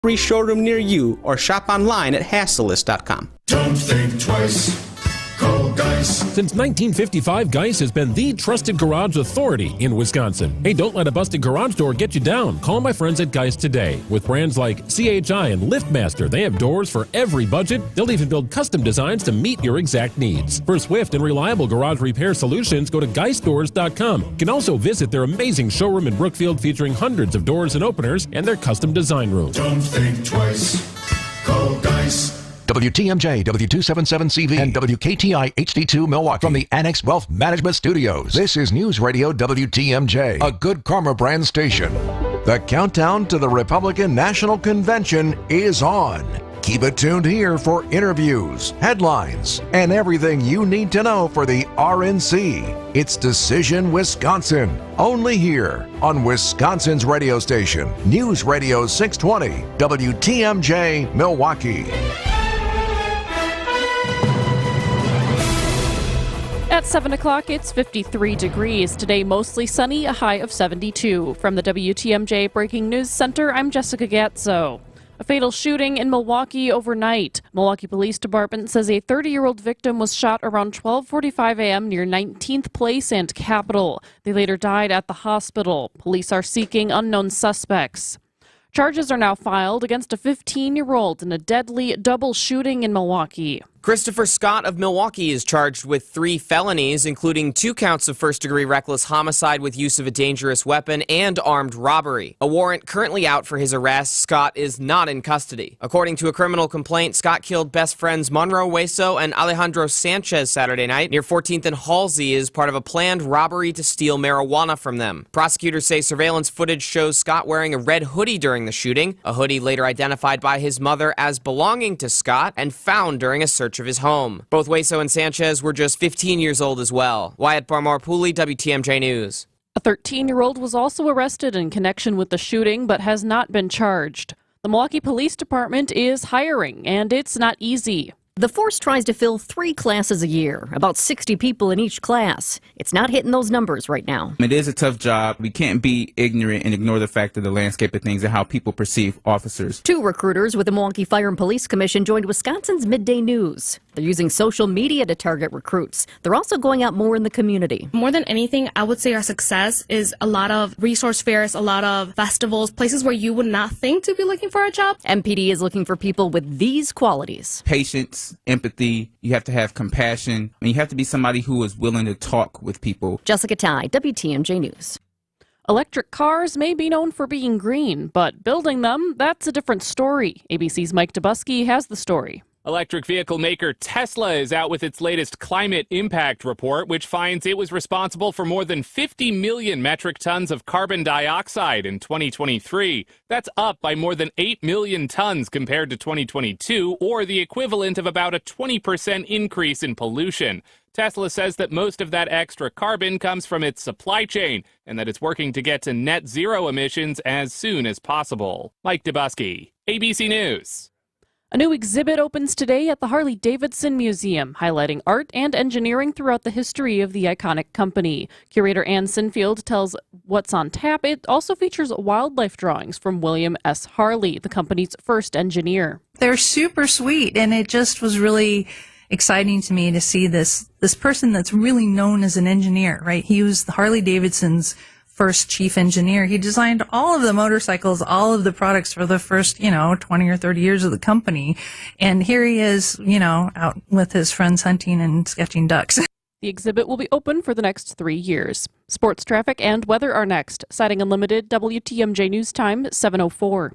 Free showroom near you or shop online at Hasselist.com. Don't think twice. Call Geis. Since 1955, Geis has been the trusted garage authority in Wisconsin. Hey, don't let a busted garage door get you down. Call my friends at Geis today. With brands like CHI and LiftMaster, they have doors for every budget. They'll even build custom designs to meet your exact needs. For swift and reliable garage repair solutions, go to GeisDoors.com. You can also visit their amazing showroom in Brookfield featuring hundreds of doors and openers and their custom design room. Don't think twice. Call Geis. WTMJ, W277CV, and WKTI HD2 Milwaukee from the Annex Wealth Management Studios. This is News Radio WTMJ, a Good Karma brand station. The countdown to the Republican National Convention is on. Keep it tuned here for interviews, headlines, and everything you need to know for the RNC. It's Decision Wisconsin, only here on Wisconsin's radio station, News Radio 620, WTMJ Milwaukee. At 7 o'clock, it's 53 degrees. Today, mostly sunny, a high of 72. From the WTMJ Breaking News Center, I'm Jessica Gatzo. A fatal shooting in Milwaukee overnight. Milwaukee Police Department says a 30-year-old victim was shot around 12:45 a.m. near 19th Place and Capitol. They later died at the hospital. Police are seeking unknown suspects. Charges are now filed against a 15-year-old in a deadly double shooting in Milwaukee. Christopher Scott of Milwaukee is charged with 3 felonies, including 2 counts of first-degree reckless homicide with use of a dangerous weapon and armed robbery. A warrant currently out for his arrest. Scott is not in custody. According to a criminal complaint, Scott killed best friends Monroe Hueso and Alejandro Sanchez Saturday night near 14th and Halsey as part of a planned robbery to steal marijuana from them. Prosecutors say surveillance footage shows Scott wearing a red hoodie during the shooting, a hoodie later identified by his mother as belonging to Scott and found during a search of his home. Both Hueso and Sanchez were just 15 years old as well. Wyatt Barmore-Pooley, WTMJ News. A 13-year-old was also arrested in connection with the shooting but has not been charged. The Milwaukee Police Department is hiring, and it's not easy. The force tries to fill 3 classes a year, about 60 people in each class. It's not hitting those numbers right now. It is a tough job. We can't be ignorant and ignore the fact of the landscape of things and how people perceive officers. 2 recruiters with the Milwaukee Fire and Police Commission joined Wisconsin's Midday News. They're using social media to target recruits. They're also going out more in the community. More than anything, I would say our success is a lot of resource fairs, a lot of festivals, places where you would not think to be looking for a job. MPD is looking for people with these qualities. Patience, empathy, you have to have compassion, and you have to be somebody who is willing to talk with people. Jessica Tai, WTMJ News. Electric cars may be known for being green, but building them, that's a different story. ABC's Mike Dubusky has the story. Electric vehicle maker Tesla is out with its latest climate impact report, which finds it was responsible for more than 50 million metric tons of carbon dioxide in 2023. That's up by more than 8 million tons compared to 2022, or the equivalent of about a 20% increase in pollution. Tesla says that most of that extra carbon comes from its supply chain and that it's working to get to net zero emissions as soon as possible. Mike Dubusky, ABC News. A new exhibit opens today at the Harley-Davidson Museum, highlighting art and engineering throughout the history of the iconic company. Curator Ann Sinfield tells what's on tap. It also features wildlife drawings from William S. Harley, the company's first engineer. They're super sweet, and it just was really exciting to me to see this person that's really known as an engineer, right? He was Harley-Davidson's first chief engineer. He designed all of the motorcycles, all of the products for the first, 20 or 30 years of the company. And here he is, out with his friends hunting and sketching ducks. The exhibit will be open for the next 3 years. Sports traffic and weather are next. Siding Unlimited, WTMJ News Time, 7:04.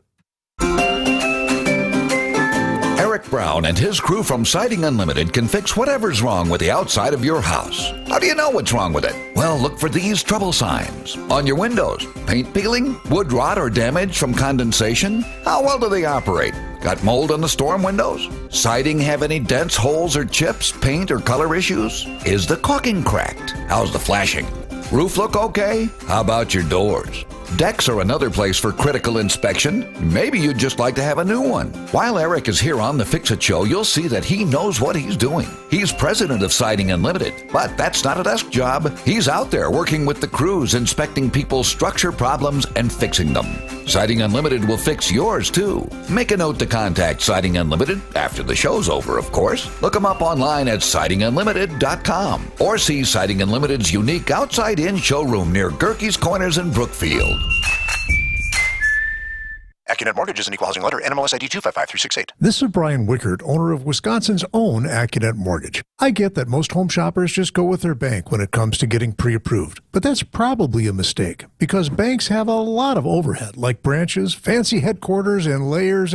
Eric Brown and his crew from Siding Unlimited can fix whatever's wrong with the outside of your house. How do you know what's wrong with it? Well, look for these trouble signs. On your windows, paint peeling, wood rot or damage from condensation? How well do they operate? Got mold on the storm windows? Siding have any dents, holes, or chips, paint or color issues? Is the caulking cracked? How's the flashing? Roof look okay? How about your doors? Decks are another place for critical inspection. Maybe you'd just like to have a new one. While Eric is here on the Fix-It Show, you'll see that he knows what he's doing. He's president of Siding Unlimited, but that's not a desk job. He's out there working with the crews, inspecting people's structure problems and fixing them. Siding Unlimited will fix yours, too. Make a note to contact Siding Unlimited after the show's over, of course. Look them up online at sidingunlimited.com or see Siding Unlimited's unique outside-in showroom near Gerke's Corners in Brookfield. AccuNet Mortgage is an equal housing lender. NMLS ID 255368. This is Brian Wickert, owner of Wisconsin's own AccuNet Mortgage. I get that most home shoppers just go with their bank when it comes to getting pre-approved, but that's probably a mistake because banks have a lot of overhead, like branches, fancy headquarters, and layers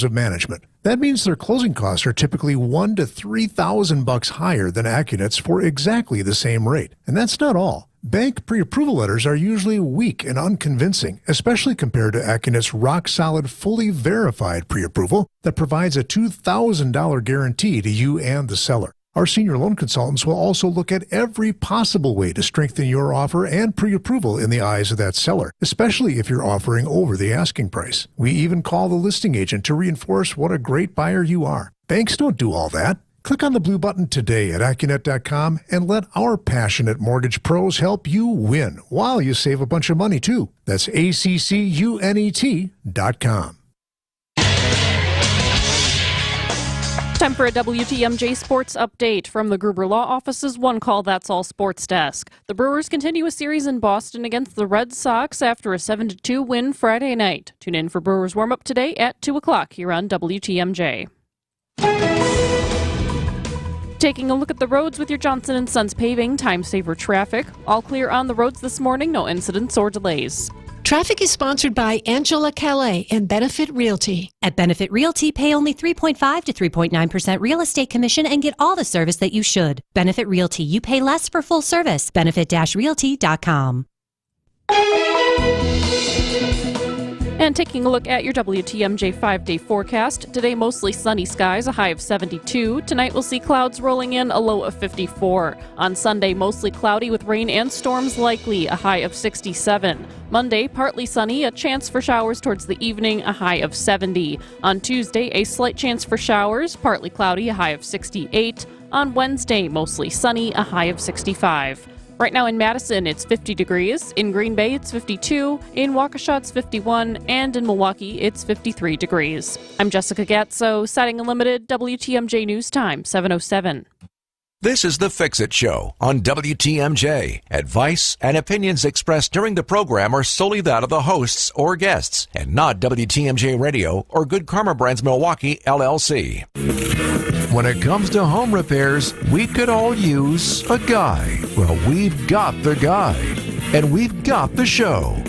of management. That means their closing costs are typically $1,000 to $3,000 higher than AccuNet's for exactly the same rate. And that's not all. Bank pre-approval letters are usually weak and unconvincing, especially compared to AccuNet's rock-solid, fully verified pre-approval that provides a $2,000 guarantee to you and the seller. Our senior loan consultants will also look at every possible way to strengthen your offer and pre-approval in the eyes of that seller, especially if you're offering over the asking price. We even call the listing agent to reinforce what a great buyer you are. Banks don't do all that. Click on the blue button today at AccuNet.com and let our passionate mortgage pros help you win while you save a bunch of money, too. That's ACCUNET.com. Time for a WTMJ sports update from the Gruber Law Office's One Call That's All Sports Desk. The Brewers continue a series in Boston against the Red Sox after a 7-2 win Friday night. Tune in for Brewers warm-up today at 2 o'clock here on WTMJ. Taking a look at the roads with your Johnson & Sons Paving, time saver traffic. All clear on the roads this morning, no incidents or delays. Traffic is sponsored by Angela Calais and Benefit Realty. At Benefit Realty, pay only 3.5 to 3.9% real estate commission and get all the service that you should. Benefit Realty, you pay less for full service. Benefit-realty.com. And taking a look at your WTMJ 5-day forecast. Today, mostly sunny skies, a high of 72. Tonight, we'll see clouds rolling in, a low of 54. On Sunday, mostly cloudy with rain and storms likely, a high of 67. Monday, partly sunny, a chance for showers towards the evening, a high of 70. On Tuesday, a slight chance for showers, partly cloudy, a high of 68. On Wednesday, mostly sunny, a high of 65. Right now in Madison, it's 50 degrees. In Green Bay, it's 52. In Waukesha, it's 51. And in Milwaukee, it's 53 degrees. I'm Jessica Gatso, Siding Unlimited, WTMJ News Time, 7:07. This is The Fix-It Show on WTMJ. Advice and opinions expressed during the program are solely that of the hosts or guests and not WTMJ Radio or Good Karma Brands Milwaukee, LLC. When it comes to home repairs, we could all use a guy. Well, we've got the guy. And we've got the show.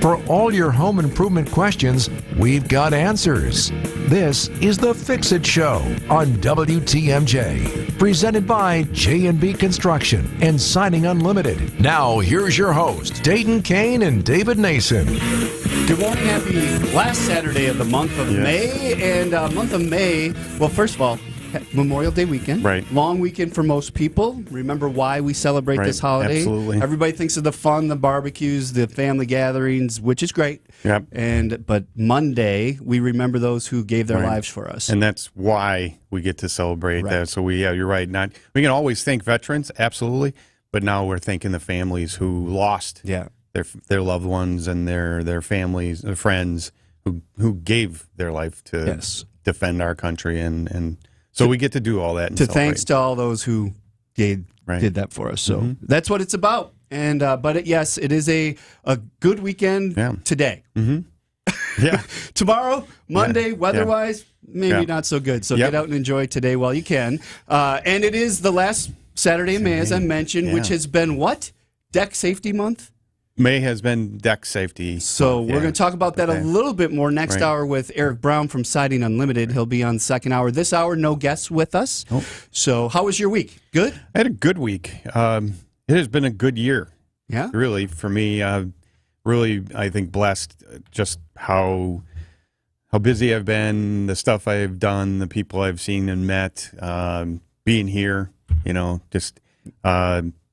For all your home improvement questions, we've got answers. This is The Fix-It Show on WTMJ. Presented by J&B Construction and Siding Unlimited. Now, here's your host, Dayton Kane and David Nason. Good morning. Happy last Saturday of the month of May. And month of May, well, first of all, Memorial Day weekend. Right. Long weekend for most people. Remember why we celebrate this holiday. Absolutely. Everybody thinks of the fun, the barbecues, the family gatherings, which is great. Yep. But Monday, we remember those who gave their lives for us. And that's why we get to celebrate that. So you're right. We can always thank veterans, absolutely, but now we're thanking the families who lost their loved ones and their families, their friends who gave their life to defend our country and so we get to do all that. And thanks to all those who did that for us. So that's what it's about. And yes, it is a good weekend today. Yeah. Tomorrow, Monday, weather-wise, maybe not so good. So get out and enjoy today while you can. And it is the last Saturday in May, as I mentioned, which has been what? Deck Safety Month? May has been deck safety. So we're going to talk about that a little bit more next hour with Eric Brown from Siding Unlimited. He'll be on the second hour. This hour, no guests with us. Oh. So how was your week? Good? I had a good week. It has been a good year. Yeah? Really, for me. Really, I think, blessed just how busy I've been, the stuff I've done, the people I've seen and met, being here,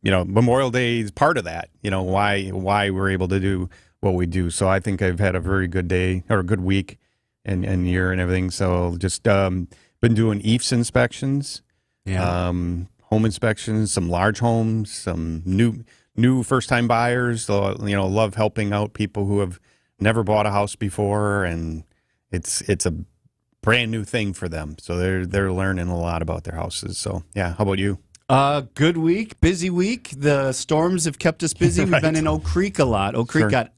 Memorial Day is part of that, why we're able to do what we do. So I think I've had a very good day or a good week and year and everything. So just been doing EIFS inspections, home inspections, some large homes, some new first-time buyers. So, love helping out people who have never bought a house before, and it's a brand new thing for them. So they're learning a lot about their houses. So yeah, how about you? Good week, busy week. The storms have kept us busy. We've been in Oak Creek a lot. Oak Creek got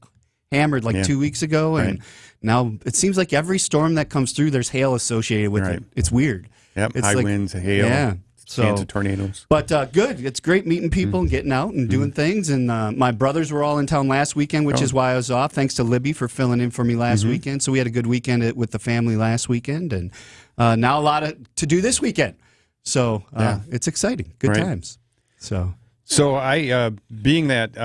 hammered 2 weeks ago, and now it seems like every storm that comes through, there's hail associated with it. It's weird. Yep, it's high winds, hail, chance of tornadoes. But good. It's great meeting people and getting out and doing things. And my brothers were all in town last weekend, which is why I was off. Thanks to Libby for filling in for me last weekend. So we had a good weekend with the family last weekend, and now a lot to do this weekend. So it's exciting. Good times. So I, being that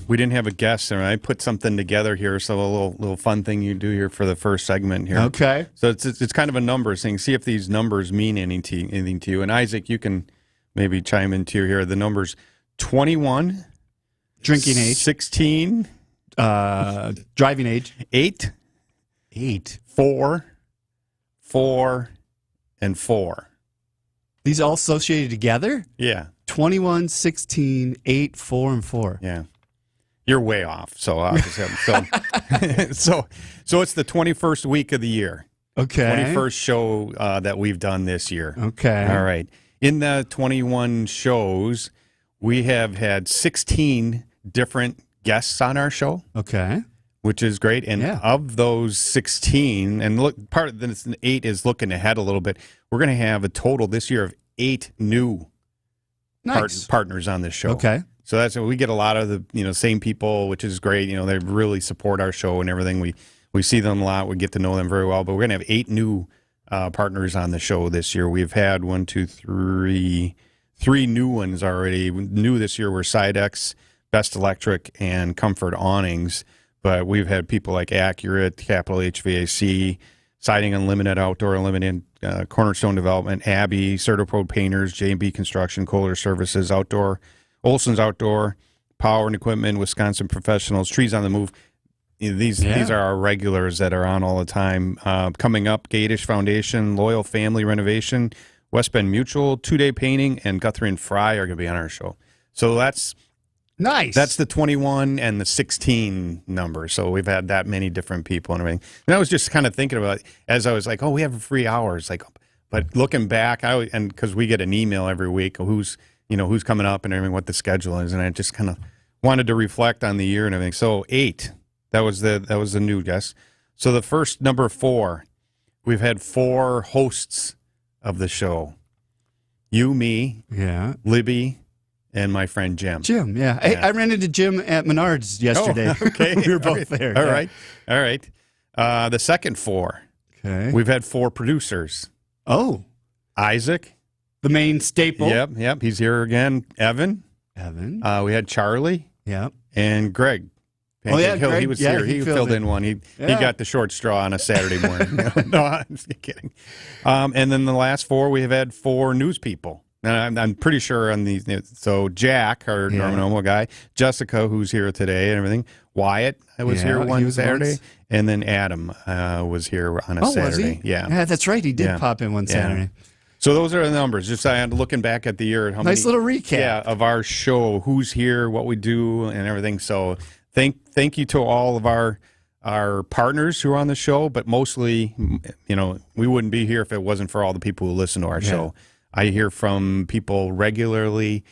we didn't have a guest, and I put something together here. So a little fun thing you do here for the first segment here. Okay. So it's kind of a numbers thing. See if these numbers mean anything to you. And Isaac, you can maybe chime in too here. The numbers 21, drinking age, 16, driving age, 8, 4, and 4. These all associated together? Yeah. 21, 16, 8, 4, and 4. Yeah. You're way off. So so it's the 21st week of the year. Okay. 21st show that we've done this year. Okay. All right. In the 21 shows, we have had 16 different guests on our show. Okay. Which is great. And of those 16, and look, part of this 8 is looking ahead a little bit. We're going to have a total this year of 8 new partners on this show. Okay. So that's we get a lot of the same people, which is great. They really support our show and everything. We see them a lot. We get to know them very well. But we're going to have 8 new partners on the show this year. We've had 3 new ones already. New this year were Sidex, Best Electric, and Comfort Awnings. But we've had people like Accurate, Capital HVAC, Siding Unlimited, Outdoor Unlimited, Cornerstone Development, Abbey, Certapro Painters, J&B Construction, Kohler Services, Olson's Outdoor, Power and Equipment, Wisconsin Professionals, Trees on the Move. These are our regulars that are on all the time. Coming up, Gatish Foundation, Loyal Family Renovation, West Bend Mutual, 2 Day Painting, and Guthrie and Fry are going to be on our show. So that's nice. That's the 21 and the 16 number. So we've had that many different people and everything. And I was just kind of thinking about it as I was like, we have 3 hours. But looking back, and because we get an email every week of who's coming up and everything, what the schedule is, and I just kind of wanted to reflect on the year and everything. So 8, that was the new guest. So the first number 4, we've had 4 hosts of the show. You, me, Libby, and my friend Jim. Yeah. Hey, I ran into Jim at Menards yesterday. Oh, okay. We were both there. All right. The second 4. Okay. We've had 4 producers. Oh. Isaac. The main staple. Yep. He's here again. Evan. We had Charlie. Yep. And Greg. Greg. He was here. He filled in one. He got the short straw on a Saturday morning. No, I'm just kidding. And then the last 4, we have had 4 news people. And I'm pretty sure on these. So Jack, our normal guy, Jessica, who's here today and everything. Wyatt was here one Saturday, and then Adam was here on a Saturday. Was he? Yeah, that's right. He did pop in one Saturday. So those are the numbers. Just looking back at the year, how nice little recap of our show, who's here, what we do, and everything. So thank you to all of our partners who are on the show, but mostly, we wouldn't be here if it wasn't for all the people who listen to our show. I hear from people regularly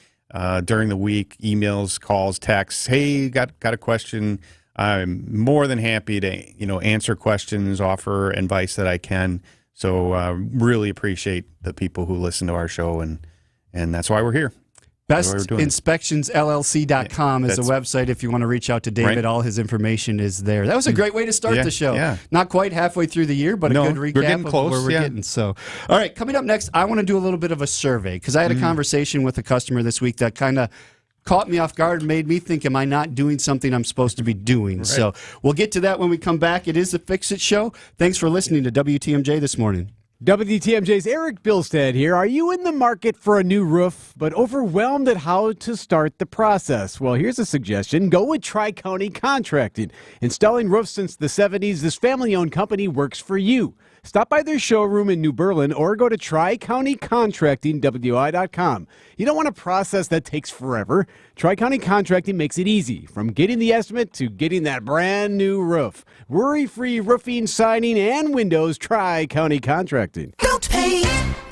during the week, emails, calls, texts. Hey, got a question. I'm more than happy to answer questions, offer advice that I can. So really appreciate the people who listen to our show, and that's why we're here. BestInspectionsLLC.com is the website if you want to reach out to David. Right. All his information is there. That was a great way to start the show. Yeah. Not quite halfway through the year, but a good recap of where we're getting. So, all right, coming up next, I want to do a little bit of a survey because I had a conversation with a customer this week that kind of caught me off guard and made me think, am I not doing something I'm supposed to be doing? Right. So we'll get to that when we come back. It is the Fix It Show. Thanks for listening to WTMJ this morning. WTMJ's Eric Bilstead here. Are you in the market for a new roof, but overwhelmed at how to start the process? Well, here's a suggestion. Go with Tri-County Contracting. Installing roofs since the 70s, this family-owned company works for you. Stop by their showroom in New Berlin or go to TriCountyContractingWI.com. You don't want a process that takes forever. Tri-County Contracting makes it easy, from getting the estimate to getting that brand new roof. Worry-free roofing, siding, and windows. Tri-County Contracting. Don't paint,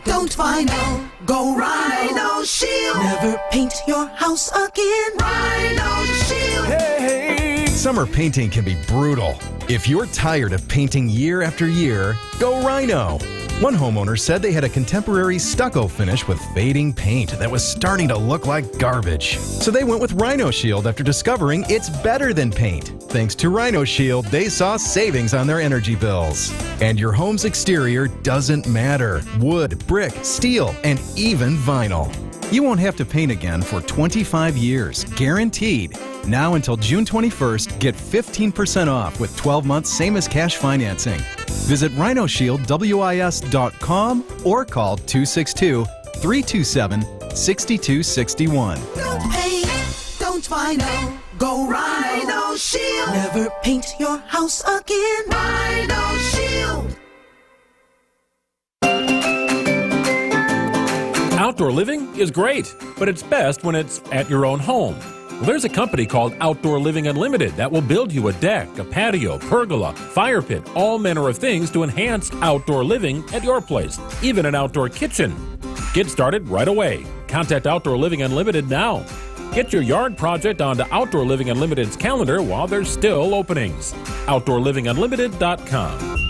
don't vinyl, go Rhino Shield. Never paint your house again. Rhino Shield. Hey, summer painting can be brutal. If you're tired of painting year after year, go Rhino. One homeowner said they had a contemporary stucco finish with fading paint that was starting to look like garbage. So they went with Rhino Shield after discovering it's better than paint. Thanks to Rhino Shield, they saw savings on their energy bills. And your home's exterior doesn't matter. Wood, brick, steel, and even vinyl. You won't have to paint again for 25 years, guaranteed. Now until June 21st, get 15% off with 12 months same as cash financing. Visit rhinoshieldwis.com or call 262-327-6261. Don't paint, don't vinyl, go Rhino Shield. Never paint your house again. Rhino Shield. Outdoor living is great, but it's best when it's at your own home. Well, there's a company called Outdoor Living Unlimited that will build you a deck, a patio, pergola, fire pit, all manner of things to enhance outdoor living at your place, even an outdoor kitchen. Get started right away. Contact Outdoor Living Unlimited now. Get your yard project onto Outdoor Living Unlimited's calendar while there's still openings. OutdoorLivingUnlimited.com.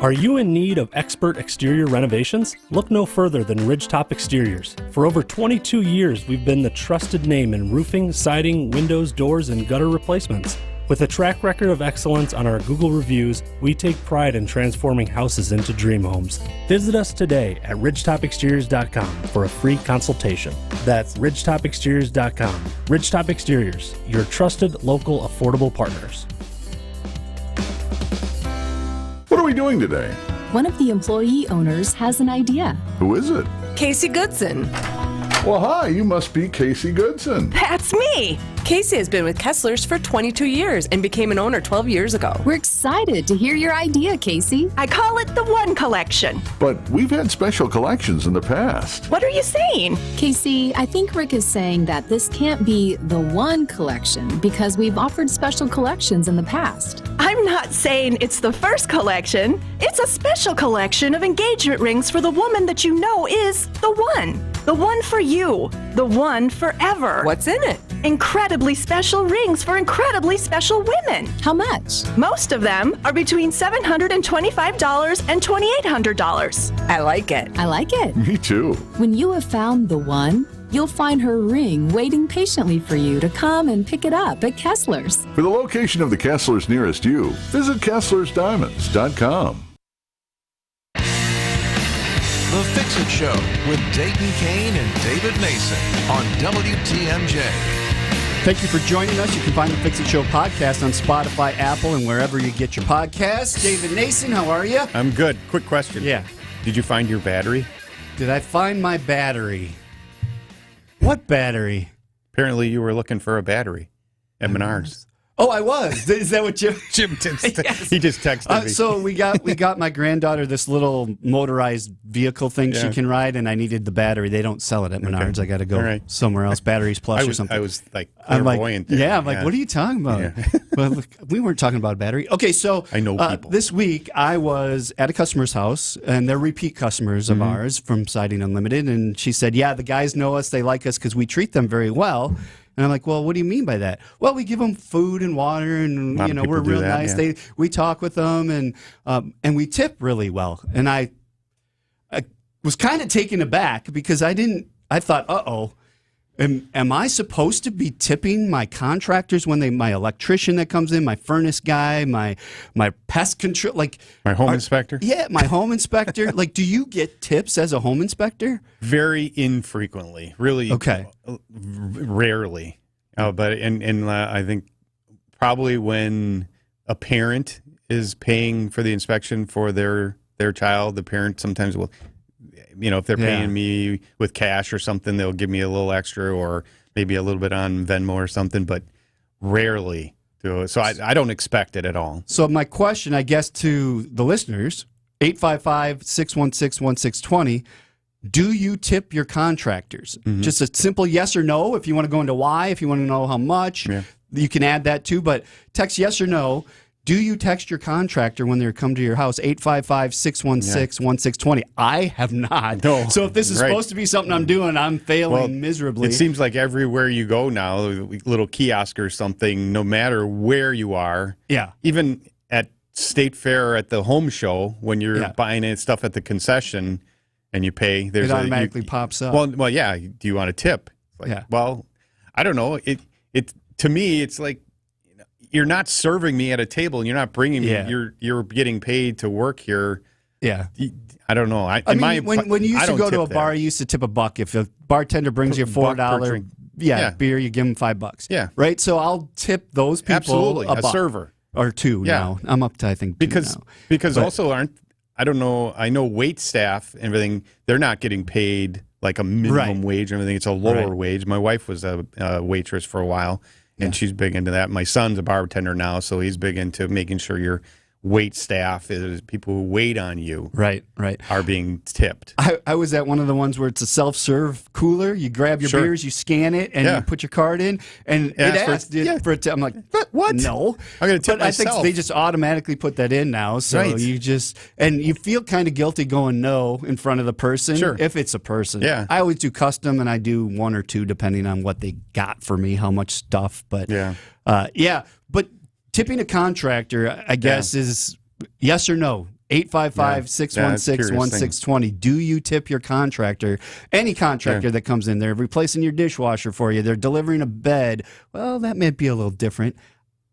Are you in need of expert exterior renovations? Look no further than Ridgetop Exteriors. For over 22 years, we've been the trusted name in roofing, siding, windows, doors, and gutter replacements. With a track record of excellence on our Google reviews, we take pride in transforming houses into dream homes. Visit us today at ridgetopexteriors.com for a free consultation. That's ridgetopexteriors.com. Ridgetop Exteriors, your trusted local affordable partners. What are we doing today? One of the employee owners has an idea. Who is it? Casey Goodson. Well, hi, you must be Casey Goodson. That's me. Casey has been with Kessler's for 22 years and became an owner 12 years ago. We're excited to hear your idea, Casey. I call it the One Collection. But we've had special collections in the past. What are you saying? Casey, I think Rick is saying that this can't be the one collection because we've offered special collections in the past. I'm not saying it's the first collection. It's a special collection of engagement rings for the woman that you know is the one. The one for you. The one forever. What's in it? Incredibly special rings for incredibly special women. How much? Most of them are between $725 and $2,800. I like it. I like it. Me too. When you have found the one, you'll find her ring waiting patiently for you to come and pick it up at Kessler's. For the location of the Kessler's nearest you, visit KesslersDiamonds.com. The Fix-It Show with Dayton Kane and David Nason on WTMJ. Thank you for joining us. You can find the Fix It Show podcast on Spotify, Apple, and wherever you get your podcasts. David Nason, how are you? I'm good. Quick question. Yeah. Did you find your battery? Did I find my battery? What battery? Apparently you were looking for a battery at Menards. Oh, I was. Is that what Jim? Jim yes. He just texted me. So we got my granddaughter this little motorized vehicle thing she can ride, and I needed the battery. They don't sell it at Menards. I got to go somewhere else. Batteries Plus or something. I was like clairvoyant. I'm like, what are you talking about? Yeah. Well, look, we weren't talking about a battery. Okay, so I know people. This week I was at a customer's house, and they're repeat customers of ours from Siding Unlimited, and she said, "Yeah, the guys know us. They like us because we treat them very well." And I'm like, well, what do you mean by that? Well, we give them food and water, and we're real nice. Yeah. We talk with them, and we tip really well. And I was kind of taken aback because I thought, am I supposed to be tipping my contractors when my electrician that comes in, my furnace guy, my pest control, like my home inspector? Yeah, my home inspector. Like, do you get tips as a home inspector? Very infrequently, really. Okay, rarely. But I think probably when a parent is paying for the inspection for their child, the parent sometimes will. If they're paying me with cash or something, they'll give me a little extra or maybe a little bit on Venmo or something, but rarely do it. So I don't expect it at all. So my question, I guess, to the listeners, 855-616-1620, do you tip your contractors? Just a simple yes or no. If you want to go into why, if you want to know how much, you can add that too. But text yes or no. Do you text your contractor when they come to your house? 855-616-1620. I have not. No. So if this is supposed to be something I'm doing, I'm failing miserably. It seems like everywhere you go now, little kiosk or something, no matter where you are. Yeah. Even at State Fair at the home show, when you're buying stuff at the concession and you pay, it automatically pops up. Well, yeah. Do you want a tip? Like, well, I don't know. It to me, it's like, you're not serving me at a table and you're not bringing me. You're getting paid to work here. Yeah. I don't know. When you used to go to a bar, you used to tip a $1. If a bartender brings you a $4 beer, you give them $5. Yeah. Right? So I'll tip those people absolutely a server. Or $2 now. I'm up to, I think, because also I don't know, I know wait staff and everything, they're not getting paid like a minimum wage and everything. It's a lower wage. My wife was a waitress for a while. And she's big into that. My son's a bartender now, so he's big into making sure your wait staff is people who wait on you. Right. Are being tipped. I was at one of the ones where it's a self-serve cooler. You grab your beers, you scan it, and you put your card in, and it asked for a tip. I'm like, what? No. I'm going to tip myself. I think they just automatically put that in now, so you feel kind of guilty going no in front of the person if it's a person. Yeah. I always do custom, and I do 1 or 2 depending on what they got for me, how much stuff. But but tipping a contractor, I guess, is yes or no. 855-616-1620. Do you tip your contractor? Any contractor that comes in there, replacing your dishwasher for you, they're delivering a bed. Well, that might be a little different.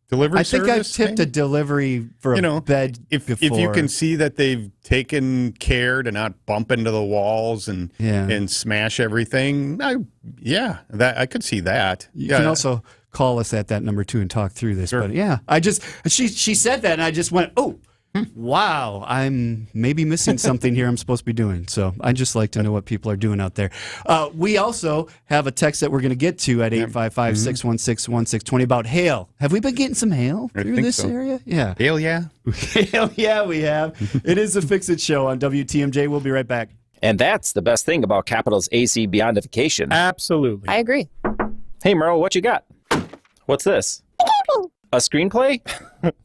Delivery service? I think I've tipped a delivery for a bed before. If you can see that they've taken care to not bump into the walls and smash everything, I could see that. You can also call us at that number too and talk through this. But she said that and I just went, oh, wow, I'm maybe missing something here I'm supposed to be doing. So I just like to know what people are doing out there. We also have a text that we're going to get to at 855-616-1620 about hail. Have we been getting some hail through this area? Yeah. Hail, yeah. Hail, yeah, we have. It is the Fix It Show on WTMJ. We'll be right back. And that's the best thing about Capital's AC Beyondification. Absolutely. I agree. Hey, Merle, what you got? What's this? A screenplay?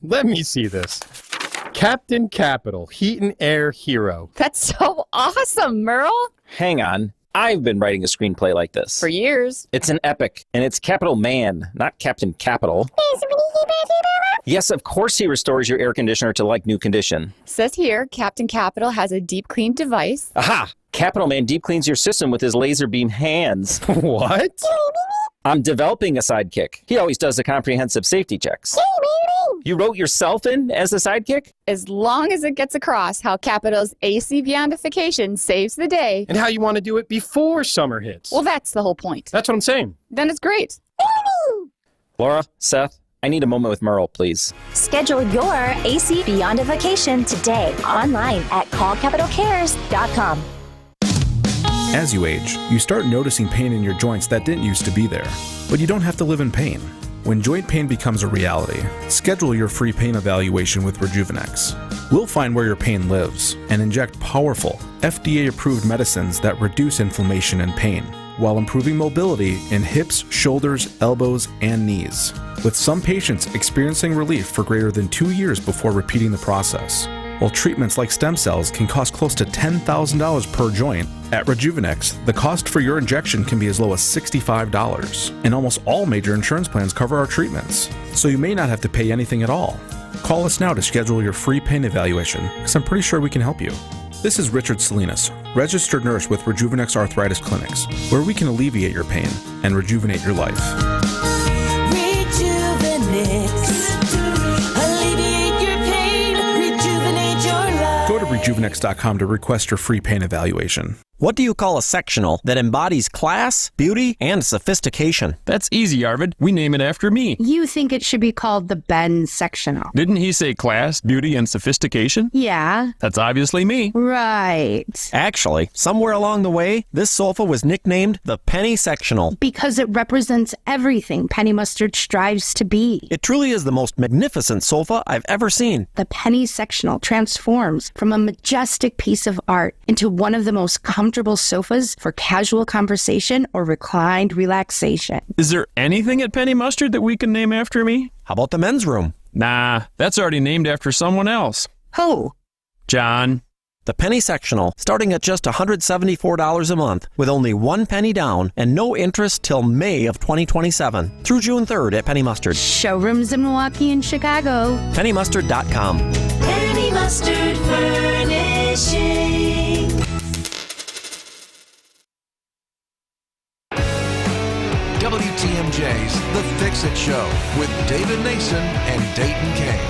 Let me see this. Captain Capital, Heat and Air Hero. That's so awesome, Merle. Hang on. I've been writing a screenplay like this. For years. It's an epic, and it's Capital Man, not Captain Capital. Yes, of course he restores your air conditioner to like new condition. Says here, Captain Capital has a deep clean device. Aha! Capital Man deep cleans your system with his laser beam hands. What? I'm developing a sidekick. He always does the comprehensive safety checks. You wrote yourself in as the sidekick? As long as it gets across how Capital's AC Beyondification saves the day. And how you want to do it before summer hits. Well, that's the whole point. That's what I'm saying. Then it's great. Laura, Seth, I need a moment with Merle, please. Schedule your AC Beyondification today online at callcapitalcares.com. As you age, you start noticing pain in your joints that didn't used to be there. But you don't have to live in pain. When joint pain becomes a reality, schedule your free pain evaluation with Rejuvenex. We'll find where your pain lives and inject powerful, FDA-approved medicines that reduce inflammation and pain, while improving mobility in hips, shoulders, elbows, and knees, with some patients experiencing relief for greater than 2 years before repeating the process. While treatments like stem cells can cost close to $10,000 per joint, at Rejuvenex, the cost for your injection can be as low as $65, and almost all major insurance plans cover our treatments, so you may not have to pay anything at all. Call us now to schedule your free pain evaluation, because I'm pretty sure we can help you. This is Richard Salinas, registered nurse with Rejuvenex Arthritis Clinics, where we can alleviate your pain and rejuvenate your life. Rejuvenex. Alleviate your pain. Rejuvenate your life. Go to rejuvenex.com to request your free paint evaluation. What do you call a sectional that embodies class, beauty, and sophistication? That's easy, Arvid. We name it after me. You think it should be called the Ben sectional. Didn't he say class, beauty, and sophistication? Yeah. That's obviously me. Right. Actually, somewhere along the way, this sofa was nicknamed the Penny Sectional. Because it represents everything Penny Mustard strives to be. It truly is the most magnificent sofa I've ever seen. The Penny Sectional transforms from a majestic piece of art into one of the most comfortable sofas for casual conversation or reclined relaxation. Is there anything at Penny Mustard that we can name after me? How about the men's room? Nah, that's already named after someone else. Who? John. The Penny Sectional, starting at just $174 a month, with only 1 penny down and no interest till May of 2027, through June 3rd at Penny Mustard. Showrooms in Milwaukee and Chicago. PennyMustard.com. Penny Mustard Furnishing. WTMJ's The Fix-It Show with David Nason and Dayton Kane.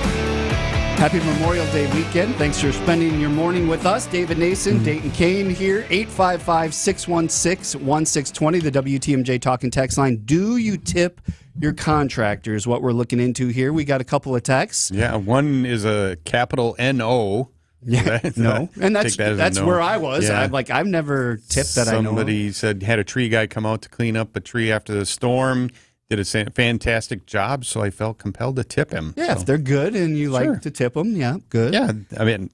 Happy Memorial Day weekend. Thanks for spending your morning with us. David Nason, Dayton Kane here. 855-616-1620, the WTMJ talk and text line. Do you tip your contractors? What we're looking into here. We got a couple of texts. Yeah, one is a capital N-O. Yeah, no. And that's no. where I was. Yeah. I've never tipped that I know of. Somebody said had a tree guy come out to clean up a tree after the storm. Did a fantastic job, so I felt compelled to tip him. Yeah, if they're good and you like to tip them, yeah, good. Yeah, I mean,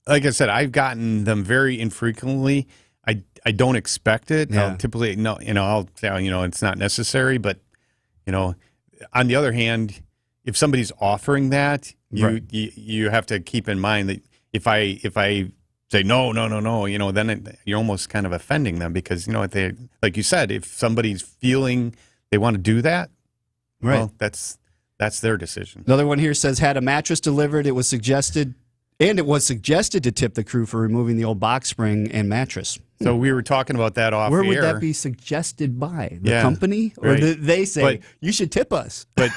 like I said, I've gotten them very infrequently. I don't expect it. Yeah. I'll typically, no, I'll say, it's not necessary. But, on the other hand, if somebody's offering that, you have to keep in mind that if I say no, then you're almost kind of offending them because, they, like you said, if somebody's feeling they want to do that, right? Well, that's their decision. Another one here says had a mattress delivered. It was suggested to tip the crew for removing the old box spring and mattress. So we were talking about that off Where air. would that be suggested by the company, or did they say you should tip us? But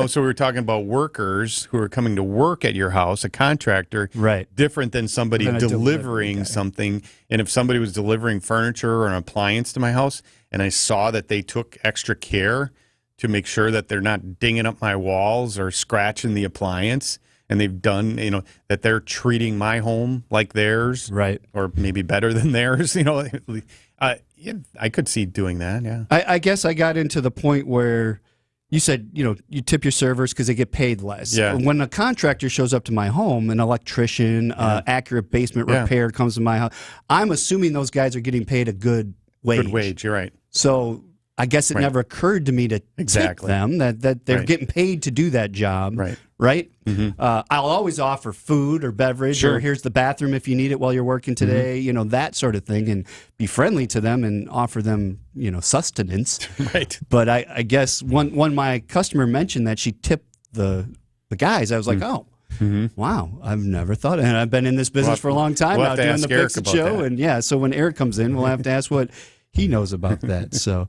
so we were talking about workers who are coming to work at your house, a contractor, right? Different than somebody delivering something. And if somebody was delivering furniture or an appliance to my house, and I saw that they took extra care to make sure that they're not dinging up my walls or scratching the appliance. And they've done, that they're treating my home like theirs, right? Or maybe better than theirs. I could see doing that. Yeah. I guess I got into the point where you said, you tip your servers because they get paid less. Yeah. When a contractor shows up to my home, an electrician, accurate basement repair comes to my house, I'm assuming those guys are getting paid a good wage. Good wage. You're right. So I guess it never occurred to me to tip them that they're getting paid to do that job. Right? Mm-hmm. I'll always offer food or beverage, or here's the bathroom if you need it while you're working today, that sort of thing, and be friendly to them and offer them, sustenance. Right. But I guess when my customer mentioned that she tipped the guys, I was like, oh. Mm-hmm. Wow, I've never thought of it. And I've been in this business for a long time now doing the Fix-It Show. That. And so when Eric comes in, we'll have to ask what he knows about that. So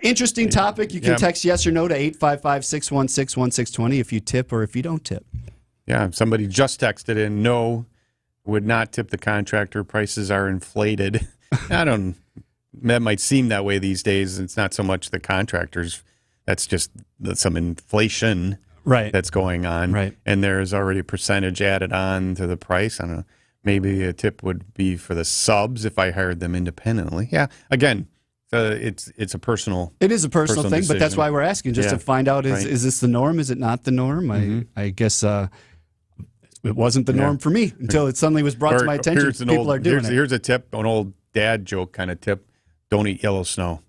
interesting topic. You can text yes or no to 855-616-1620 if you tip or if you don't tip. Yeah, somebody just texted in, no, would not tip the contractor. Prices are inflated. That might seem that way these days. It's not so much the contractors. That's just some inflation that's going on. Right. And there's already a percentage added on to the price. I don't know. Maybe a tip would be for the subs if I hired them independently. Yeah, again, it's a personal. It is a personal thing, decision. But that's why we're asking, just to find out is this the norm? Is it not the norm? I guess it wasn't the norm for me until it suddenly was brought to my attention. People are doing it. Here's a tip, an old dad joke kind of tip: don't eat yellow snow.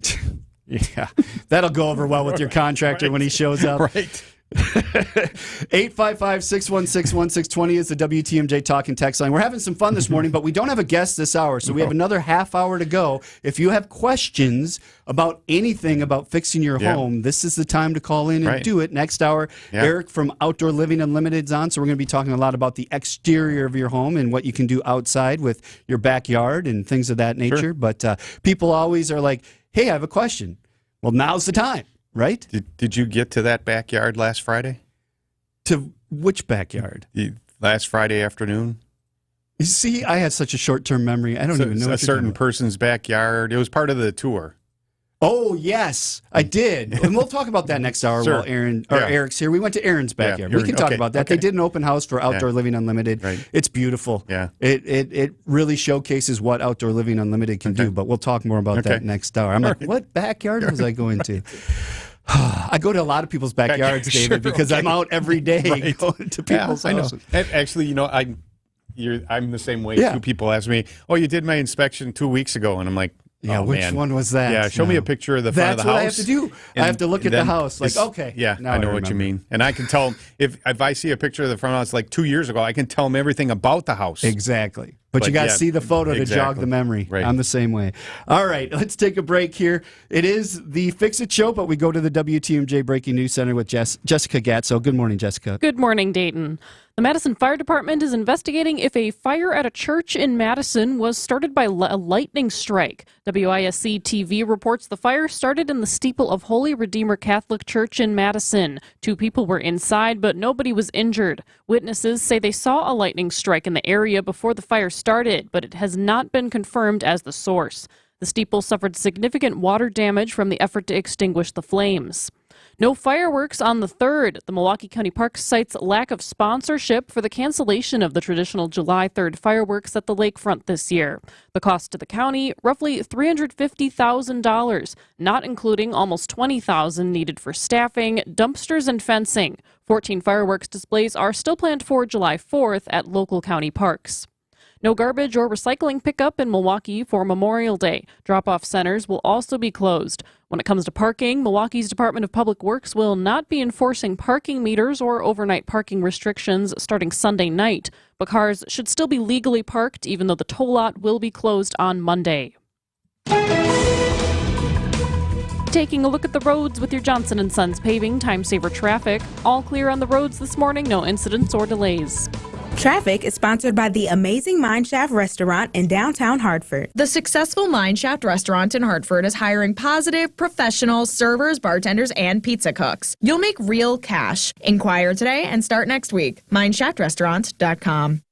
Yeah, that'll go over well with your contractor when he shows up. Right. 855-616-1620 is the WTMJ talk and text line. We're having some fun this morning, but we don't have a guest this hour, so we have another half hour to go. If you have questions about anything about fixing your home, this is the time to call in and do it. Next hour, Eric from Outdoor Living Unlimited is on, so we're going to be talking a lot about the exterior of your home and what you can do outside with your backyard and things of that nature. Sure. But people always are like, hey, I have a question. Well, now's the time. Right? Did you get to that backyard last Friday? To which backyard? Last Friday afternoon. You see, I had such a short-term memory. I don't even know a certain person's backyard. It was part of the tour. Oh, yes, I did. And we'll talk about that next hour while Eric's here. We went to Aaron's backyard. We can talk about that. They did an open house for Outdoor Living Unlimited. Right. It's beautiful. Yeah. It really showcases what Outdoor Living Unlimited can do, but we'll talk more about that next hour. I'm like, what backyard was I going to? I go to a lot of people's backyards, David, because I'm out every day going to people's houses. I know. Actually, I'm the same way. Two people ask me, "Oh, you did my inspection 2 weeks ago," and I'm like, "Yeah, which one was that?" Yeah, show me a picture of the front of the house. That's what I have to do. I have to look at the house. Like, okay, yeah, I know what you mean, and I can tell them if I see a picture of the front of the house like 2 years ago, I can tell them everything about the house. Exactly. But you got to see the photo to jog the memory. Right. I'm the same way. All right, let's take a break here. It is the Fix It Show, but we go to the WTMJ Breaking News Center with Jessica Gatso. Good morning, Jessica. Good morning, Dayton. The Madison Fire Department is investigating if a fire at a church in Madison was started by a lightning strike. WISC TV reports the fire started in the steeple of Holy Redeemer Catholic Church in Madison. 2 people were inside, but nobody was injured. Witnesses say they saw a lightning strike in the area before the fire started, but it has not been confirmed as the source. The steeple suffered significant water damage from the effort to extinguish the flames. No fireworks on the 3rd. The Milwaukee County Parks cites lack of sponsorship for the cancellation of the traditional July 3rd fireworks at the lakefront this year. The cost to the county, roughly $350,000, not including almost $20,000 needed for staffing, dumpsters, and fencing. 14 fireworks displays are still planned for July 4th at local county parks. No garbage or recycling pickup in Milwaukee for Memorial Day. Drop-off centers will also be closed. When it comes to parking, Milwaukee's Department of Public Works will not be enforcing parking meters or overnight parking restrictions starting Sunday night, but cars should still be legally parked even though the toll lot will be closed on Monday. Taking a look at the roads with your Johnson & Sons Paving Time Saver Traffic. All clear on the roads this morning, no incidents or delays. Traffic is sponsored by the amazing Mineshaft Restaurant in downtown Hartford. The successful Mineshaft Restaurant in Hartford is hiring positive, professional servers, bartenders, and pizza cooks. You'll make real cash. Inquire today and start next week. MineShaftRestaurant.com.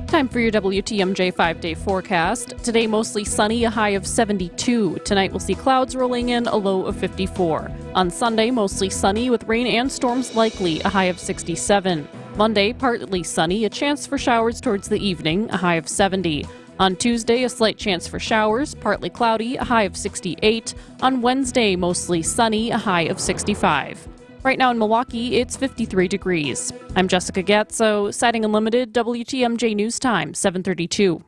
Time for your WTMJ 5-day forecast. Today, mostly sunny, a high of 72. Tonight, we'll see clouds rolling in, a low of 54. On Sunday, mostly sunny with rain and storms likely, a high of 67. Monday, partly sunny, a chance for showers towards the evening, a high of 70. On Tuesday, a slight chance for showers, partly cloudy, a high of 68. On Wednesday, mostly sunny, a high of 65. Right now in Milwaukee, it's 53 degrees. I'm Jessica Gatso, Siding Unlimited, WTMJ News Time, 7:32.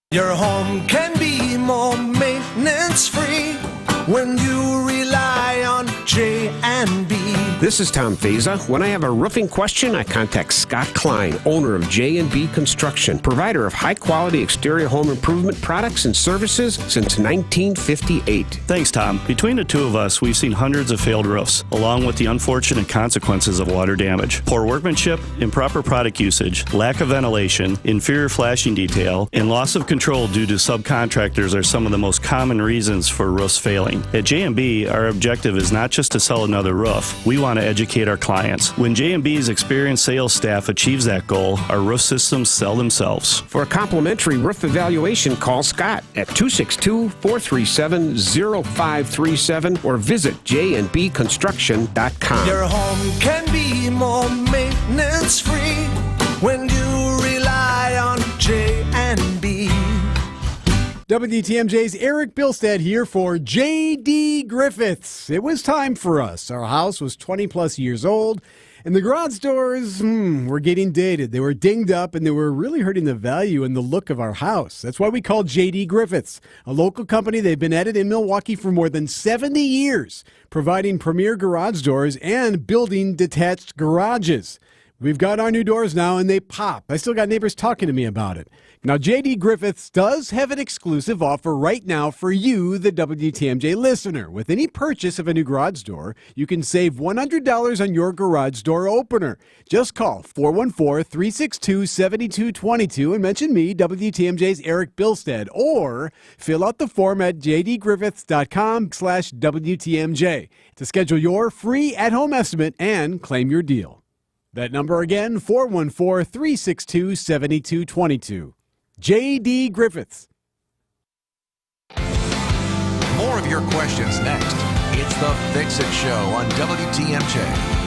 Your home can be more maintenance-free when you rely on J&B. This is Tom Feza. When I have a roofing question, I contact Scott Klein, owner of J&B Construction, provider of high-quality exterior home improvement products and services since 1958. Thanks, Tom. Between the two of us, we've seen hundreds of failed roofs, along with the unfortunate consequences of water damage. Poor workmanship, improper product usage, lack of ventilation, inferior flashing detail, and loss of control due to subcontractors are some of the most common reasons for roofs failing. At J&B, our objective is not just to sell another roof. We want to educate our clients. When J&B's experienced sales staff achieves that goal, our roof systems sell themselves. For a complimentary roof evaluation, call Scott at 262-437-0537 or visit jnbconstruction.com. Your home can be more maintenance-free when you rely on J&B. WTMJ's Eric Bilstead here for J.D. Griffiths. It was time for us. Our house was 20 plus years old, and the garage doors were getting dated. They were dinged up, and they were really hurting the value and the look of our house. That's why we called J.D. Griffiths, a local company. They've been at it in Milwaukee for more than 70 years, providing premier garage doors and building detached garages. We've got our new doors now, and they pop. I still got neighbors talking to me about it. Now, J.D. Griffiths does have an exclusive offer right now for you, the WTMJ listener. With any purchase of a new garage door, you can save $100 on your garage door opener. Just call 414-362-7222 and mention me, WTMJ's Eric Bilstead, or fill out the form at jdgriffiths.com/WTMJ to schedule your free at-home estimate and claim your deal. That number again, 414-362-7222. J.D. Griffiths. More of your questions next. It's the Fix It Show on WTMJ.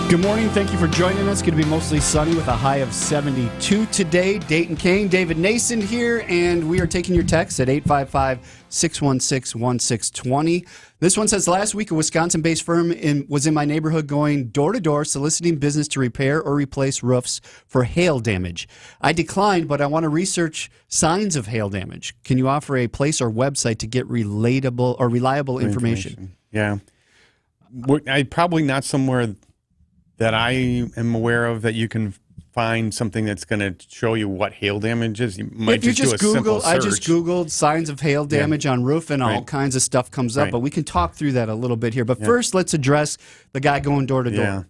Good morning. Thank you for joining us. Going to be mostly sunny with a high of 72 today. Dayton Kane, David Nason here, and we are taking your texts at 855-616-1620. This one says, last week a Wisconsin-based firm was in my neighborhood going door-to-door soliciting business to repair or replace roofs for hail damage. I declined, but I want to research signs of hail damage. Can you offer a place or website to get relatable or reliable information? Yeah. Probably not somewhere that I am aware of that you can find something that's going to show you what hail damage is. You might if you just do a simple search. I just Googled signs of hail damage on roof, and all kinds of stuff comes up, but we can talk through that a little bit here. But first, let's address the guy going door to door.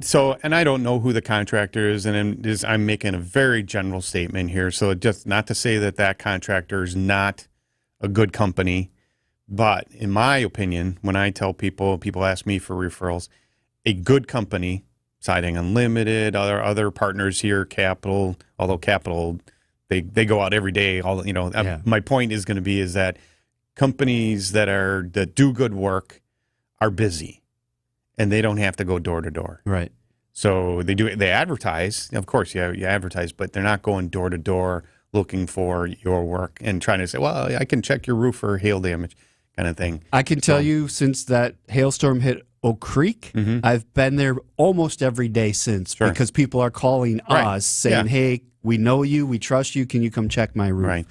So, and I don't know who the contractor is, and I'm making a very general statement here. So just not to say that contractor is not a good company, but in my opinion, when I tell people ask me for referrals, a good company, Siding Unlimited, other partners here, Capital, although Capital, they go out every day. My point is going to be is that companies that do good work are busy, and they don't have to go door to door. Right. So they advertise. Of course, you advertise, but they're not going door to door looking for your work and trying to say, well, I can check your roof for hail damage kind of thing. I can tell you since that hailstorm hit Oak Creek, I've been there almost every day since because people are calling us saying, hey, we know you, we trust you, can you come check my roof? Right.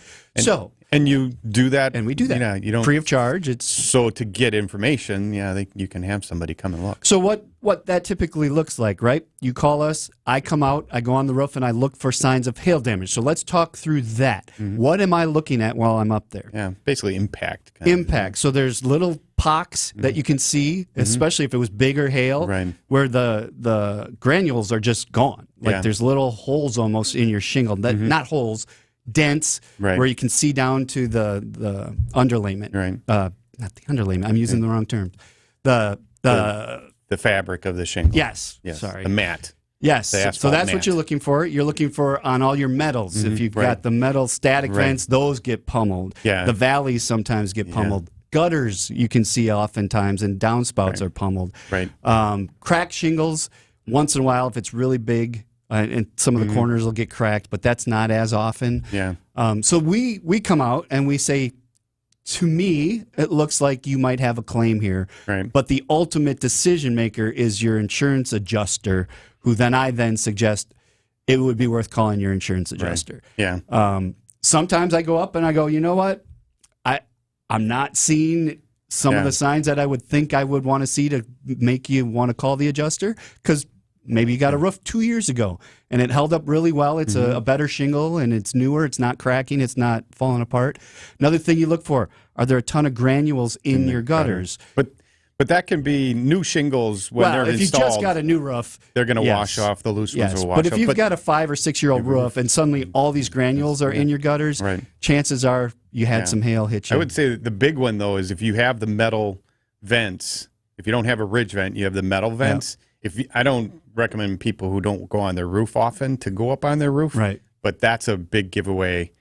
And you do that. And we do that. You don't, free of charge. So to get information, you can have somebody come and look. So what that typically looks like, right? You call us, I come out, I go on the roof, and I look for signs of hail damage. So let's talk through that. What am I looking at while I'm up there? Yeah, basically impact. Impact. So there's little pocks that you can see, especially if it was bigger hail, where the granules are just gone. Like there's little holes almost in your shingle. Not holes, dents, where you can see down to the underlayment. Not the underlayment. I'm using the wrong term. The fabric of the shingle. Yes. Sorry. The mat. Yes. So that's what you're looking for. You're looking for on all your metals. If you've got the metal static vents, those get pummeled. Yeah. The valleys sometimes get pummeled. Gutters you can see oftentimes, and downspouts are pummeled. Cracked shingles, once in a while if it's really big, and some of the corners will get cracked, but that's not as often. So we come out and we say, to me, it looks like you might have a claim here. But the ultimate decision maker is your insurance adjuster, who I suggest it would be worth calling your insurance adjuster. Sometimes I go up and I go, you know what? I'm not seeing some of the signs that I would think I would want to see to make you want to call the adjuster, because maybe you got a roof 2 years ago and it held up really well. It's a better shingle and it's newer. It's not cracking. It's not falling apart. Another thing you look for, are there a ton of granules in your gutters? But that can be new shingles when they're installed. If you just got a new roof, they're going to wash off. The loose ones will wash off. But if you've got a 5 or 6 year old roof and suddenly all these granules are in your gutters, chances are you had some hail hit you. I would say the big one, though, is if you have the metal vents. If you don't have a ridge vent, you have the metal vents. I don't recommend people who don't go on their roof often to go up on their roof. But that's a big giveaway,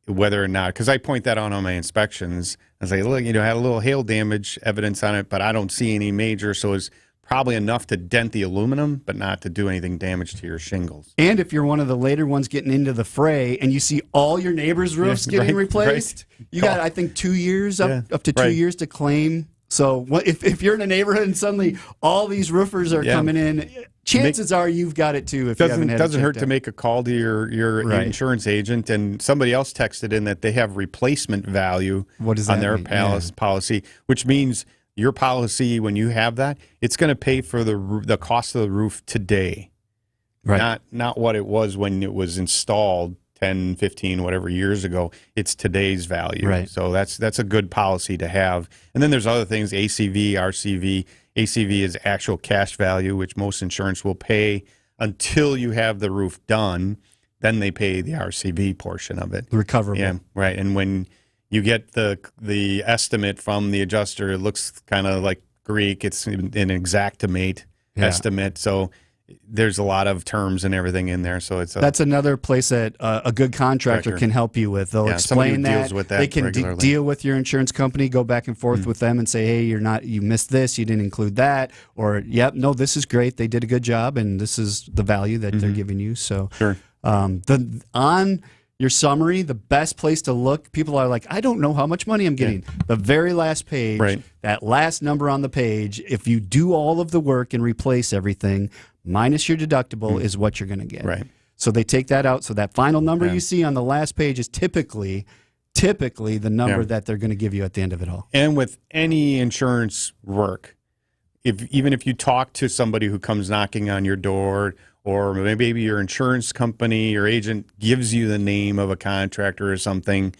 whether or not, because I point that out on my inspections. I say, look, had a little hail damage evidence on it, but I don't see any major, so it's probably enough to dent the aluminum, but not to do anything damage to your shingles. And if you're one of the later ones getting into the fray and you see all your neighbors' roofs getting replaced, you got, I think, 2 years, up to 2 years to claim. So if you're in a neighborhood and suddenly all these roofers are coming in, chances are you've got it too. If you haven't had doesn't hurt to make a call to your insurance agent. And somebody else texted in that they have replacement value on their policy, which means your policy, when you have that, it's going to pay for the cost of the roof today, not what it was when it was installed 10, 15, whatever years ago. It's today's value. So that's a good policy to have. And then there's other things, ACV, RCV. ACV is actual cash value, which most insurance will pay until you have the roof done. Then they pay the RCV portion of it. Recoverable. Yeah, right. And when you get the estimate from the adjuster, it looks kind of like Greek. It's an exactimate estimate. So there's a lot of terms and everything in there. So that's another place that a good contractor can help you with. They'll explain that. Deals with that they can deal with your insurance company, go back and forth with them and say, hey, you missed this, you didn't include that, or no, this is great, they did a good job, and this is the value that they're giving you. So on your summary, the best place to look, people are like, I don't know how much money I'm getting. The very last page, that last number on the page, if you do all of the work and replace everything, minus your deductible is what you're going to get. Right. So they take that out. So that final number you see on the last page is typically the number that they're going to give you at the end of it all. And with any insurance work, even if you talk to somebody who comes knocking on your door, or maybe your insurance company, your agent gives you the name of a contractor or something,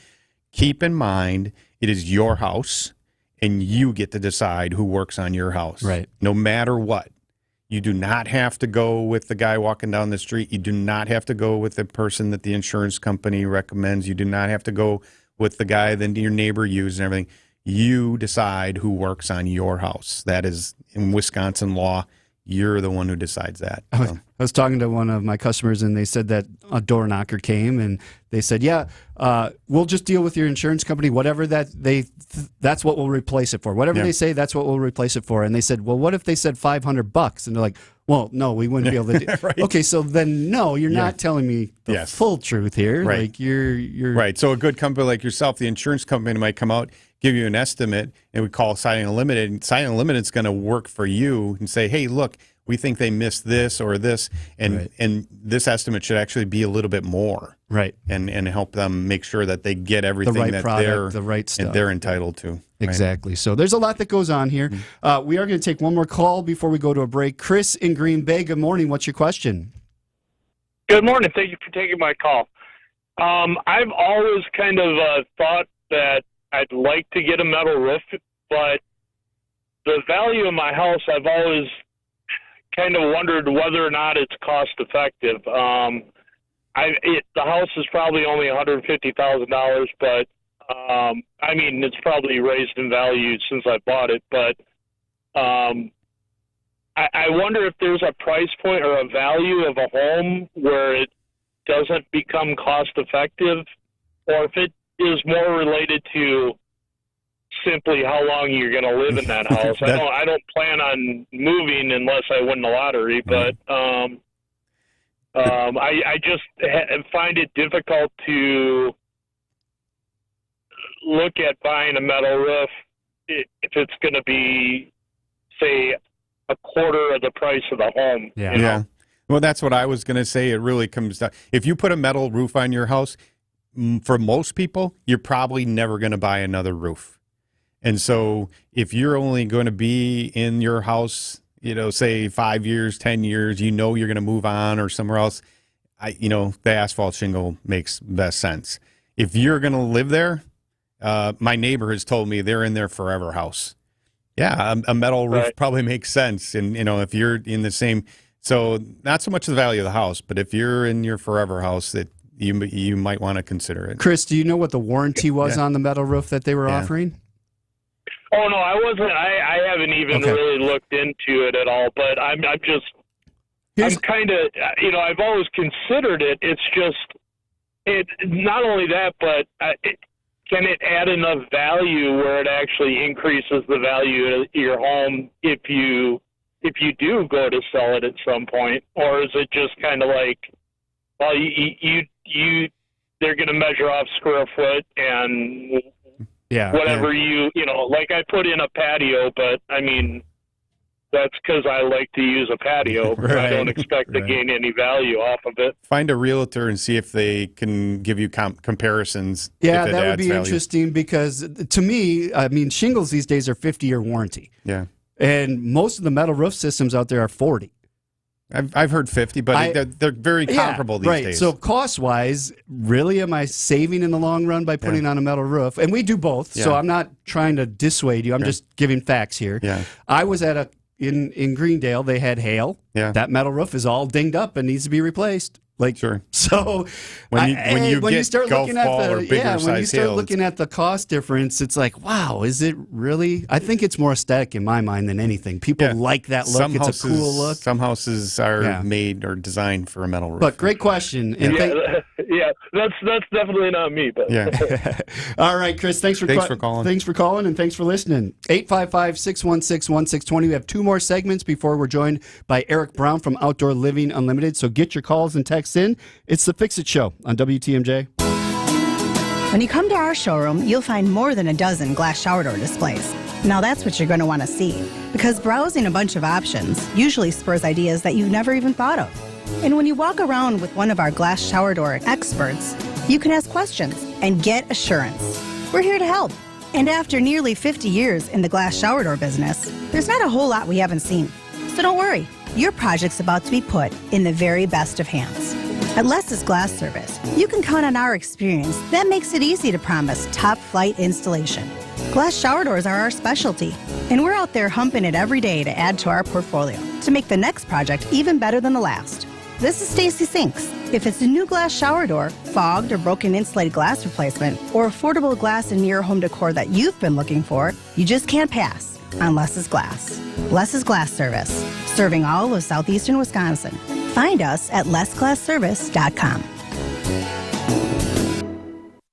keep in mind it is your house and you get to decide who works on your house. Right. No matter what. You do not have to go with the guy walking down the street. You do not have to go with the person that the insurance company recommends. You do not have to go with the guy that your neighbor uses and everything. You decide who works on your house. That is, in Wisconsin law, you're the one who decides that. So. I was talking to one of my customers, and they said that a door knocker came, and they said, we'll just deal with your insurance company, whatever that's what we'll replace it for. Whatever they say, that's what we'll replace it for. And they said, well, what if they said $500? And they're like, well, no, we wouldn't be able to do right. Okay, so then no, you're not telling me the full truth here. Right. Like you're right. So a good company like yourself, the insurance company might come out, give you an estimate, and we call Siding Unlimited. And Siding Unlimited is going to work for you and say, hey, look, we think they missed this or this, and this estimate should actually be a little bit more, right? And help them make sure that they get everything right that product, the right stuff they're entitled to. Exactly. So there's a lot that goes on here. We are going to take one more call before we go to a break. Chris in Green Bay. Good morning. What's your question? Good morning. Thank you for taking my call. I've always kind of thought that I'd like to get a metal roof, but the value of my house, I've always kind of wondered whether or not it's cost effective. The house is probably only $150,000, but I mean, it's probably raised in value since I bought it. But I wonder if there's a price point or a value of a home where it doesn't become cost effective, or if it is more related to simply how long you're going to live in that house. I don't plan on moving unless I win the lottery, but I just find it difficult to look at buying a metal roof if it's going to be, say, a quarter of the price of the home. Yeah. You know? Well, that's what I was going to say. It really comes down. If you put a metal roof on your house, for most people, you're probably never going to buy another roof. And so if you're only going to be in your house, say 5 years, 10 years, you're going to move on or somewhere else, the asphalt shingle makes best sense. If you're going to live there, my neighbor has told me they're in their forever house. Yeah, a metal roof probably makes sense. And, if you're in the same, so not so much the value of the house, but if you're in your forever house, that you might want to consider it. Chris, do you know what the warranty was on the metal roof that they were offering? Oh no, I wasn't. I haven't even really looked into it at all. But I'm kind of, I've always considered it. It's just, not only that, but can it add enough value where it actually increases the value of your home if you do go to sell it at some point, or is it just kind of like, well, they're going to measure off square foot and. Whatever like I put in a patio, but I mean, that's because I like to use a patio. I don't expect to gain any value off of it. Find a realtor and see if they can give you comparisons. Yeah, that would be interesting because to me, I mean, shingles these days are 50-year warranty. Yeah. And most of the metal roof systems out there are 40. I've heard 50, but they're very comparable these days. So cost-wise, really am I saving in the long run by putting on a metal roof? And we do both, so I'm not trying to dissuade you. I'm just giving facts here. Yeah. I was at in Greendale, they had hail. Yeah. That metal roof is all dinged up and needs to be replaced. Like, sure. So when you start looking at the cost difference, it's like, wow, is it really? I think it's more aesthetic in my mind than anything. People like that look. It's a cool look. Some houses are made or designed for a metal roof. But great question. And that's definitely not me. But all right, Chris, thanks for calling. Thanks for calling and thanks for listening. 855-616-1620. We have 2 more segments before we're joined by Eric Brown from Outdoor Living Unlimited. So get your calls and texts in. It's the Fix It Show on WTMJ. When you come to our showroom, you'll find more than a dozen glass shower door displays. Now that's what you're going to want to see, because browsing a bunch of options usually spurs ideas that you never even thought of. And when you walk around with one of our glass shower door experts, you can ask questions and get assurance. We're here to help. And after nearly 50 years in the glass shower door business, there's not a whole lot we haven't seen. So don't worry, your project's about to be put in the very best of hands. At Les's Glass Service, you can count on our experience that makes it easy to promise top-flight installation. Glass shower doors are our specialty, and we're out there humping it every day to add to our portfolio to make the next project even better than the last. This is Stacy Sinks. If it's a new glass shower door, fogged or broken insulated glass replacement, or affordable glass and near home decor that you've been looking for, you just can't pass on Les's Glass. Les's Glass Service, serving all of southeastern Wisconsin. Find us at lesglassservice.com.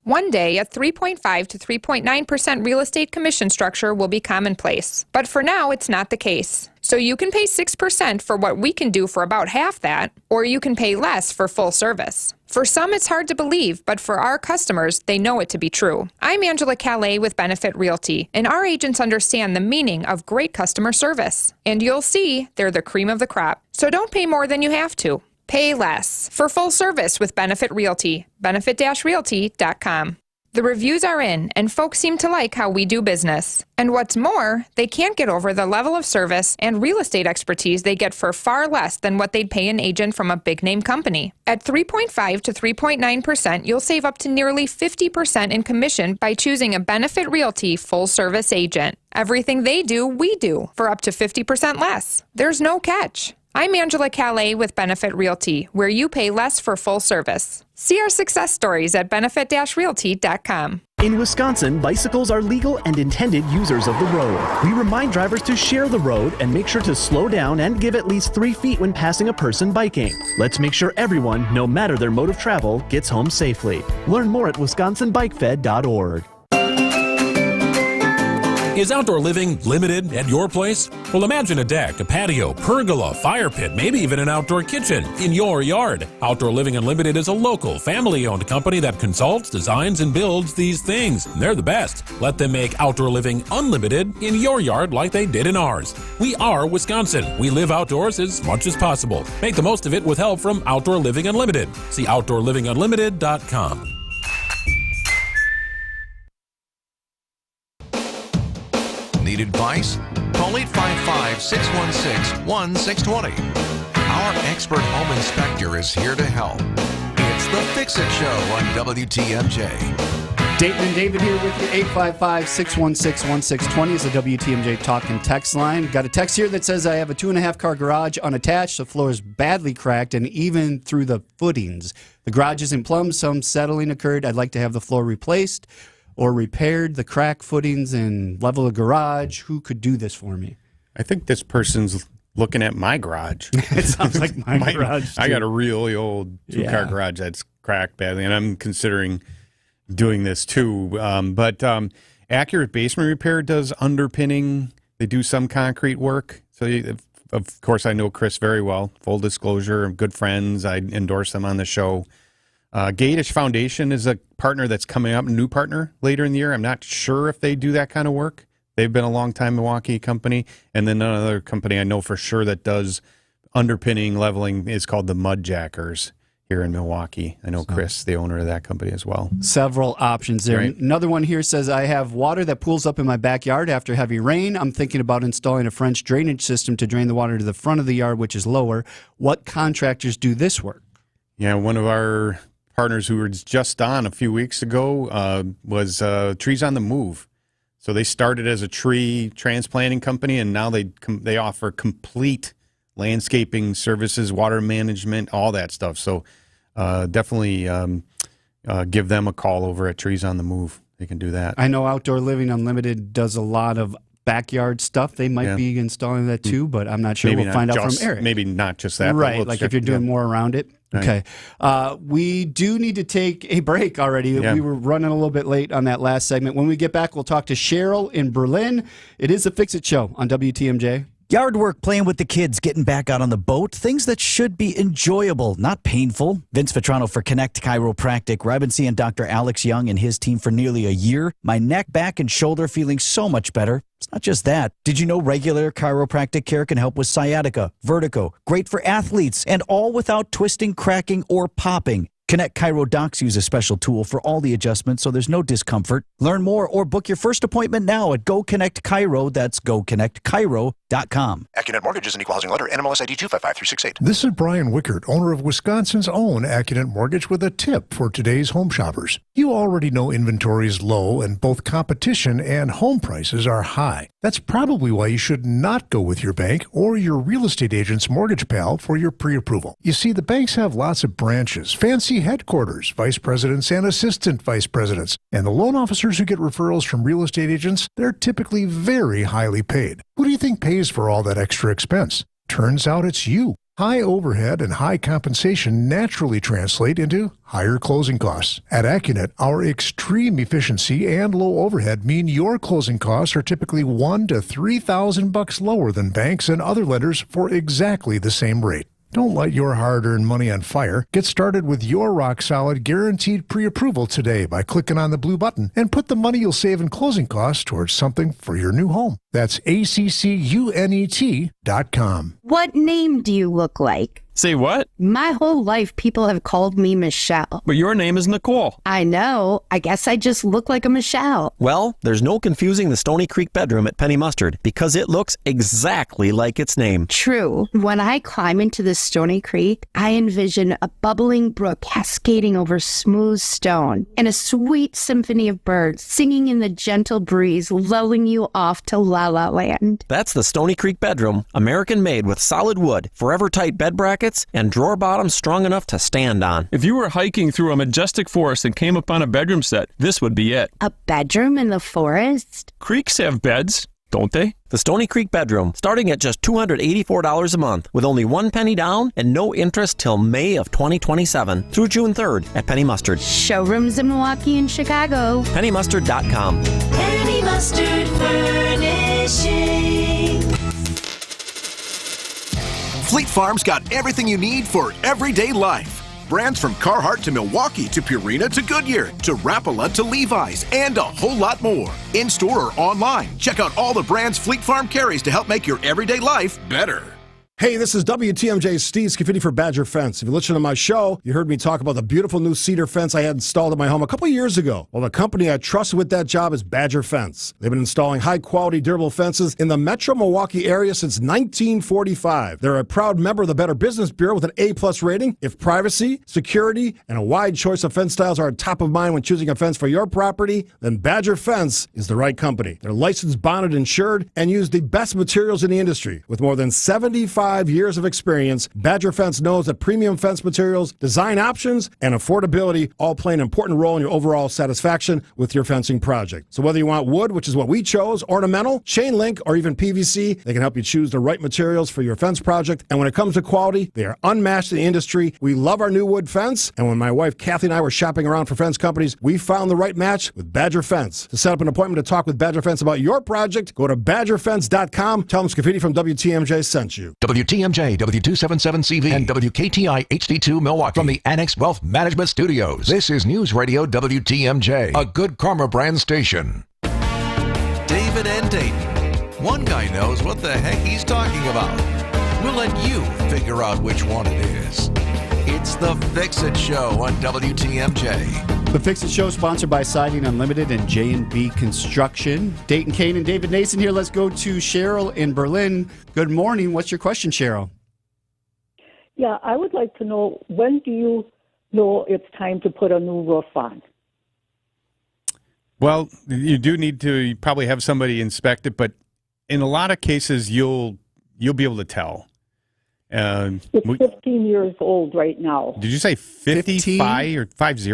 One day, a 3.5 to 3.9% real estate commission structure will be commonplace. But for now, it's not the case. So you can pay 6% for what we can do for about half that, or you can pay less for full service. For some, it's hard to believe, but for our customers, they know it to be true. I'm Angela Calais with Benefit Realty, and our agents understand the meaning of great customer service. And you'll see they're the cream of the crop. So don't pay more than you have to. Pay less for full service with Benefit Realty. Benefit-realty.com. The reviews are in, and folks seem to like how we do business. And what's more, they can't get over the level of service and real estate expertise they get for far less than what they'd pay an agent from a big-name company. At 3.5 to 3.9%, you'll save up to nearly 50% in commission by choosing a Benefit Realty full-service agent. Everything they do, we do, for up to 50% less. There's no catch. I'm Angela Calais with Benefit Realty, where you pay less for full service. See our success stories at benefit-realty.com. In Wisconsin, bicycles are legal and intended users of the road. We remind drivers to share the road and make sure to slow down and give at least 3 feet when passing a person biking. Let's make sure everyone, no matter their mode of travel, gets home safely. Learn more at wisconsinbikefed.org. Is outdoor living limited at your place? Well, imagine a deck, a patio, pergola, fire pit, maybe even an outdoor kitchen in your yard. Outdoor Living Unlimited is a local, family-owned company that consults, designs, and builds these things. They're the best. Let them make outdoor living unlimited in your yard like they did in ours. We are Wisconsin. We live outdoors as much as possible. Make the most of it with help from Outdoor Living Unlimited. See OutdoorLivingUnlimited.com. Need advice? Call 855-616-1620. Our expert home inspector is here to help. It's the Fix It Show on WTMJ. Dayton and David here with you. 855-616-1620 is the WTMJ talk and text line. Got a text here that says, I have a 2.5-car garage unattached. The floor is badly cracked and even through the footings. The garage isn't plumbed. Some settling occurred. I'd like to have the floor replaced or repaired, the crack footings and level of garage. Who could do this for me? I think this person's looking at my garage. It sounds like my garage, too. I got a really old 2-car garage that's cracked badly, and I'm considering doing this too. But Accurate Basement Repair does underpinning. They do some concrete work. So, of course, I know Chris very well. Full disclosure, good friends. I endorse them on the show. Gatish Foundation is a partner that's coming up, a new partner later in the year. I'm not sure if they do that kind of work. They've been a long time Milwaukee company. And then another company I know for sure that does underpinning, leveling is called the Mud Jackers here in Milwaukee. I know Chris, the owner of that company as well. Several options there. Right. Another one here says, I have water that pools up in my backyard after heavy rain. I'm thinking about installing a French drainage system to drain the water to the front of the yard, which is lower. What contractors do this work? Yeah, one of our partners who were just on a few weeks ago was Trees on the Move. So So they started as a tree transplanting company, and now they offer complete landscaping services, water management, all that stuff. So definitely give them a call over at Trees on the Move. They can do that. I know Outdoor Living Unlimited does a lot of backyard stuff. They might be installing that too, but I'm not sure. We'll find out from Eric. Maybe not just that. Right, like if you're doing more around it. Okay. We do need to take a break already. Yeah. We were running a little bit late on that last segment. When we get back, we'll talk to Cheryl in Berlin. It is the Fix It Show on WTMJ. Yard work, playing with the kids, getting back out on the boat, things that should be enjoyable, not painful. Vince Vetrano for Connect Chiropractic, where I've been seeing Dr. Alex Young and his team for nearly a year. My neck, back, and shoulder feeling so much better. It's not just that. Did you know regular chiropractic care can help with sciatica, vertigo, great for athletes, and all without twisting, cracking, or popping? Connect Chiro docs use a special tool for all the adjustments, so there's no discomfort. Learn more or book your first appointment now at Go Connect Chiro. That's GoConnectChiro.com. Accunet Mortgage is an equal housing lender. NMLS ID 255368. This is Brian Wickert, owner of Wisconsin's own Accunet Mortgage, with a tip for today's home shoppers. You already know inventory is low and both competition and home prices are high. That's probably why you should not go with your bank or your real estate agent's mortgage pal for your pre-approval. You see, the banks have lots of branches, fancy headquarters, vice presidents and assistant vice presidents, and the loan officers who get referrals from real estate agents, they're typically very highly paid. Who do you think pays for all that extra expense? Turns out it's you. High overhead and high compensation naturally translate into higher closing costs. At Accunet, our extreme efficiency and low overhead mean your closing costs are typically $1,000 to $3,000 lower than banks and other lenders for exactly the same rate. Don't light your hard-earned money on fire. Get started with your rock-solid guaranteed pre-approval today by clicking on the blue button and put the money you'll save in closing costs towards something for your new home. That's ACCUNET.com. What name do you look like? Say what? My whole life, people have called me Michelle. But your name is Nicole. I know. I guess I just look like a Michelle. Well, there's no confusing the Stony Creek bedroom at Penny Mustard because it looks exactly like its name. True. When I climb into the Stony Creek, I envision a bubbling brook cascading over smooth stone and a sweet symphony of birds singing in the gentle breeze, lulling you off to La La Land. That's the Stony Creek bedroom, American made with solid wood, forever tight bed brackets, and drawer bottoms strong enough to stand on. If you were hiking through a majestic forest and came upon a bedroom set, this would be it. A bedroom in the forest? Creeks have beds, don't they? The Stony Creek bedroom, starting at just $284 a month, with only 1 penny down and no interest till May of 2027 through June 3rd at Penny Mustard. Showrooms in Milwaukee and Chicago. PennyMustard.com. Penny Mustard Furnishing. Fleet Farm's got everything you need for everyday life. Brands from Carhartt to Milwaukee to Purina to Goodyear to Rapala to Levi's and a whole lot more. In-store or online, check out all the brands Fleet Farm carries to help make your everyday life better. Hey, this is WTMJ's Steve Scafidi for Badger Fence. If you listen to my show, you heard me talk about the beautiful new cedar fence I had installed at my home a couple years ago. Well, the company I trusted with that job is Badger Fence. They've been installing high-quality, durable fences in the metro Milwaukee area since 1945. They're a proud member of the Better Business Bureau with an A-plus rating. If privacy, security, and a wide choice of fence styles are top of mind when choosing a fence for your property, then Badger Fence is the right company. They're licensed, bonded, insured, and use the best materials in the industry. With more than 75 years of experience, Badger Fence knows that premium fence materials, design options, and affordability all play an important role in your overall satisfaction with your fencing project. So whether you want wood, which is what we chose, ornamental, chain link, or even PVC, they can help you choose the right materials for your fence project. And when it comes to quality, they are unmatched in the industry. We love our new wood fence, and when my wife Kathy and I were shopping around for fence companies, we found the right match with Badger Fence. To set up an appointment to talk with Badger Fence about your project, go to badgerfence.com. Tell them Scafidi from WTMJ sent you. WTMJ, W277CV, and WKTI HD2 Milwaukee from the Annex Wealth Management Studios. This is News Radio WTMJ, a Good Karma brand station. David and Dayton. One guy knows what the heck he's talking about. We'll let you figure out which one it is. It's the Fix It Show on WTMJ. The Fix It Show sponsored by Siding Unlimited and J&B Construction. Dayton Kane and David Nason here. Let's go to Cheryl in Berlin. Good morning. What's your question, Cheryl? Yeah, I would like to know, when do you know it's time to put a new roof on? Well, you do need to probably have somebody inspect it, but in a lot of cases, you'll be able to tell. It's 15 years old right now. Did you say 55 or 50?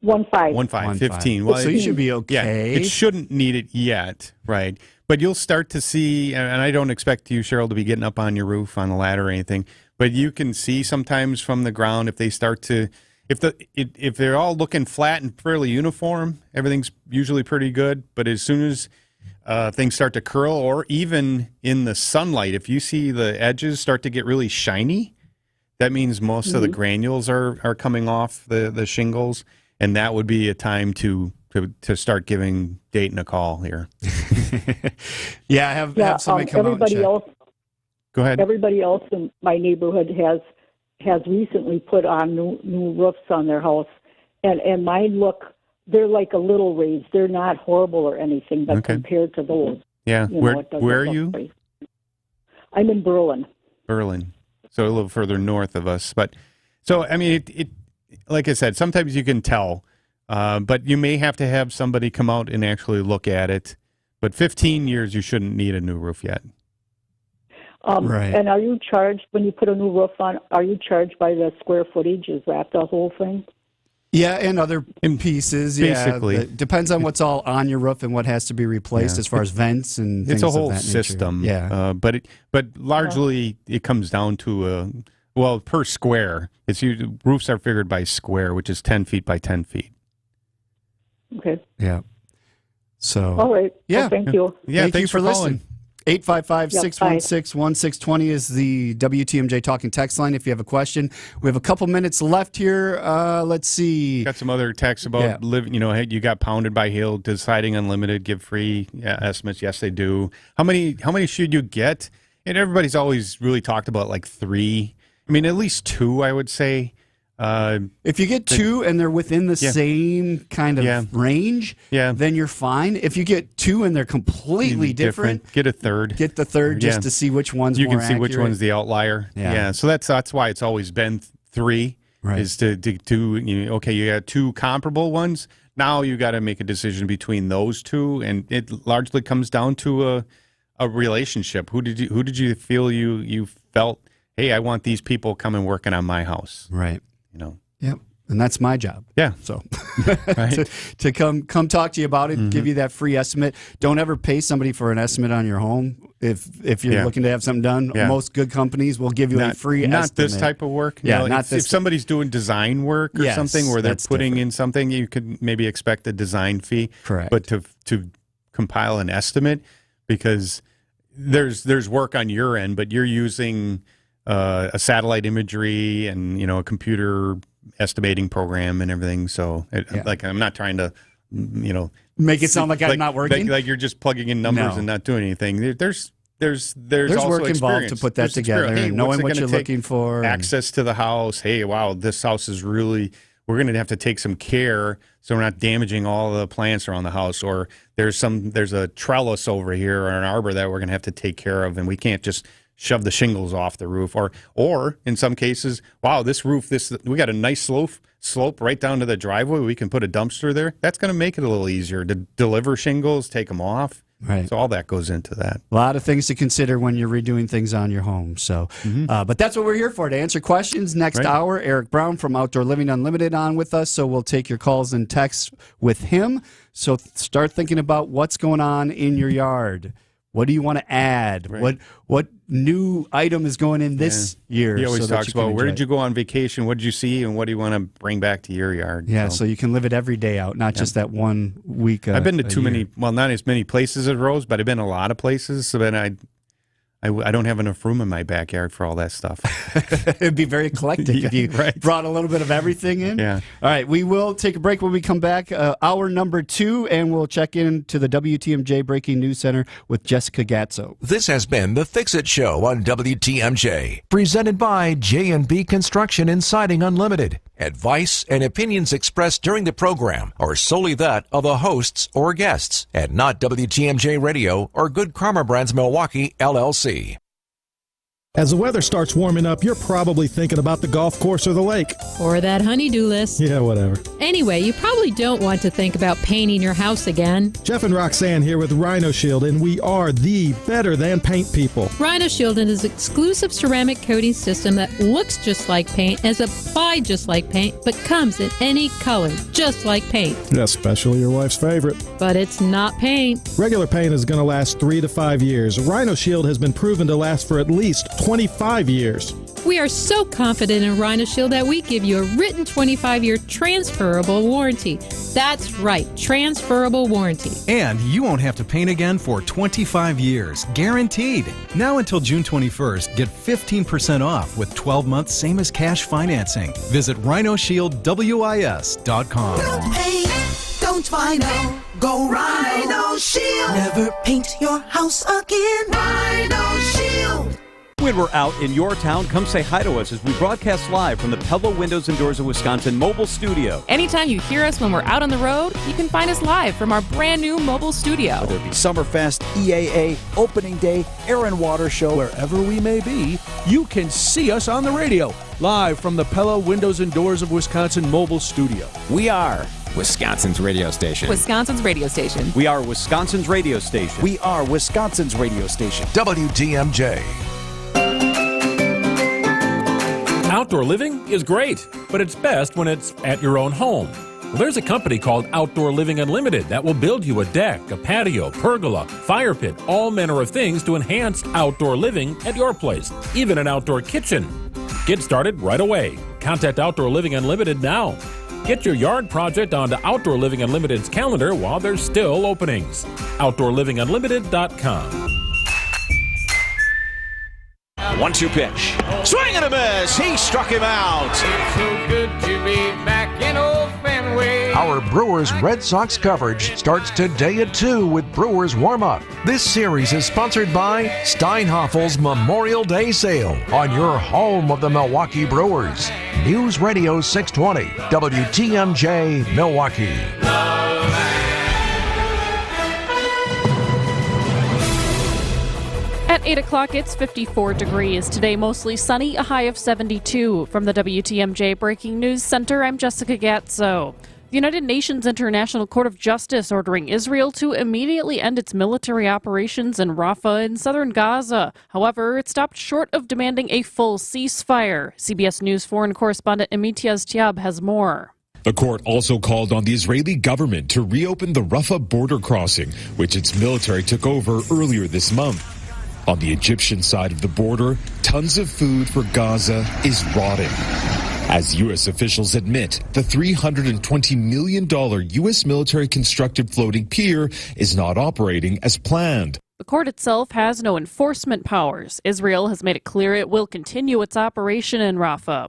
15. 15. Well, so you should be okay. Yeah, it shouldn't need it yet, right? But you'll start to see, and I don't expect you, Cheryl, to be getting up on your roof on the ladder or anything, but you can see sometimes from the ground if they start to, if they're all looking flat and fairly uniform, everything's usually pretty good. But as soon as things start to curl, or even in the sunlight, if you see the edges start to get really shiny, that means most of the granules are coming off the shingles, and that would be a time to start giving Dayton a call here. Yeah, have somebody come out and check. Go ahead. Everybody else in my neighborhood has recently put on new roofs on their house, and mine they're like a little raised. They're not horrible or anything, but compared to those, yeah. Where are you? Great. I'm in Berlin. So a little further north of us, but so I mean, it like I said, sometimes you can tell, but you may have to have somebody come out and actually look at it. But 15 years, you shouldn't need a new roof yet. Right. And are you charged when you put a new roof on? Are you charged by the square footage? Is that the whole thing? Yeah, and other pieces. Basically, it depends on what's all on your roof and what has to be replaced as far as vents and things it's a whole of that system. Nature. Yeah, but largely it comes down to per square. Roofs are figured by square, which is 10 feet by 10 feet. Okay. Yeah. So. All right. Yeah. Well, thank you. Yeah. Thanks you for listening. 855-616-1620 is the WTMJ Talking text line if you have a question. We have a couple minutes left here. Let's see. Got some other texts about living, hey, you got pounded by hail, deciding unlimited, give free estimates. Yes, they do. How many should you get? And everybody's always really talked about like 3. I mean, at least 2, I would say. If you get 2 and they're within the same kind of range, then you're fine. If you get 2 and they're completely different, get a third. Get the third just to see which one's more accurate. You can see which one's the outlier. Yeah. So that's why it's always been 3. Right. Is to you got 2 comparable ones. Now you got to make a decision between those 2, and it largely comes down to a relationship. Who did you feel you felt? Hey, I want these people coming working on my house. Right. Yep. And that's my job. Yeah. So right. to come talk to you about it, give you that free estimate. Don't ever pay somebody for an estimate on your home if you're looking to have something done. Yeah. Most good companies will give you a free estimate. Not this type of work. If somebody's doing design work or something where they're putting in something, you could maybe expect a design fee. Correct. But to compile an estimate, because there's work on your end, but you're using a satellite imagery and a computer estimating program and everything. So I'm not trying to make it sound like I'm not working, like you're just plugging in numbers and not doing anything. There's also work experience involved to put that together, and knowing what you're looking for, access to the house. Hey, wow, this house is really, we're going to have to take some care so we're not damaging all the plants around the house, or there's a trellis over here or an arbor that we're going to have to take care of, and we can't just shove the shingles off the roof, or in some cases, wow, this roof, we got a nice slope right down to the driveway. We can put a dumpster there. That's going to make it a little easier to deliver shingles, take them off. Right. So all that goes into that. A lot of things to consider when you're redoing things on your home. So, but that's what we're here for, to answer questions. Next hour, Eric Brown from Outdoor Living Unlimited on with us. So we'll take your calls and texts with him. So start thinking about what's going on in your yard. What do you want to add? Right. What new item is going in this year? He always talks about where did you go on vacation? What did you see? And what do you want to bring back to your yard? Yeah, so you can live it every day out, not just that 1 week. I've been to not as many places as Rose, but I've been a lot of places. So then I don't have enough room in my backyard for all that stuff. It'd be very eclectic if you brought a little bit of everything in. Yeah. All right, we will take a break when we come back. Hour number 2, and we'll check in to the WTMJ Breaking News Center with Jessica Gatso. This has been the Fix It Show on WTMJ, presented by J&B Construction and Siding Unlimited. Advice and opinions expressed during the program are solely that of the hosts or guests, and not WTMJ Radio or Good Karma Brands Milwaukee, LLC. As the weather starts warming up, you're probably thinking about the golf course or the lake. Or that honey-do list. Yeah, whatever. Anyway, you probably don't want to think about painting your house again. Jeff and Roxanne here with Rhino Shield, and we are the better-than-paint people. Rhino Shield is an exclusive ceramic coating system that looks just like paint, is applied just like paint, but comes in any color, just like paint. Especially your wife's favorite. But it's not paint. Regular paint is going to last 3 to 5 years. Rhino Shield has been proven to last for at least 25 years. We are so confident in Rhino Shield that we give you a written 25-year transferable warranty. That's right, transferable warranty. And you won't have to paint again for 25 years, guaranteed. Now until June 21st, get 15% off with 12 months same as cash financing. Visit rhinoshieldwis.com. Don't paint, don't vinyl, go Rhino Shield. Never paint your house again. Rhino Shield. When we're out in your town, come say hi to us as we broadcast live from the Pella Windows and Doors of Wisconsin mobile studio. Anytime you hear us when we're out on the road, you can find us live from our brand new mobile studio. Whether it be Summerfest, EAA, Opening Day, Air and Water Show, wherever we may be, you can see us on the radio, live from the Pella Windows and Doors of Wisconsin mobile studio. We are Wisconsin's radio station. Wisconsin's radio station. We are Wisconsin's radio station. We are Wisconsin's radio station. WTMJ. Outdoor living is great, but it's best when it's at your own home. Well, there's a company called Outdoor Living Unlimited that will build you a deck, a patio, pergola, fire pit, all manner of things to enhance outdoor living at your place, even an outdoor kitchen. Get started right away. Contact Outdoor Living Unlimited now. Get your yard project onto Outdoor Living Unlimited's calendar while there's still openings. OutdoorLivingUnlimited.com. 1-2 pitch. Swing and a miss. He struck him out. It's so good to be back in old Fenway. Our Brewers Red Sox coverage starts today at 2 with Brewers Warm-Up. This series is sponsored by Steinhoffel's Memorial Day Sale on your home of the Milwaukee Brewers. News Radio 620, WTMJ, Milwaukee. At 8 o'clock, it's 54 degrees. Today, mostly sunny, a high of 72. From the WTMJ Breaking News Center, I'm Jessica Gatzo. The United Nations International Court of Justice ordering Israel to immediately end its military operations in Rafah in southern Gaza. However, it stopped short of demanding a full ceasefire. CBS News foreign correspondent Imitiaz Tiab has more. The court also called on the Israeli government to reopen the Rafah border crossing, which its military took over earlier this month. On the Egyptian side of the border, tons of food for Gaza is rotting. As U.S. officials admit, the $320 million U.S. military-constructed floating pier is not operating as planned. The court itself has no enforcement powers. Israel has made it clear it will continue its operation in Rafah.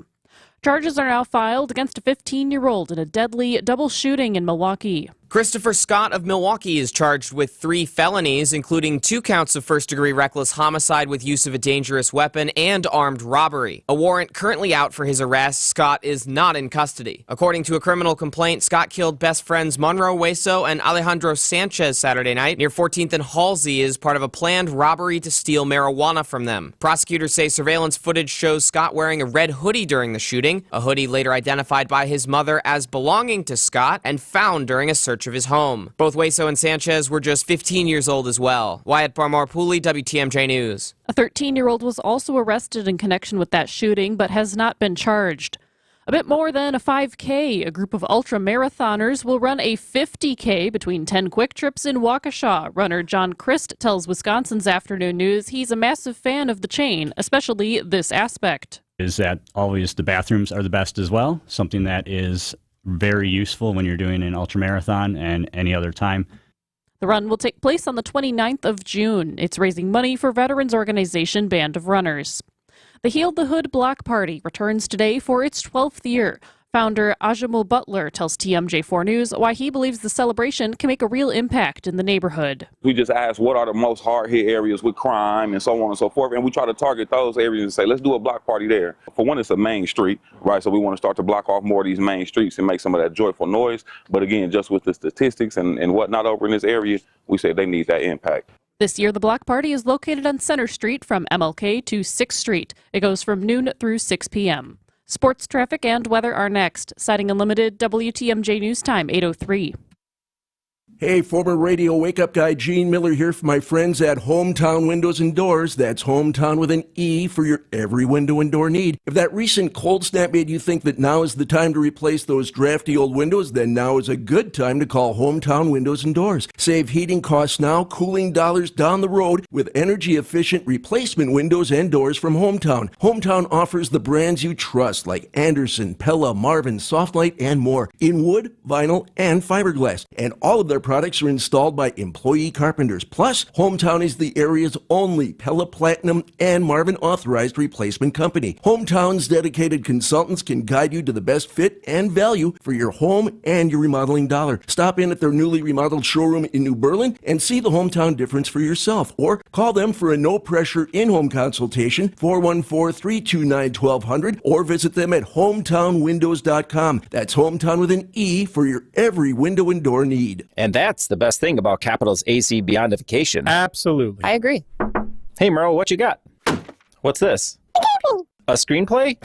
Charges are now filed against a 15-year-old in a deadly double shooting in Milwaukee. Christopher Scott of Milwaukee is charged with 3 felonies, including 2 counts of first-degree reckless homicide with use of a dangerous weapon and armed robbery. A warrant currently out for his arrest. Scott is not in custody. According to a criminal complaint, Scott killed best friends Monroe Hueso and Alejandro Sanchez Saturday night near 14th and Halsey as part of a planned robbery to steal marijuana from them. Prosecutors say surveillance footage shows Scott wearing a red hoodie during the shooting, a hoodie later identified by his mother as belonging to Scott and found during a search of his home. Both Hueso and Sanchez were just 15 years old as well. Wyatt Barmore-Pooley, WTMJ News. A 13-year-old was also arrested in connection with that shooting, but has not been charged. A bit more than a 5K, a group of ultra-marathoners will run a 50K between 10 quick trips in Waukesha. Runner John Christ tells Wisconsin's Afternoon News he's a massive fan of the chain, especially this aspect. Is that always the bathrooms are the best as well, something that is very useful when you're doing an ultramarathon and any other time. The run will take place on the 29th of June. It's raising money for veterans organization Band of Runners. The Heal the Hood Block Party returns today for its 12th year. Founder Ajamul Butler tells TMJ4 News why he believes the celebration can make a real impact in the neighborhood. We just ask what are the most hard-hit areas with crime and so on and so forth, and we try to target those areas and say, let's do a block party there. For one, it's a main street, right? So we want to start to block off more of these main streets and make some of that joyful noise. But again, just with the statistics and whatnot over in this area, we say they need that impact. This year, the block party is located on Center Street from MLK to 6th Street. It goes from noon through 6 p.m. Sports, traffic, and weather are next. Siding Unlimited, WTMJ News Time, 8:03. Hey, former radio wake-up guy Gene Miller here for my friends at Hometown Windows and Doors. That's Hometown with an E for your every window and door need. If that recent cold snap made you think that now is the time to replace those drafty old windows, then now is a good time to call Hometown Windows and Doors. Save heating costs now, cooling dollars down the road with energy-efficient replacement windows and doors from Hometown. Hometown offers the brands you trust like Anderson, Pella, Marvin, Softlight, and more in wood, vinyl, and fiberglass. And all of their products are installed by employee carpenters. Plus, Hometown is the area's only Pella Platinum and Marvin authorized replacement company. Hometown's dedicated consultants can guide you to the best fit and value for your home and your remodeling dollar. Stop in at their newly remodeled showroom in New Berlin and see the Hometown difference for yourself. Or call them for a no-pressure in-home consultation, 414-329-1200, or visit them at hometownwindows.com. That's Hometown with an E for your every window and door need. And that's the best thing about Capital's AC Beyondification. Absolutely. I agree. Hey, Merle, what you got? What's this? A screenplay?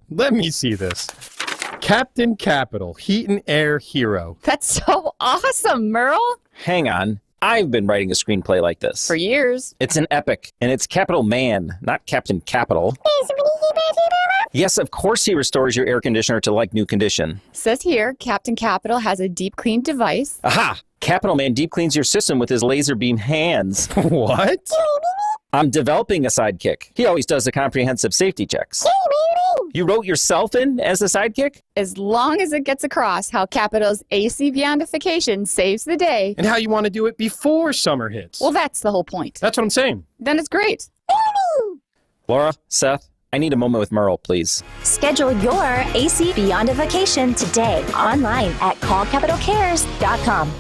Let me see this. Captain Capital, Heat and Air Hero. That's so awesome, Merle. Hang on. I've been writing a screenplay like this. For years. It's an epic, and it's Capital Man, not Captain Capital. Yes, of course he restores your air conditioner to like new condition. Says here, Captain Capital has a deep clean device. Aha! Capital Man deep cleans your system with his laser beam hands. What? I'm developing a sidekick. He always does the comprehensive safety checks. You wrote yourself in as the sidekick? As long as it gets across how Capital's AC Beyondification saves the day. And how you want to do it before summer hits. Well, that's the whole point. That's what I'm saying. Then it's great. Laura, Seth, I need a moment with Merle, please. Schedule your AC Beyondification today online at callcapitalcares.com.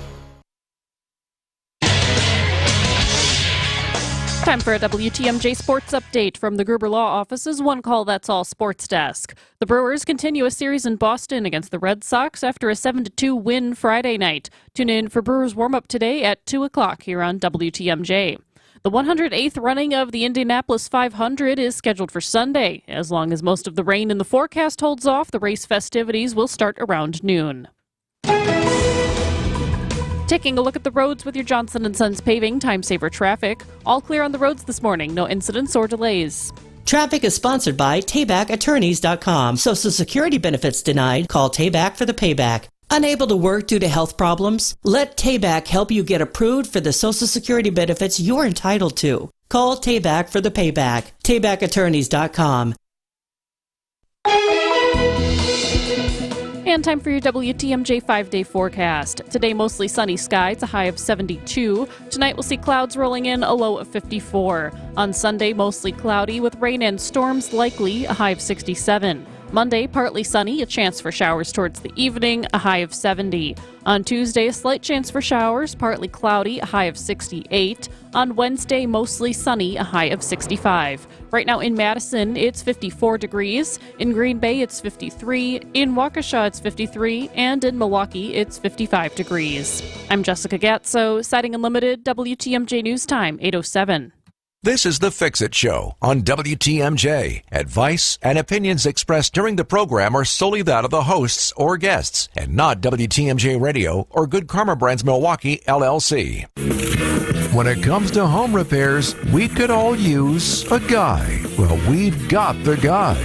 Time for a WTMJ Sports Update from the Gruber Law Office's One Call That's All Sports Desk. The Brewers continue a series in Boston against the Red Sox after a 7-2 win Friday night. Tune in for Brewers warm-up today at 2 o'clock here on WTMJ. The 108th running of the Indianapolis 500 is scheduled for Sunday. As long as most of the rain in the forecast holds off, the race festivities will start around noon. Taking a look at the roads with your Johnson & Sons Paving time-saver traffic. All clear on the roads this morning. No incidents or delays. Traffic is sponsored by TaybackAttorneys.com. Social Security benefits denied? Call Tayback for the payback. Unable to work due to health problems? Let Tayback help you get approved for the Social Security benefits you're entitled to. Call Tayback for the payback. TaybackAttorneys.com. And time for your WTMJ 5-day forecast. Today, mostly sunny skies, a high of 72. Tonight, we'll see clouds rolling in, a low of 54. On Sunday, mostly cloudy with rain and storms likely, a high of 67. Monday, partly sunny, a chance for showers towards the evening, a high of 70. On Tuesday, a slight chance for showers, partly cloudy, a high of 68. On Wednesday, mostly sunny, a high of 65. Right now in Madison, it's 54 degrees. In Green Bay, it's 53. In Waukesha, it's 53. And in Milwaukee, it's 55 degrees. I'm Jessica Gatso, Siding Unlimited, WTMJ News Time, 8:07. This is the Fix-It Show on WTMJ. Advice and opinions expressed during the program are solely that of the hosts or guests and not WTMJ Radio or Good Karma Brands Milwaukee, LLC. When it comes to home repairs, we could all use a guy. Well, we've got the guy.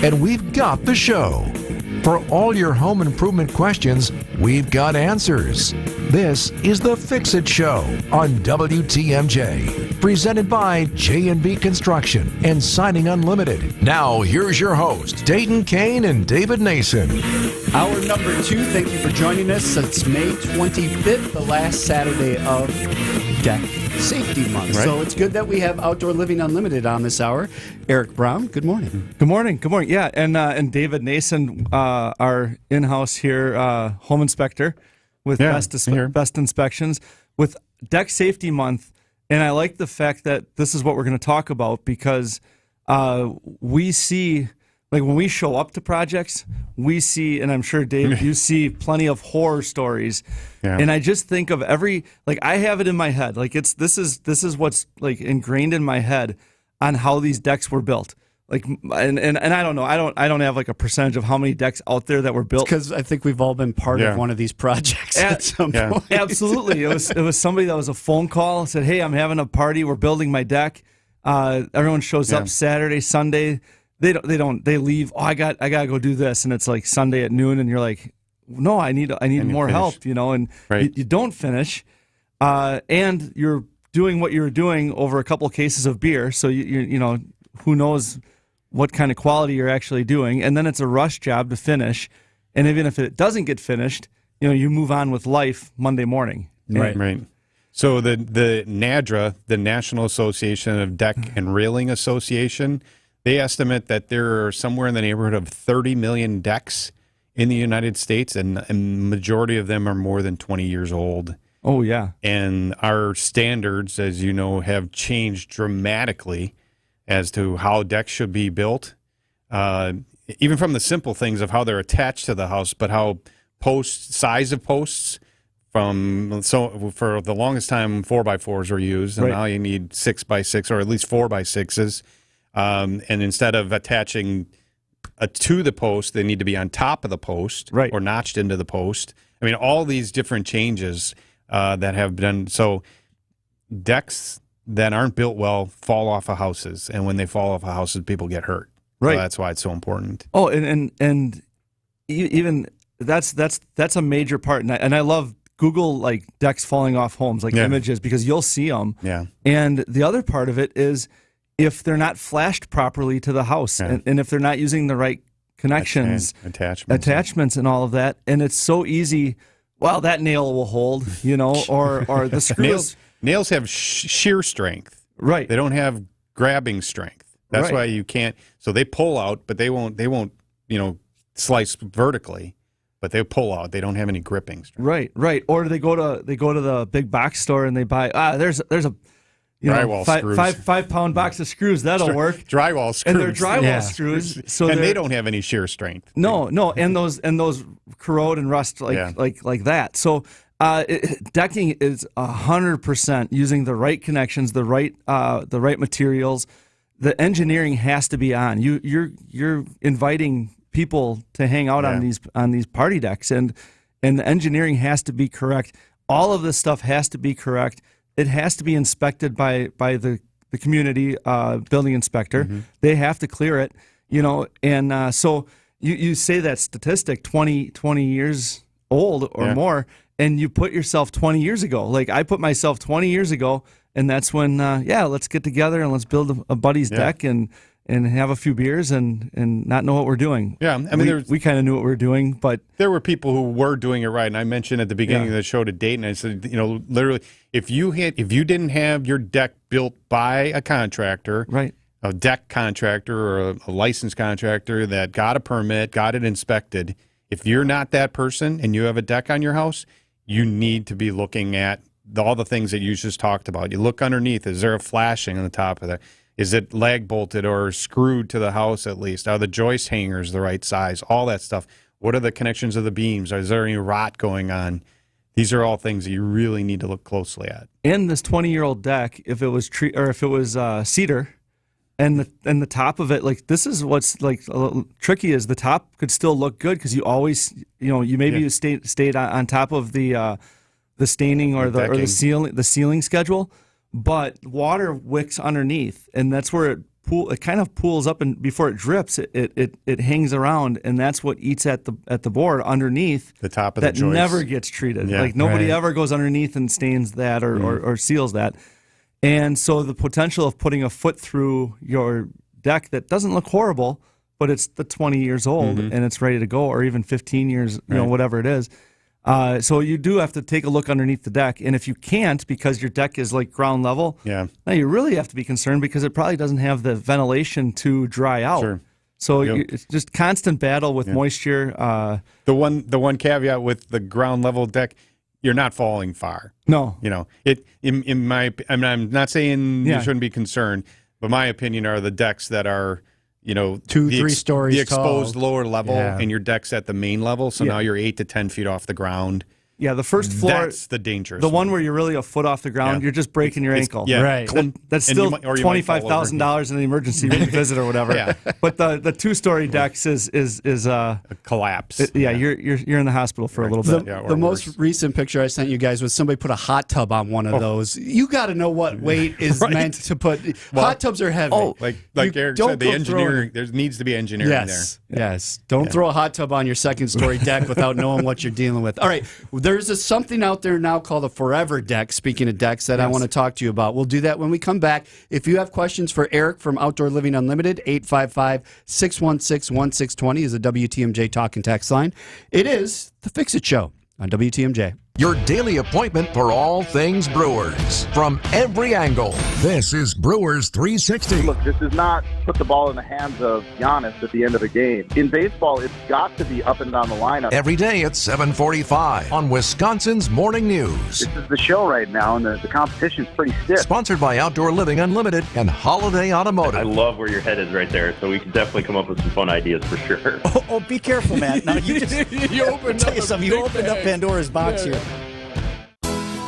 And we've got the show. For all your home improvement questions, we've got answers. This is the Fix-It Show on WTMJ, presented by J&B Construction and Siding Unlimited. Now, here's your host, Dayton Kane and David Nason. Hour number 2, thank you for joining us. It's May 25th, the last Saturday of Deck Safety Month. Right. So it's good that we have Outdoor Living Unlimited on this hour. Eric Brown, good morning. Good morning. Good morning. Yeah, and David Nason, our in-house here home inspector with best inspections with Deck Safety Month. And I like the fact that this is what we're going to talk about because we see like when we show up to projects, we see, and I'm sure Dave, you see plenty of horror stories. Yeah. And I just think of I have it in my head. Like this is what's like ingrained in my head on how these decks were built. Like, and I don't know. I don't have like a percentage of how many decks out there that were built. Because I think we've all been part of one of these projects at some point. Absolutely. It was somebody that was a phone call, said, "Hey, I'm having a party. We're building my deck." Everyone shows up Saturday, Sunday. They leave. Oh, I gotta go do this, and it's like Sunday at noon, and you're like, no, I need more help, and you don't finish, and you're doing what you were doing over a couple of cases of beer, so you know who knows what kind of quality you're actually doing, and then it's a rush job to finish, and even if it doesn't get finished, you move on with life Monday morning. Right. So the NADRA, the National Association of Deck and Railing Association, they estimate that there are somewhere in the neighborhood of 30 million decks in the United States, and the majority of them are more than 20 years old. Oh, yeah. And our standards, as you know, have changed dramatically as to how decks should be built, even from the simple things of how they're attached to the house, but how size of posts, for the longest time 4x4s were used, and now you need 6x6 or at least 4x6s. And instead of attaching to the post, they need to be on top of the post or notched into the post. I mean, all these different changes that have been. So decks that aren't built well fall off of houses, and when they fall off of houses, people get hurt. Right. So that's why it's so important. Oh, and even that's a major part, and I love Google like decks falling off homes, like images, because you'll see them. Yeah. And the other part of it is if they're not flashed properly to the house, and if they're not using the right connections, attachments, and all of that, and it's so easy. Well, that nail will hold, or the screws. Nails have shear strength. Right. They don't have grabbing strength. That's why you can't. So they pull out, but they won't. Slice vertically. But they pull out. They don't have any gripping strength. Right. Or they go to the big box store and they buy. There's a drywall screws. 5-pound box of screws that'll work. Drywall screws. And they're drywall screws. So and they don't have any shear strength. No. And those corrode and rust like that. So decking is 100% using the right connections, the right materials. The engineering has to be on. You're inviting people to hang out on these party decks, and the engineering has to be correct. All of this stuff has to be correct. It has to be inspected by the community building inspector. Mm-hmm. They have to clear it, and so you say that statistic 20 years old or more, and you put yourself 20 years ago. Like I put myself 20 years ago, and that's when let's get together and let's build a buddy's deck and have a few beers and not know what we're doing. Yeah, I mean, we kind of knew what we were doing, but there were people who were doing it right. And I mentioned at the beginning of the show to Dayton, I said, literally, if you didn't have your deck built by a contractor, a deck contractor or a licensed contractor that got a permit, got it inspected, if you're not that person and you have a deck on your house, you need to be looking at all the things that you just talked about. You look underneath. Is there a flashing on the top of that? Is it lag bolted or screwed to the house at least? Are the joist hangers the right size? All that stuff. What are the connections of the beams? Is there any rot going on? These are all things that you really need to look closely at. In this 20-year-old deck, if it was cedar, and the top of it, like this is what's like a little tricky is the top could still look good because you always you stayed on top of the staining or the ceiling schedule. But water wicks underneath, and that's where it kind of pools up, and before it drips, it hangs around, and that's what eats at the board underneath the top of the joist. That never gets treated. Yeah, like nobody ever goes underneath and stains that or seals that. And so the potential of putting a foot through your deck that doesn't look horrible, but it's the 20 years old and it's ready to go, or even 15 years, whatever it is. So you do have to take a look underneath the deck, and if you can't because your deck is like ground level, now you really have to be concerned because it probably doesn't have the ventilation to dry out. Sure. So it's just constant battle with moisture. The one caveat with the ground level deck, you're not falling far. No, I'm not saying you shouldn't be concerned, but my opinion are the decks that are 3 stories the exposed tall. lower level, Yeah. and your deck's at the main level. So now you're 8 to 10 feet off the ground. Yeah, the first floor. That's the dangerous. The one where you're really a foot off the ground, you're just breaking your ankle. Yeah. Right. That's And still you might fall over. $25,000 in the emergency room visit or whatever. Yeah. But the 2-story decks is a collapse. You're in the hospital for a little bit. The most recent picture I sent you guys was somebody put a hot tub on one of those. You got to know what weight is meant to put. Hot tubs are heavy. Like Eric said, the engineering. There needs to be engineering there. Yes. Don't throw a hot tub on your second-story deck without knowing what you're dealing with. All right. There's something out there now called a forever deck, speaking of decks, that I want to talk to you about. We'll do that when we come back. If you have questions for Eric from Outdoor Living Unlimited, 855-616-1620 is a WTMJ talk and text line. It is The Fix-It Show on WTMJ. Your daily appointment for all things Brewers. From every angle, this is Brewers 360. Look, this is not put the ball in the hands of Giannis at the end of the game. In baseball, it's got to be up and down the lineup. Every day at 7:45 on Wisconsin's Morning News. This is the show right now, and the competition's pretty stiff. Sponsored by Outdoor Living Unlimited and Holiday Automotive. I love where your head is right there, so we can definitely come up with some fun ideas for sure. Oh, be careful, Matt. Now you just You opened up Pandora's box here.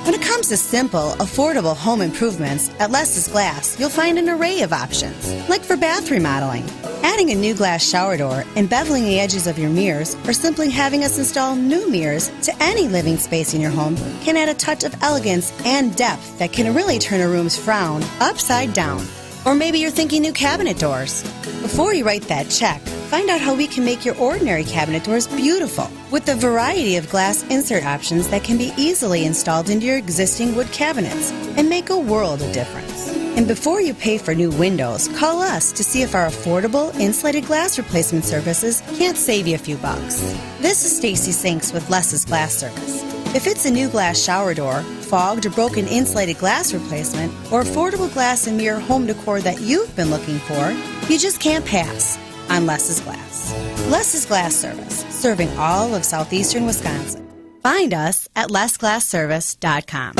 When it comes to simple, affordable home improvements, at Les's Glass, you'll find an array of options. Like for bath remodeling, adding a new glass shower door, embeveling the edges of your mirrors, or simply having us install new mirrors to any living space in your home can add a touch of elegance and depth that can really turn a room's frown upside down. Or maybe you're thinking new cabinet doors. Before you write that check, find out how we can make your ordinary cabinet doors beautiful with a variety of glass insert options that can be easily installed into your existing wood cabinets and make a world of difference. And before you pay for new windows, call us to see if our affordable insulated glass replacement services can't save you a few bucks. This is Stacy Sinks with Les's Glass Service. If it's a new glass shower door, fogged or broken insulated glass replacement, or affordable glass and mirror home decor that you've been looking for, you just can't pass on Les's Glass. Les's Glass Service, serving all of southeastern Wisconsin. Find us at lesglassservice.com.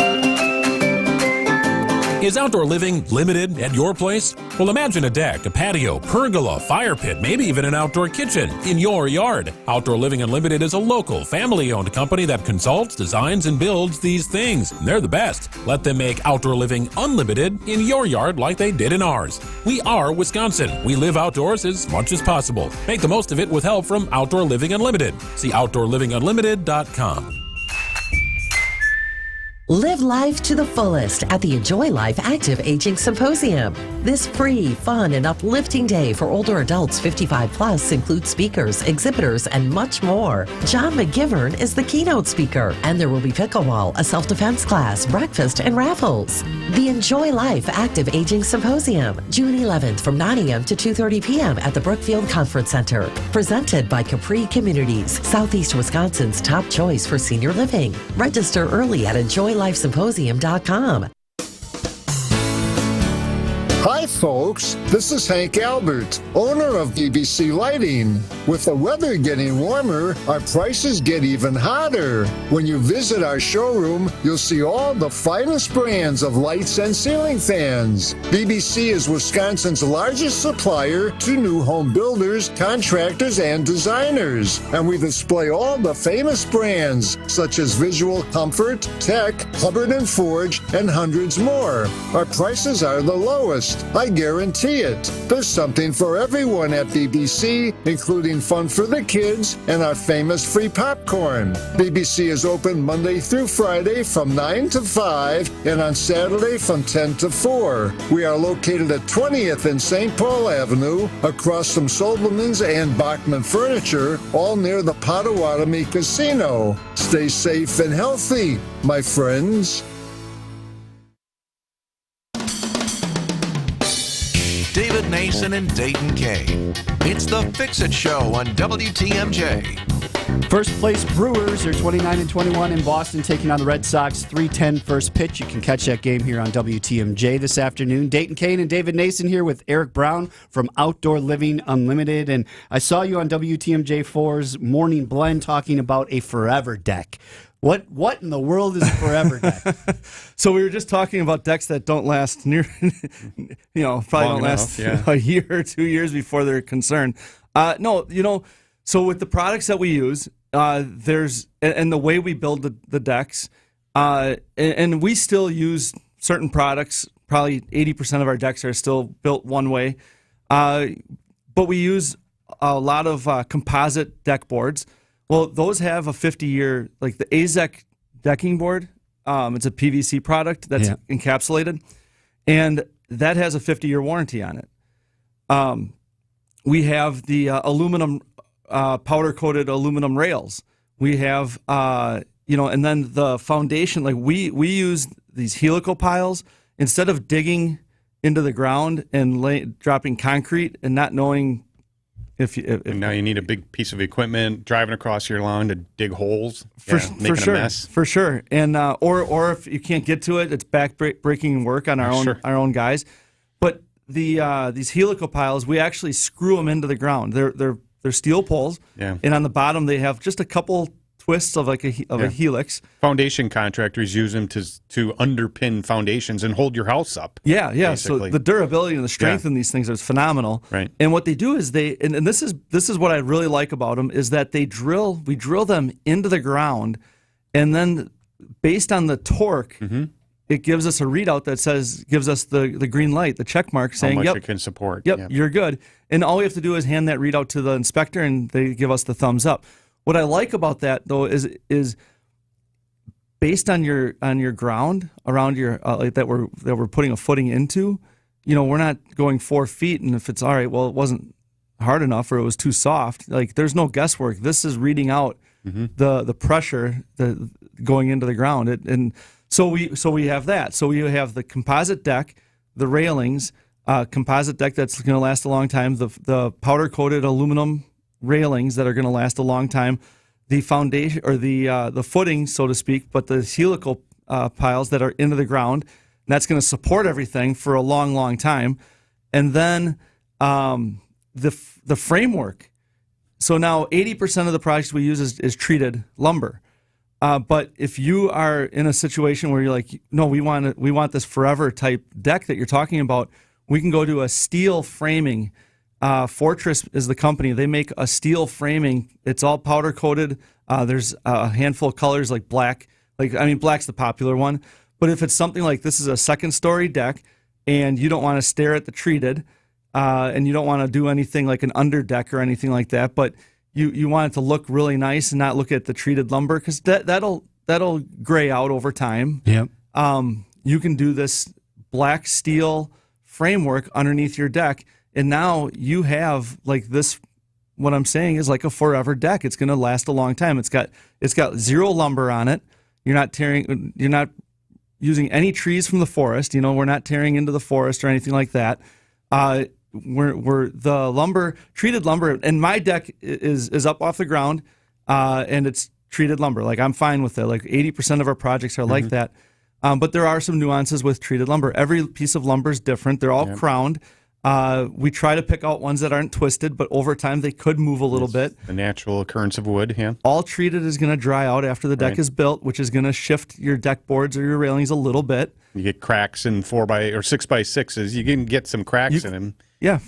Is outdoor living limited at your place? Well, imagine a deck, a patio, pergola, fire pit, maybe even an outdoor kitchen in your yard. Outdoor Living Unlimited is a local, family-owned company that consults, designs, and builds these things. And they're the best. Let them make Outdoor Living Unlimited in your yard like they did in ours. We are Wisconsin. We live outdoors as much as possible. Make the most of it with help from Outdoor Living Unlimited. See OutdoorLivingUnlimited.com. Live life to the fullest at the Enjoy Life Active Aging Symposium. This free, fun, and uplifting day for older adults 55 plus includes speakers, exhibitors, and much more. John McGivern is the keynote speaker, and there will be pickleball, a self-defense class, breakfast, and raffles. The Enjoy Life Active Aging Symposium, June 11th from 9 a.m. to 2:30 p.m. at the Brookfield Conference Center. Presented by Capri Communities, Southeast Wisconsin's top choice for senior living. Register early at enjoylifesymposium.com. Hi folks, this is Hank Albert, owner of BBC Lighting. With the weather getting warmer, our prices get even hotter. When you visit our showroom, you'll see all the finest brands of lights and ceiling fans. BBC is Wisconsin's largest supplier to new home builders, contractors, and designers. And we display all the famous brands such as Visual Comfort, Tech, Hubbard & Forge, and hundreds more. Our prices are the lowest. I guarantee it. There's something for everyone at BBC, including fun for the kids and our famous free popcorn. BBC is open Monday through Friday from 9 to 5 and on Saturday from 10 to 4. We are located at 20th and St. Paul Avenue, across from Sobelman's and Bachman Furniture, all near the Potawatomi Casino. Stay safe and healthy, my friends. David Nason and Dayton Kane. It's the Fix-It Show on WTMJ. First place Brewers are 29-21 in Boston, taking on the Red Sox. 3:10 first pitch. You can catch that game here on WTMJ this afternoon. Dayton Kane and David Nason here with Eric Brown from Outdoor Living Unlimited. And I saw you on WTMJ4's Morning Blend talking about a forever deck. What in the world is a forever deck? So we were just talking about decks that don't last probably Long don't last a year or 2 years before they're concerned. So with the products that we use, there's and the way we build the decks, and we still use certain products. Probably 80% of our decks are still built one way, but we use a lot of composite deck boards. Well, those have a 50-year, like the AZEC decking board. It's a PVC product that's encapsulated, and that has a 50-year warranty on it. We have the aluminum powder-coated aluminum rails. We have, and then the foundation. Like we use these helical piles instead of digging into the ground and dropping concrete and not knowing. And now you need a big piece of equipment driving across your lawn to dig holes, making a mess. For sure, and or if you can't get to it, it's back-breaking work on our own guys. But these helical piles, we actually screw them into the ground. They're steel poles, and on the bottom they have just a couple twists of a helix. Foundation contractors use them to underpin foundations and hold your house up. Yeah. Basically. So the durability and the strength in these things is phenomenal. Right. And what they do is and this is what I really like about them is that we drill them into the ground, and then based on the torque, it gives us a readout that gives us the green light, the check mark saying, how much it can support. Yep, you're good. And all we have to do is hand that readout to the inspector, and they give us the thumbs up. What I like about that though is based on your ground around your that we're putting a footing into. We're not going 4 feet, and if it's all right, well, it wasn't hard enough or it was too soft. Like there's no guesswork. This is reading out the pressure going into the ground. And so we have that. So we have the composite deck, the railings, composite deck that's going to last a long time. The powder coated aluminum railings that are going to last a long time, the foundation or the footing, so to speak, but the helical piles that are into the ground, and that's going to support everything for a long, long time. And then the framework. So now 80% of the products we use is treated lumber. But if you are in a situation where you're like, no, we want this forever type deck that you're talking about, we can go to a steel framing. Fortress is the company. They make a steel framing. It's all powder coated. There's a handful of colors like black. Black's the popular one. But if it's something like this is a second story deck and you don't want to stare at the treated and you don't want to do anything like an under deck or anything like that, but you want it to look really nice and not look at the treated lumber because that'll gray out over time. Yep. You can do this black steel framework underneath your deck. And now you have like this. What I'm saying is like a forever deck. It's going to last a long time. It's got zero lumber on it. You're not using any trees from the forest. We're not tearing into the forest or anything like that. We're the treated lumber, and my deck is up off the ground, and it's treated lumber. Like I'm fine with it. Like 80% of our projects are like that. But there are some nuances with treated lumber. Every piece of lumber is different. They're all crowned. We try to pick out ones that aren't twisted, but over time they could move a little bit. The natural occurrence of wood, All treated is going to dry out after the deck is built, which is going to shift your deck boards or your railings a little bit. You get cracks in 4x or 6x6s. You can get some cracks in them. Yeah,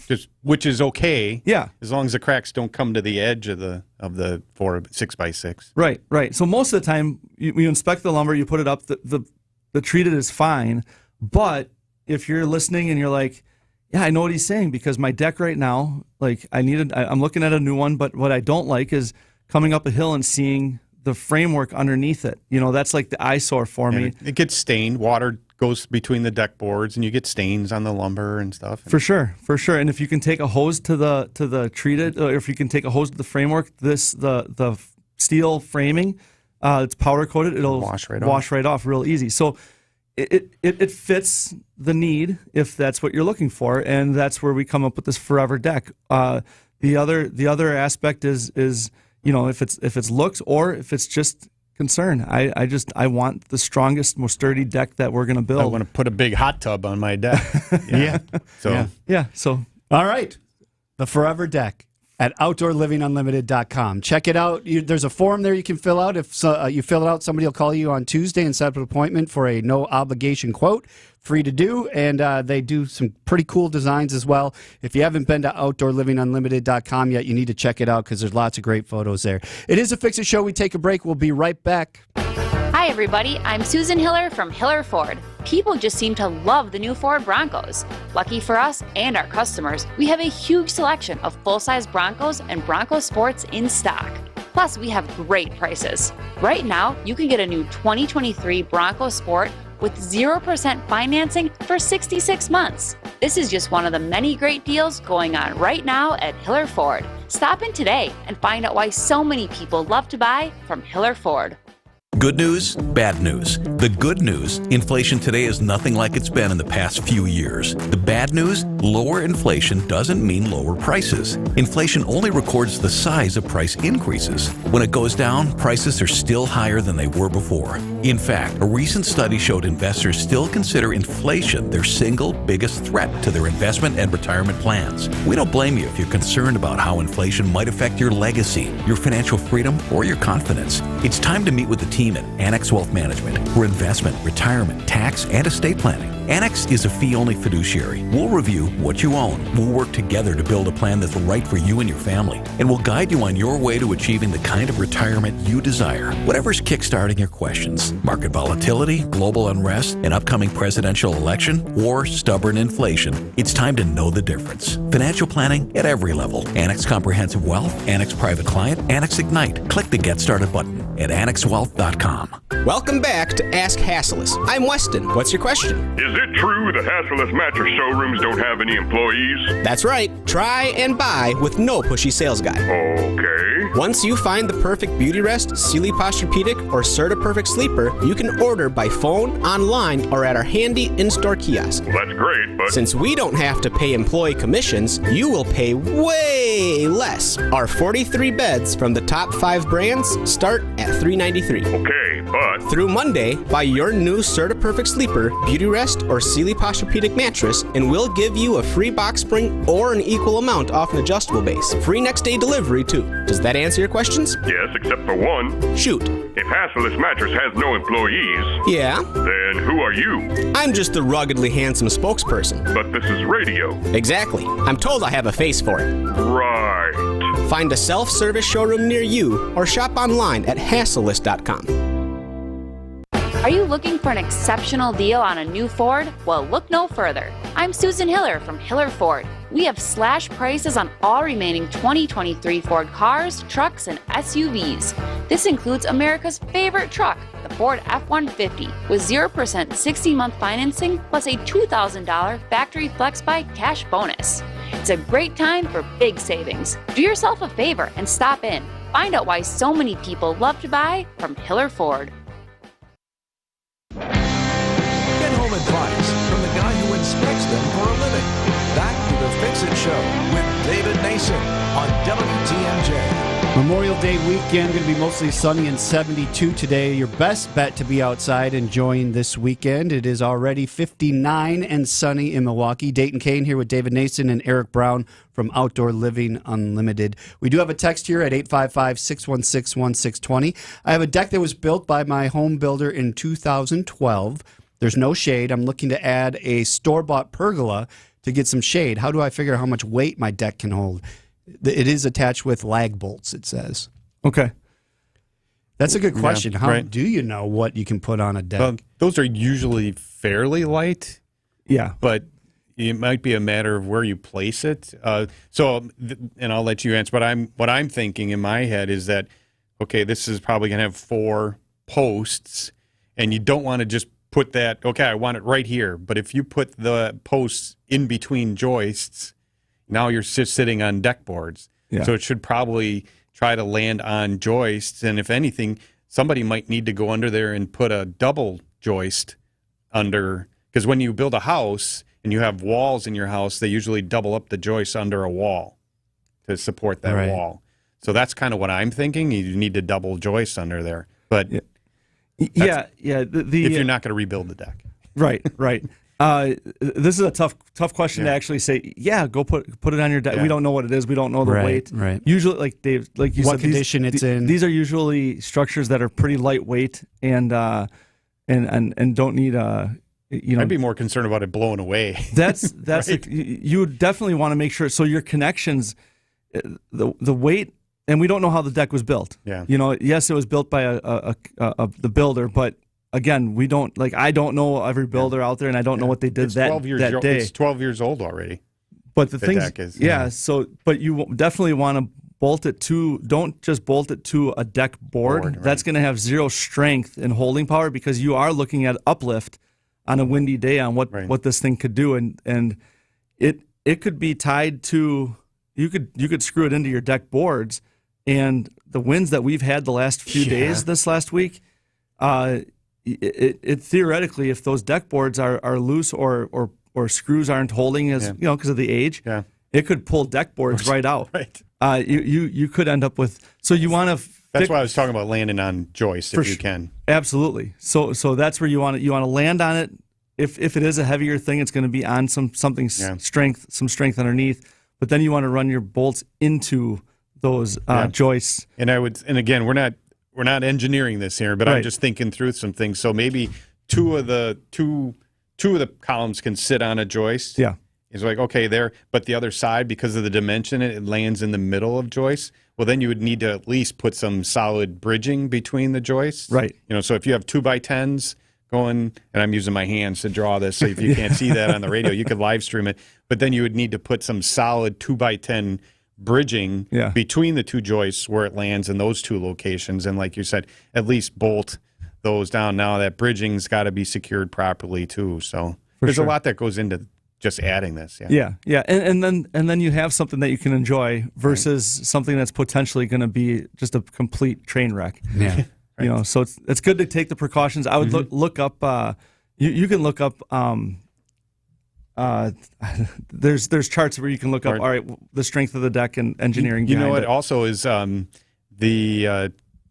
which is okay. Yeah, as long as the cracks don't come to the edge of the 6x6. Right. So most of the time, you inspect the lumber, you put it up. The treated is fine, but if you're listening and you're like, yeah, I know what he's saying because my deck right now, like I'm looking at a new one, but what I don't like is coming up a hill and seeing the framework underneath it. That's like the eyesore for me. It gets stained. Water goes between the deck boards, and you get stains on the lumber and stuff. For sure. And if you can take a hose to the treated, or if you can take a hose to the framework, the steel framing, it's powder coated. It'll wash right off real easy. So it fits the need if that's what you're looking for, and that's where we come up with this forever deck. The other aspect is if it's looks or if it's just concern. I want the strongest, most sturdy deck that we're going to build. I want to put a big hot tub on my deck. Yeah. So all right, the Forever Deck at OutdoorLivingUnlimited.com. Check it out. There's a form there you can fill out. If you fill it out, somebody will call you on Tuesday and set up an appointment for a no-obligation quote. Free to do, and they do some pretty cool designs as well. If you haven't been to OutdoorLivingUnlimited.com yet, you need to check it out because there's lots of great photos there. It is a Fix-It Show. We take a break. We'll be right back. Hi, everybody. I'm Susan Hiller from Hiller Ford. People just seem to love the new Ford Broncos. Lucky for us and our customers, we have a huge selection of full-size Broncos and Bronco Sports in stock. Plus, we have great prices. Right now, you can get a new 2023 Bronco Sport with 0% financing for 66 months. This is just one of the many great deals going on right now at Hiller Ford. Stop in today and find out why so many people love to buy from Hiller Ford. Good news, bad news. The good news, inflation today is nothing like it's been in the past few years. The bad news, lower inflation doesn't mean lower prices. Inflation only records the size of price increases. When it goes down, prices are still higher than they were before. In fact, a recent study showed investors still consider inflation their single biggest threat to their investment and retirement plans. We don't blame you if you're concerned about how inflation might affect your legacy, your financial freedom, or your confidence. It's time to meet with the team at Annex Wealth Management for investment, retirement, tax, and estate planning. Annex is a fee-only fiduciary. We'll review what you own. We'll work together to build a plan that's right for you and your family. And we'll guide you on your way to achieving the kind of retirement you desire. Whatever's kickstarting your questions, market volatility, global unrest, an upcoming presidential election, or stubborn inflation, it's time to know the difference. Financial planning at every level. Annex Comprehensive Wealth, Annex Private Client, Annex Ignite. Click the Get Started button at AnnexWealth.com. Welcome back to Ask Hasselus. I'm Weston. What's your question? Is it true the Hasselus mattress showrooms don't have any employees? That's right. Try and buy with no pushy sales guy. Okay. Once you find the perfect beauty rest, Sealy Posturepedic, or Serta Perfect Sleeper, you can order by phone, online, or at our handy in-store kiosk. Well, that's great, but since we don't have to pay employee commissions, you will pay way less. Our 43 beds from the top 5 brands start at $393. Okay, but through Monday, buy your new Serta Perfect Sleeper, Beauty Rest, or Sealy Posturepedic mattress, and we'll give you a free box spring or an equal amount off an adjustable base. Free next day delivery, too. Does that answer your questions? Yes, except for one. Shoot. If Hasselus Mattress has no employees, yeah, then who are you? I'm just the ruggedly handsome spokesperson. But this is radio. Exactly. I'm told I have a face for it. Right. Find a self-service showroom near you or shop online at Hasselus.com. Are you looking for an exceptional deal on a new Ford? Well, look no further. I'm Susan Hiller from Hiller Ford. We have slash prices on all remaining 2023 Ford cars, trucks, and SUVs. This includes America's favorite truck, the Ford F-150, with 0% 60-month financing plus a $2,000 factory FlexBuy cash bonus. It's a great time for big savings. Do yourself a favor and stop in. Find out why so many people love to buy from Hiller Ford. Get home advice from the guy who inspects them for a living. Back to the Fix-It Show with David Nason on WTMJ. Memorial Day weekend, going to be mostly sunny and 72 today. Your best bet to be outside enjoying this weekend. It is already 59 and sunny in Milwaukee. Dayton Kane here with David Nason and Eric Brown from Outdoor Living Unlimited. We do have a text here at 855-616-1620. I have a deck that was built by my home builder in 2012. There's no shade. I'm looking to add a store-bought pergola to get some shade. How do I figure how much weight my deck can hold? It is attached with lag bolts, it says. Okay. That's a good question. Yeah, How right. do you know what you can put on a deck? Well, those are usually fairly light. Yeah. But it might be a matter of where you place it. And I'll let you answer. But what I'm thinking in my head is that, okay, this is probably going to have 4 posts, and you don't want to just put that, okay, I want it right here. But if you put the posts in between joists, now you're just sitting on deck boards. Yeah. So it should probably try to land on joists. And if anything, somebody might need to go under there and put a double joist under. Because when you build a house and you have walls in your house, they usually double up the joists under a wall to support that Right. wall. So that's kind of what I'm thinking. You need to double joist under there. But if you're not going to rebuild the deck. Right. This is a tough question to actually say, go put it on your deck. We don't know what it is. We don't know the weight. Right. Usually, like Dave, like you said, what condition it's in. These are usually structures that are pretty lightweight and don't need I'd be more concerned about it blowing away. That's right? You would definitely want to make sure. So your connections, the weight, and we don't know how the deck was built. Yeah. Yes, it was built by the builder, but again, we don't I don't know every builder out there, and I don't know what they did that day. It's 12 years old already. But the thing is, but you definitely want to bolt it to. Don't just bolt it to a deck board. Right. That's going to have zero strength and holding power because you are looking at uplift on a windy day on what this thing could do, and it could be tied to. You could screw it into your deck boards, and the winds that we've had the last few days this last week. It theoretically, if those deck boards are loose or screws aren't holding as because of the age, it could pull deck boards right out. Right. You could end up with. So you want to. That's why I was talking about landing on joists if you can. Absolutely. So that's where you want to land on it. If it is a heavier thing, it's going to be on some strength underneath. But then you want to run your bolts into those joists. And again, we're not engineering this here, but I'm just thinking through some things. So maybe two of the columns can sit on a joist. Yeah. It's like, okay, there, but the other side, because of the dimension, it lands in the middle of joists. Well, then you would need to at least put some solid bridging between the joists. Right. So if you have 2x10s going, and I'm using my hands to draw this, so if you can't see that on the radio, you could live stream it. But then you would need to put some solid 2x10 bridging between the two joists where it lands in those two locations. And like you said, at least bolt those down. Now that bridging's got to be secured properly too. So there's a lot that goes into just adding this. Yeah. And then you have something that you can enjoy versus something that's potentially going to be just a complete train wreck. Yeah. So it's good to take the precautions. I would look up. You can look up. There's charts where you can look up. All right, the strength of the deck and engineering. You know what? Also, is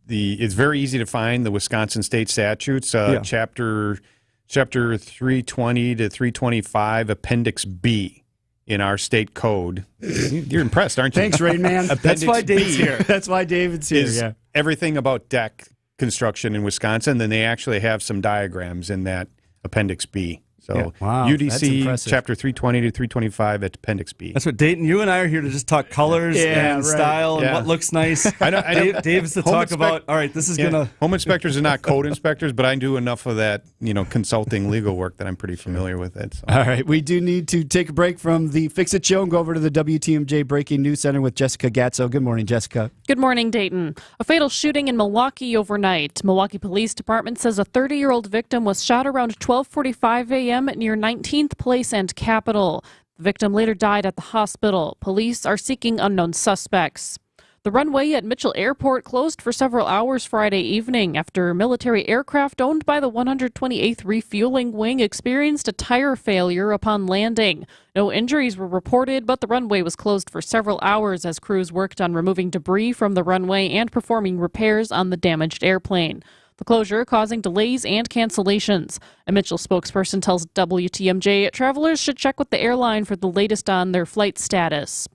it's very easy to find the Wisconsin state statutes, chapter 320 to 325, Appendix B in our state code. You're impressed, aren't you? Thanks, Rain Man. That's why Dave's here. That's why David's here. Is everything about deck construction in Wisconsin. Then they actually have some diagrams in that Appendix B. So UDC chapter 320 to 325 at Appendix B. That's what Dayton. You and I are here to just talk colors and style and what looks nice. I know. Dave's to talk about. All right, this is gonna. Home inspectors are not code inspectors, but I do enough of that, consulting legal work that I'm pretty familiar with it. So. All right, we do need to take a break from the Fix It Show and go over to the WTMJ Breaking News Center with Jessica Gatso. Good morning, Jessica. Good morning, Dayton. A fatal shooting in Milwaukee overnight. Milwaukee Police Department says a 30-year-old victim was shot around 12:45 a.m. near 19th Place and Capitol. The victim later died at the hospital. Police are seeking unknown suspects. The runway at Mitchell Airport closed for several hours Friday evening after military aircraft owned by the 128th Refueling Wing experienced a tire failure upon landing. No injuries were reported, but the runway was closed for several hours as crews worked on removing debris from the runway and performing repairs on the damaged airplane. The closure causing delays and cancellations. A Mitchell spokesperson tells WTMJ travelers should check with the airline for the latest on their flight status.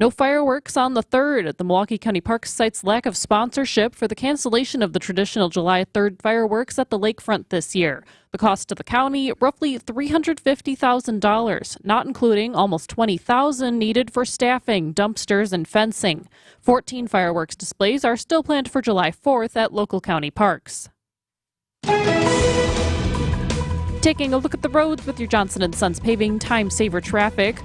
No fireworks on the 3rd. The Milwaukee County Parks cites lack of sponsorship for the cancellation of the traditional July 3rd fireworks at the lakefront this year. The cost to the county, roughly $350,000, not including almost $20,000 needed for staffing, dumpsters, and fencing. 14 fireworks displays are still planned for July 4th at local county parks. Taking a look at the roads with your Johnson & Sons Paving Time Saver traffic.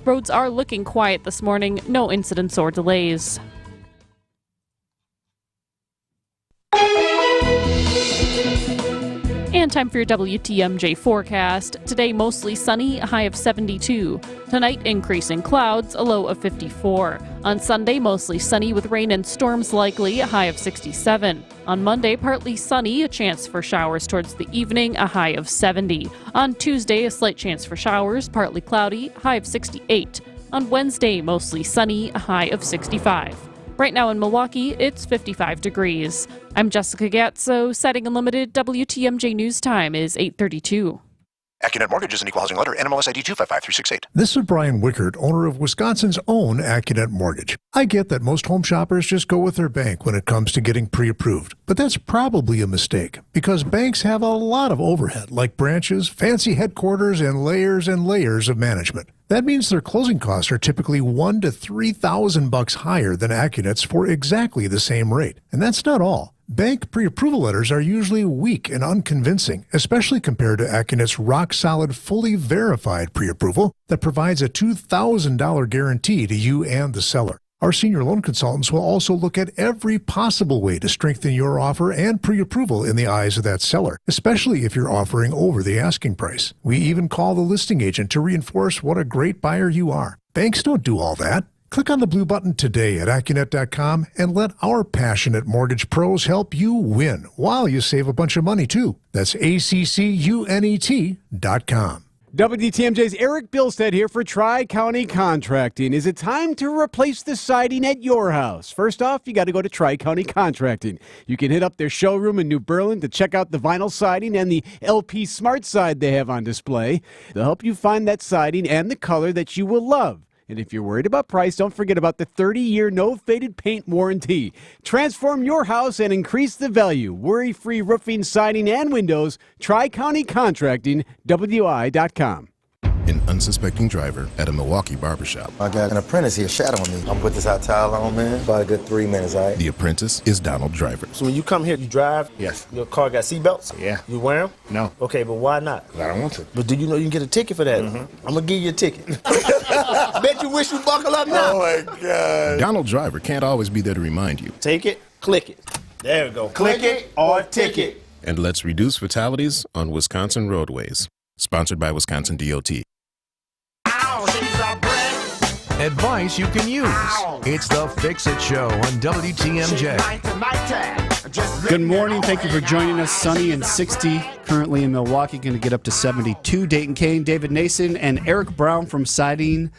Roads are looking quiet this morning. No incidents or delays. And time for your WTMJ forecast. Today, mostly sunny, a high of 72. Tonight, increasing clouds, a low of 54. On Sunday, mostly sunny with rain and storms likely, a high of 67. On Monday, partly sunny, a chance for showers towards the evening, a high of 70. On Tuesday, a slight chance for showers, partly cloudy, high of 68. On Wednesday, mostly sunny, a high of 65. Right now in Milwaukee, it's 55 degrees. I'm Jessica Gatso. Siding Unlimited WTMJ News Time is 8:32. AccuNet Mortgage is an equal housing lender. NMLS ID 255368. This is Brian Wickert, owner of Wisconsin's own AccuNet Mortgage. I get that most home shoppers just go with their bank when it comes to getting pre-approved, but that's probably a mistake because banks have a lot of overhead, like branches, fancy headquarters, and layers of management. That means their closing costs are typically $1,000 to $3,000 higher than AccuNet's for exactly the same rate. And that's not all. Bank pre-approval letters are usually weak and unconvincing, especially compared to AccuNet's rock-solid, fully verified pre-approval that provides a $2,000 guarantee to you and the seller. Our senior loan consultants will also look at every possible way to strengthen your offer and pre-approval in the eyes of that seller, especially if you're offering over the asking price. We even call the listing agent to reinforce what a great buyer you are. Banks don't do all that. Click on the blue button today at AccuNet.com and let our passionate mortgage pros help you win while you save a bunch of money, too. That's ACCUNET.com. WTMJ's Eric Bilstead here for Tri-County Contracting. Is it time to replace the siding at your house? First off, you got to go to Tri-County Contracting. You can hit up their showroom in New Berlin to check out the vinyl siding and the LP Smart Side they have on display. They'll help you find that siding and the color that you will love. And if you're worried about price, don't forget about the 30-year no-faded paint warranty. Transform your house and increase the value. Worry-free roofing, siding, and windows. Tri-County Contracting, WI.com. An unsuspecting driver at a Milwaukee barbershop. I got an apprentice here shadowing me. I'm gonna put this hot towel on, man. About a good 3 minutes, all right? The apprentice is Donald Driver. So when you come here, you drive? Yes. Your car got seatbelts? Yeah. You wear them? No. Okay, but why not? I don't want to. But do you know you can get a ticket for that? Mm-hmm. I'm gonna give you a ticket. Bet you wish you buckle up now. Oh my God. Donald Driver can't always be there to remind you. Take it, click it. There we go. Click it or ticket. And let's reduce fatalities on Wisconsin roadways. Sponsored by Wisconsin DOT. Advice you can use. It's the Fix It Show on WTMJ. Good morning. Thank you for joining us. Sunny and 60 currently in Milwaukee. Going to get up to 72. Dayton Kane, David Nason, and Eric Brown from Siding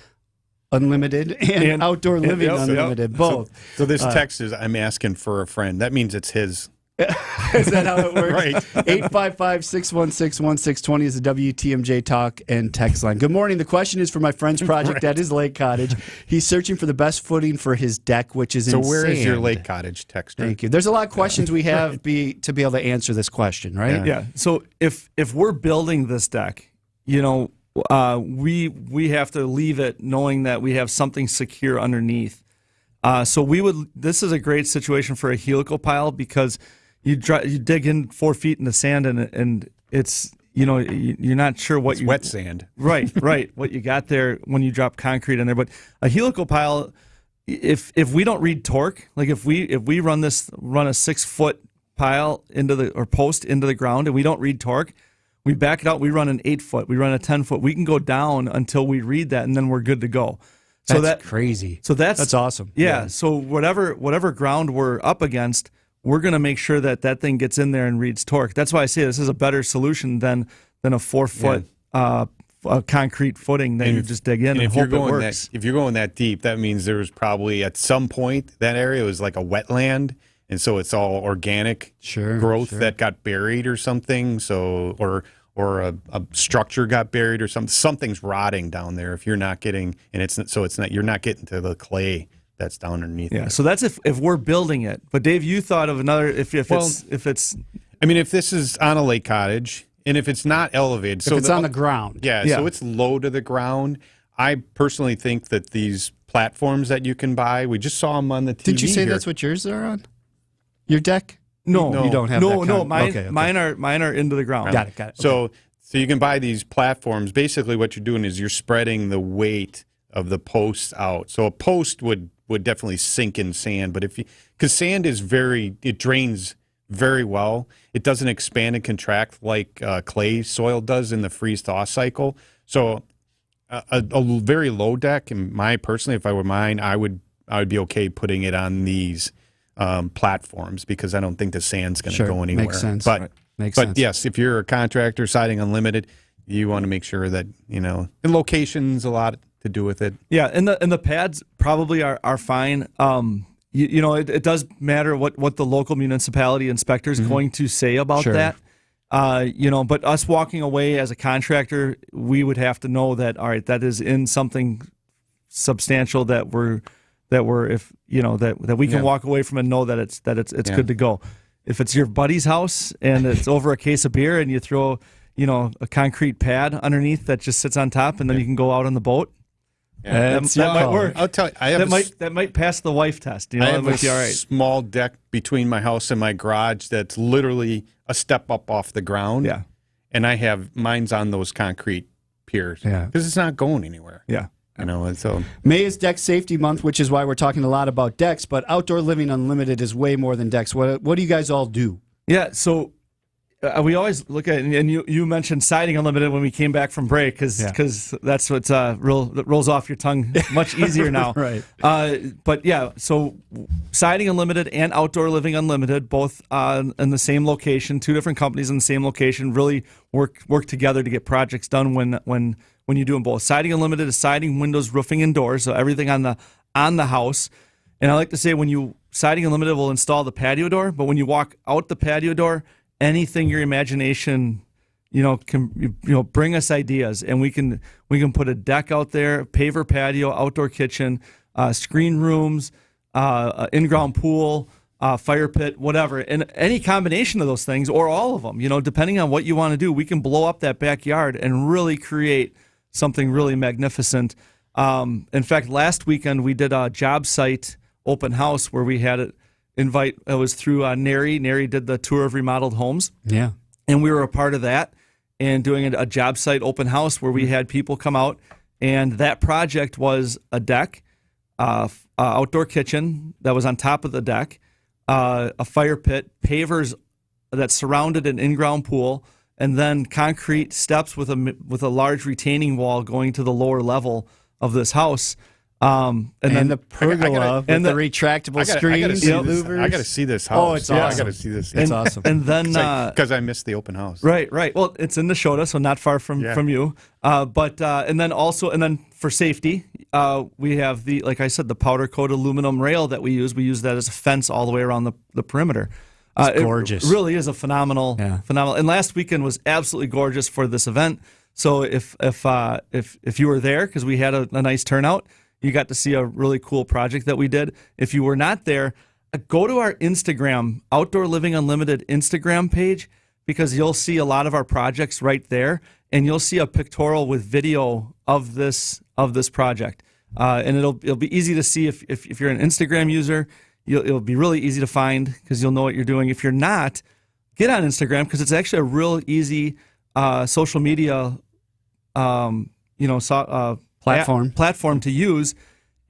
Unlimited and Outdoor Living Unlimited. Both. So this text is, I'm asking for a friend. That means it's his. Is that how it works? Right. 855-616-1620 is the WTMJ talk and text line. Good morning. The question is for my friend's project at his lake cottage. He's searching for the best footing for his deck, which is in sand. So where is your lake cottage texter? Thank you. There's a lot of questions we have to be able to answer this question, right? Yeah. So if we're building this deck, we have to leave it knowing that we have something secure underneath. This is a great situation for a helical pile because you dig in 4 feet in the sand and it's you're not sure what it's wet sand. Right, what you got there when you drop concrete in there. But a helical pile, if we don't read torque, like if we run a 6-foot pile post into the ground and we don't read torque, we back it out. We run an 8-foot, we run a 10-foot. We can go down until we read that, and then we're good to go. So that's crazy. So that's awesome. Yeah. So whatever ground we're up against, we're going to make sure that thing gets in there and reads torque. That's why I say this is a better solution than a 4-foot concrete footing that you just dig in and hope it works. If you're going that deep, that means there was probably at some point that area was like a wetland, and so it's all organic growth that got buried or something. So or a structure got buried or something. Something's rotting down there if you're not getting, you're not getting to the clay that's down underneath. Yeah. So that's if we're building it. But Dave, you thought of another if it's. I mean, if this is on a lake cottage and if it's not elevated, if it's on the ground, so it's low to the ground. I personally think that these platforms that you can buy, we just saw them on the TV. Did you say that's what yours are on? Your deck? No, you don't have that kind. Mine are into the ground. Got it. So you can buy these platforms. Basically, what you're doing is you're spreading the weight of the posts out. So a post would definitely sink in sand, but because sand is it drains very well. It doesn't expand and contract like clay soil does in the freeze-thaw cycle. So a very low deck, and if I were mine, I would be okay putting it on these platforms because I don't think the sand's going to go anywhere. Makes sense. But Makes sense. Yes, if you're a contractor, Siding Unlimited, you want to make sure that and location's a lot to do with it. Yeah, and the pads probably are fine. it does matter what the local municipality inspector is going to say about that. But us walking away as a contractor, we would have to know that, all right, that is in something substantial that we can walk away from and know that it's good to go. If it's your buddy's house and it's over a case of beer and you throw, a concrete pad underneath that just sits on top and then you can go out on the boat. Yeah, that might work. I'll tell you, that might pass the wife test. I have a small deck between my house and my garage that's literally a step up off the ground. Yeah, and I have mine's on those concrete piers. Yeah, because it's not going anywhere. Yeah, and so May is Deck Safety Month, which is why we're talking a lot about decks. But Outdoor Living Unlimited is way more than decks. What do you guys all do? Yeah, so. We always look at, and you mentioned Siding Unlimited when we came back from break, because that's what's that rolls off your tongue much easier now. Right. But yeah, so Siding Unlimited and Outdoor Living Unlimited, both in the same location, two different companies in the same location, really work together to get projects done when you do them both. Siding Unlimited is siding, windows, roofing, and doors, so everything on the house. And I like to say Siding Unlimited will install the patio door, but when you walk out the patio door, anything your imagination, can bring us ideas, and we can put a deck out there, paver patio, outdoor kitchen, screen rooms, in-ground pool, fire pit, whatever, and any combination of those things or all of them. Depending on what you want to do, we can blow up that backyard and really create something really magnificent. In fact, last weekend we did a job site open house where we had it. It was through NARI. NARI did the tour of remodeled homes. Yeah. And we were a part of that and doing a job site open house where we had people come out. And that project was a deck, outdoor kitchen that was on top of the deck, a fire pit, pavers that surrounded an in-ground pool, and then concrete steps with a large retaining wall going to the lower level of this house. And then the pergola and the retractable screens. I got to see this house. Oh, it's awesome. I got to see this. It's awesome. And then because I missed the open house. Right. Well, it's in Neshota, so not far from you. But for safety, we have like I said, the powder coat aluminum rail that we use. We use that as a fence all the way around the perimeter. It's gorgeous. It really is a phenomenal. And last weekend was absolutely gorgeous for this event. So if you were there, because we had a nice turnout. You got to see a really cool project that we did. If you were not there, go to our Instagram, Outdoor Living Unlimited Instagram page, because you'll see a lot of our projects right there, and you'll see a pictorial with video of this project. And it'll be easy to see if you're an Instagram user. It'll be really easy to find because you'll know what you're doing. If you're not, get on Instagram because it's actually a real easy social media platform to use.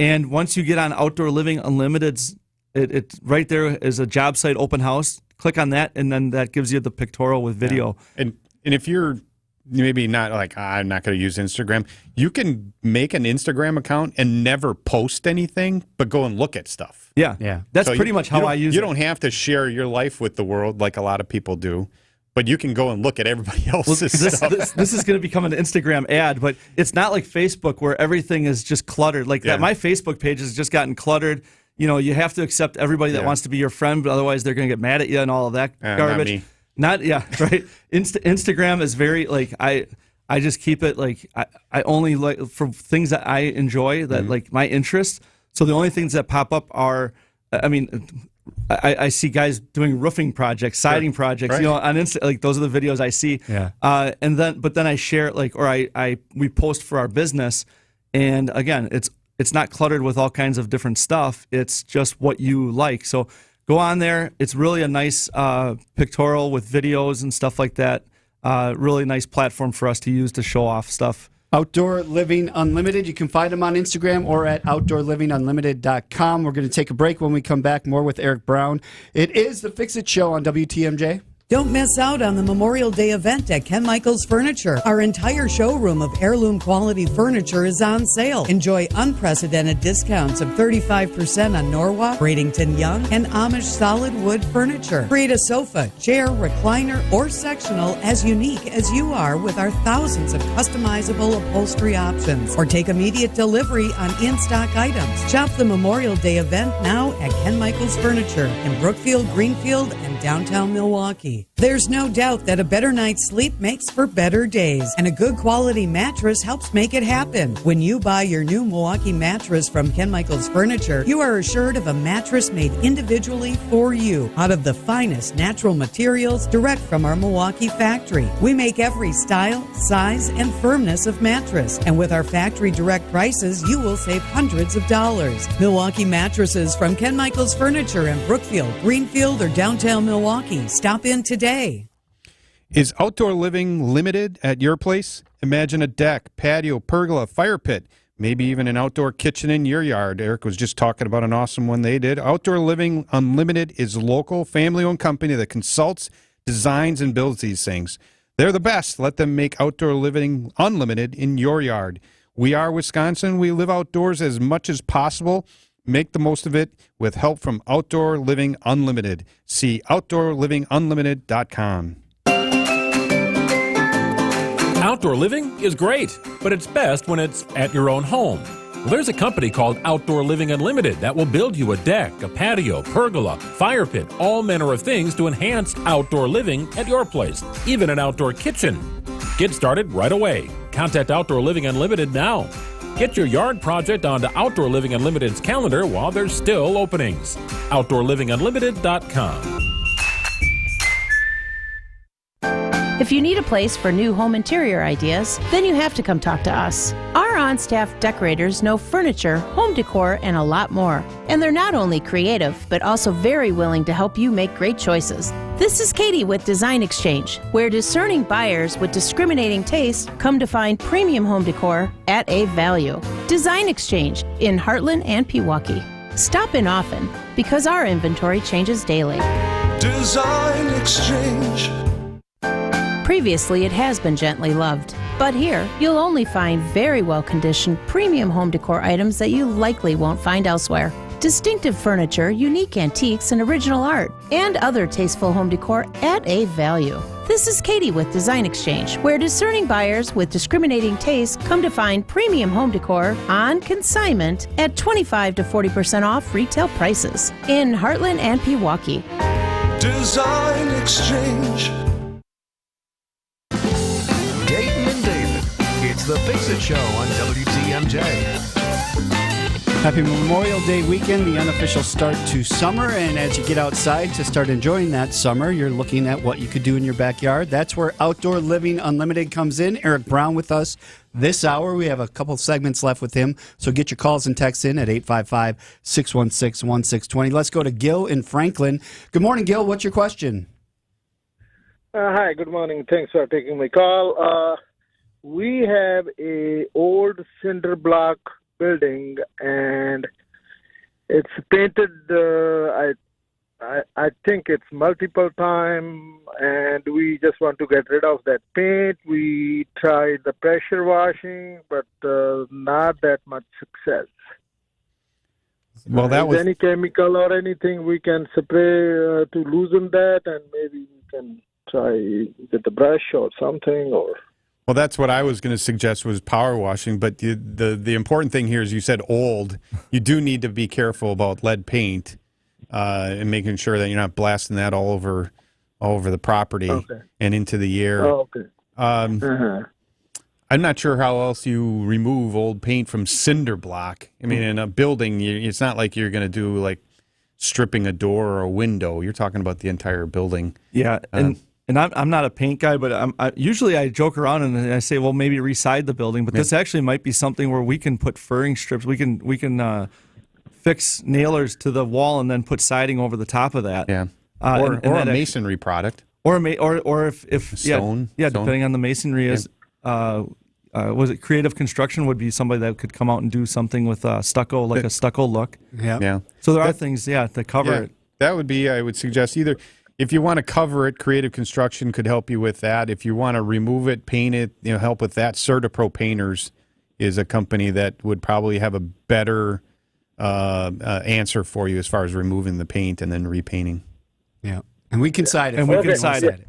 And once you get on Outdoor Living Unlimited's, it right there is a job site open house. Click on that, and then that gives you the pictorial with video. Yeah. And if you're maybe not like, I'm not going to use Instagram, you can make an Instagram account and never post anything, but go and look at stuff. Yeah. That's pretty much how I use it. You don't have to share your life with the world like a lot of people do. But you can go and look at everybody else's stuff. This is going to become an Instagram ad, but it's not like Facebook where everything is just cluttered. That, my Facebook page has just gotten cluttered. You have to accept everybody that wants to be your friend, but otherwise they're going to get mad at you and all of that garbage. Not me. Right. Instagram is very I just keep it I only like for things that I enjoy that like my interests. So the only things that pop up are I see guys doing roofing projects, siding projects, on Insta, those are the videos I see. Yeah. But then I share we post for our business, and again, it's not cluttered with all kinds of different stuff. It's just what you like. So go on there. It's really a nice pictorial with videos and stuff like that. Really nice platform for us to use to show off stuff. Outdoor Living Unlimited. You can find them on Instagram or at outdoorlivingunlimited.com. We're going to take a break. When we come back, more with Eric Brown. It is the Fix It Show on WTMJ. Don't miss out on the Memorial Day event at Ken Michaels Furniture. Our entire showroom of heirloom quality furniture is on sale. Enjoy unprecedented discounts of 35% on Norwalk, Bradenton Young, and Amish solid wood furniture. Create a sofa, chair, recliner, or sectional as unique as you are with our thousands of customizable upholstery options. Or take immediate delivery on in-stock items. Shop the Memorial Day event now at Ken Michaels Furniture in Brookfield, Greenfield, and downtown Milwaukee. There's no doubt that a better night's sleep makes for better days, and a good quality mattress helps make it happen. When you buy your new Milwaukee mattress from Ken Michaels Furniture, you are assured of a mattress made individually for you out of the finest natural materials direct from our Milwaukee factory. We make every style, size, and firmness of mattress, and with our factory direct prices, you will save hundreds of dollars. Milwaukee mattresses from Ken Michaels Furniture in Brookfield, Greenfield, or downtown Milwaukee. Stop in today. Is outdoor living limited at your place? Imagine a deck, patio, pergola, fire pit, maybe even an outdoor kitchen in your yard. Eric was just talking about an awesome one they did. Outdoor Living Unlimited is a local, family-owned company that consults, designs, and builds these things. They're the best. Let them make outdoor living unlimited in your yard. We are Wisconsin. We live outdoors as much as possible. Make the most of it with help from Outdoor Living Unlimited. See OutdoorLivingUnlimited.com. Outdoor living is great, but it's best when it's at your own home. Well, there's a company called Outdoor Living Unlimited that will build you a deck, a patio, pergola, fire pit, all manner of things to enhance outdoor living at your place, even an outdoor kitchen. Get started right away. Contact Outdoor Living Unlimited now. Get your yard project onto Outdoor Living Unlimited's calendar while there's still openings. OutdoorLivingUnlimited.com. If you need a place for new home interior ideas, then you have to come talk to us. Our on-staff decorators know furniture, home decor, and a lot more. And they're not only creative, but also very willing to help you make great choices. This is Katie with Design Exchange, where discerning buyers with discriminating taste come to find premium home decor at a value. Design Exchange in Heartland and Pewaukee. Stop in often because our inventory changes daily. Design Exchange. Previously, it has been gently loved, but here you'll only find very well-conditioned premium home decor items that you likely won't find elsewhere. Distinctive furniture, unique antiques, and original art, and other tasteful home decor at a value. This is Katie with Design Exchange, where discerning buyers with discriminating taste come to find premium home decor on consignment at 25 to 40% off retail prices in Heartland and Pewaukee. Design Exchange. It's the Fix It Show on WTMJ. Happy Memorial Day weekend, the unofficial start to summer. And as you get outside to start enjoying that summer, you're looking at what you could do in your backyard. That's where Outdoor Living Unlimited comes in. Eric Brown with us this hour. We have a couple segments left with him. So get your calls and texts in at 855-616-1620. Let's go to Gil in Franklin. Good morning, Gil. What's your question? Hi, good morning. Thanks for taking my call. We have a old cinder block building, and it's painted. I think it's multiple time, and we just want to get rid of that paint. We tried the pressure washing, but not that much success. Well, that was any chemical or anything we can spray to loosen that, and maybe we can try with the brush or something, or. Well, that's what I was going to suggest was power washing, but the important thing here is you said old. You do need to be careful about lead paint and making sure that you're not blasting that all over the property and into the air. Oh, okay. I'm not sure how else you remove old paint from cinder block. I mean, in a building, it's not like you're going to do like stripping a door or a window. You're talking about the entire building. Yeah, and I'm not a paint guy, but usually I joke around and I say, well, maybe reside the building. But this actually might be something where we can put furring strips. We can fix nailers to the wall and then put siding over the top of that. Yeah, or a masonry product. Or if stone. Yeah, depending on the masonry is. Was it creative construction would be somebody that could come out and do something with stucco, like a stucco look. Yeah. So there are things, to cover it. That would be, I would suggest either. If you want to cover it, Creative Construction could help you with that. If you want to remove it, paint it, help with that. CertaPro Painters is a company that would probably have a better answer for you as far as removing the paint and then repainting. Yeah, and we can side it. And we can side it.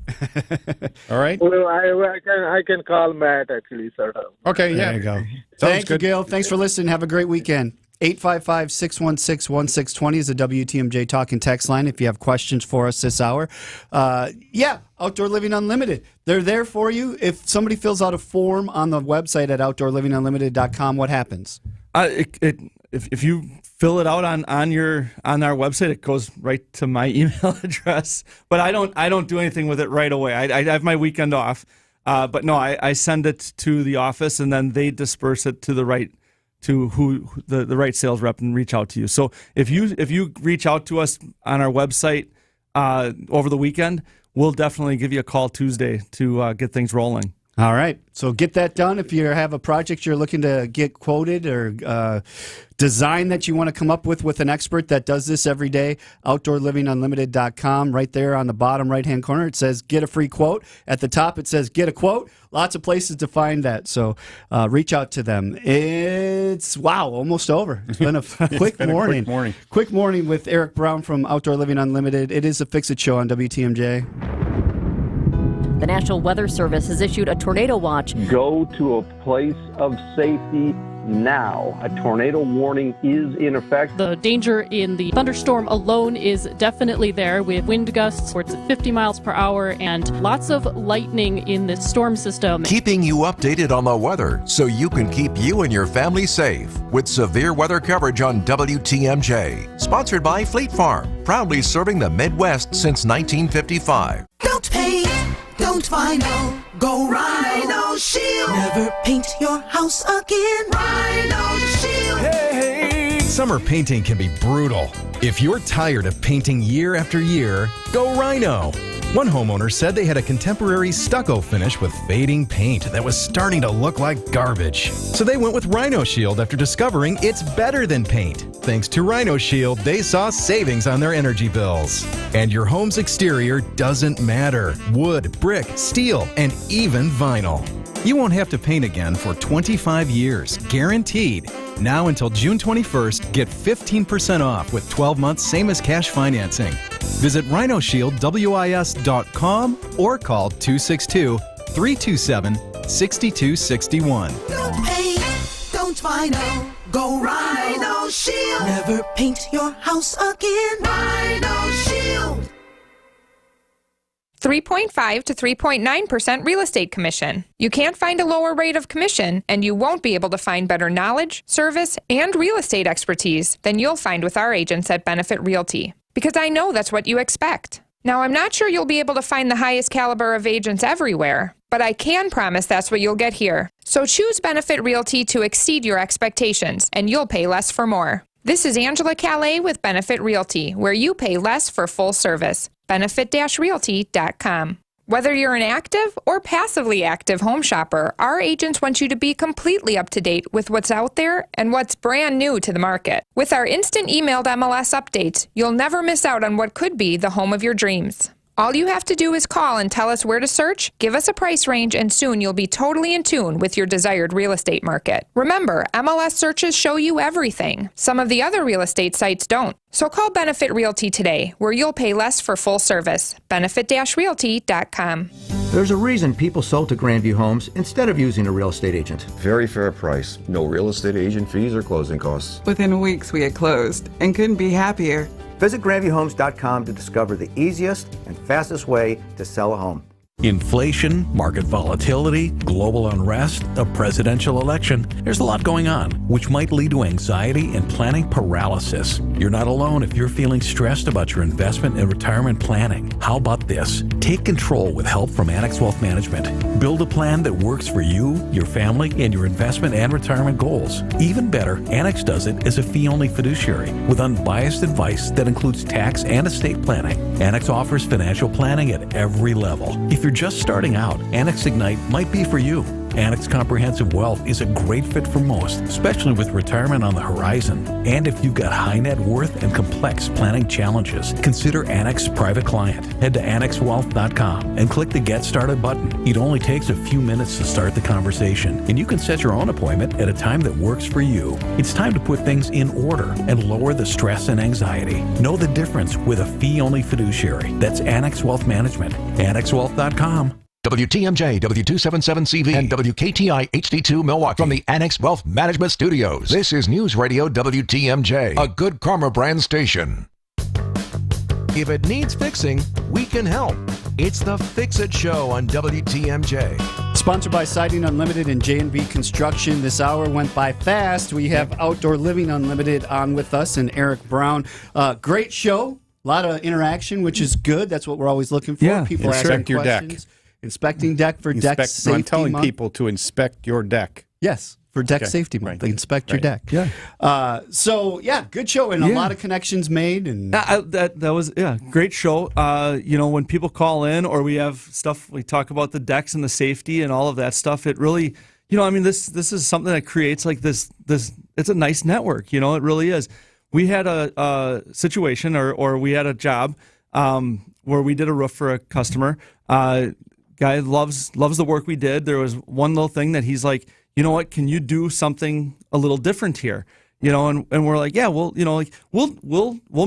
All right. Well, I can call Matt actually, sort of. Okay. There you go. Thank you, Gil. Thanks for listening. Have a great weekend. 855-616-1620 is the WTMJ talk and text line if you have questions for us this hour. Outdoor Living Unlimited. They're there for you. If somebody fills out a form on the website at outdoorlivingunlimited.com, what happens? If you fill it out on our website, it goes right to my email address. But I don't do anything with it right away. I have my weekend off. But no, I send it to the office, and then they disperse it to the right sales rep and reach out to you. So if you reach out to us on our website over the weekend, we'll definitely give you a call Tuesday to get things rolling. All right. So get that done. If you have a project you're looking to get quoted or design that you want to come up with an expert that does this every day, outdoorlivingunlimited.com. Right there on the bottom right-hand corner, it says get a free quote. At the top, it says get a quote. Lots of places to find that. So reach out to them. It's, almost over. It's been a quick morning. Quick morning with Eric Brown from Outdoor Living Unlimited. It is a Fix-It show on WTMJ. The National Weather Service has issued a tornado watch. Go to a place of safety now. A tornado warning is in effect. The danger in the thunderstorm alone is definitely there, with wind gusts where it's at 50 miles per hour and lots of lightning in this storm system. Keeping you updated on the weather so you can keep you and your family safe with severe weather coverage on WTMJ. Sponsored by Fleet Farm, proudly serving the Midwest since 1955. Don't paint, don't vinyl, go Rhino Shield. Never paint your house again. Rhino Shield. Hey, summer painting can be brutal. If you're tired of painting year after year, go Rhino. One homeowner said they had a contemporary stucco finish with fading paint that was starting to look like garbage. So they went with Rhino Shield after discovering it's better than paint. Thanks to Rhino Shield, they saw savings on their energy bills. And your home's exterior doesn't matter. Wood, brick, steel, and even vinyl. You won't have to paint again for 25 years, guaranteed. Now until June 21st, get 15% off with 12 months same as cash financing. Visit rhinoshieldwis.com or call 262-327-6261. Don't paint, don't vinyl, go Rhino Shield. Never paint your house again. Rhino Shield. 3.5 to 3.9% real estate commission. You can't find a lower rate of commission, and you won't be able to find better knowledge, service, and real estate expertise than you'll find with our agents at Benefit Realty. Because I know that's what you expect. Now, I'm not sure you'll be able to find the highest caliber of agents everywhere, but I can promise that's what you'll get here. So choose Benefit Realty to exceed your expectations, and you'll pay less for more. This is Angela Calais with Benefit Realty, where you pay less for full service. Benefit-realty.com. Whether you're an active or passively active home shopper, our agents want you to be completely up to date with what's out there and what's brand new to the market. With our instant emailed MLS updates, you'll never miss out on what could be the home of your dreams. All you have to do is call and tell us where to search, give us a price range, and soon you'll be totally in tune with your desired real estate market. Remember, MLS searches show you everything. Some of the other real estate sites don't. So call Benefit Realty today, where you'll pay less for full service. Benefit-realty.com. There's a reason people sold to Grandview Homes instead of using a real estate agent. Very fair price. No real estate agent fees or closing costs. Within weeks, we had closed and couldn't be happier. Visit GrandviewHomes.com to discover the easiest and fastest way to sell a home. Inflation, market volatility, global unrest, a presidential election. There's a lot going on, which might lead to anxiety and planning paralysis. You're not alone if you're feeling stressed about your investment and retirement planning. How about this? Take control with help from Annex Wealth Management. Build a plan that works for you, your family, and your investment and retirement goals. Even better, Annex does it as a fee-only fiduciary with unbiased advice that includes tax and estate planning. Annex offers financial planning at every level. If you're just starting out, Annex Ignite might be for you. Annex Comprehensive Wealth is a great fit for most, especially with retirement on the horizon. And if you've got high net worth and complex planning challenges, consider Annex Private Client. Head to annexwealth.com and click the Get Started button. It only takes a few minutes to start the conversation, and you can set your own appointment at a time that works for you. It's time to put things in order and lower the stress and anxiety. Know the difference with a fee-only fiduciary. That's Annex Wealth Management. annexwealth.com. WTMJ, W277CV, and WKTI HD2 Milwaukee from the Annex Wealth Management Studios. This is News Radio WTMJ, a good karma brand station. If it needs fixing, we can help. It's the Fix It Show on WTMJ. Sponsored by Siding Unlimited and J&B Construction. This hour went by fast. We have Outdoor Living Unlimited on with us and Eric Brown. Great show. A lot of interaction, which is good. That's what we're always looking for. Yeah, people inspect your questions. Deck. Inspecting deck for deck safety. I'm telling month. people to inspect your deck. Yes, for deck safety month. They inspect your deck. Yeah. So good show and a lot of connections made. And that was great show. When people call in or we have stuff, we talk about the decks and the safety and all of that stuff. It really, this is something that creates like this. It's a nice network. It really is. We had a situation or we had a job where we did a roof for a customer. Guy loves the work we did. There was one little thing that he's like, you know what? Can you do something a little different here? And we're like, yeah, we'll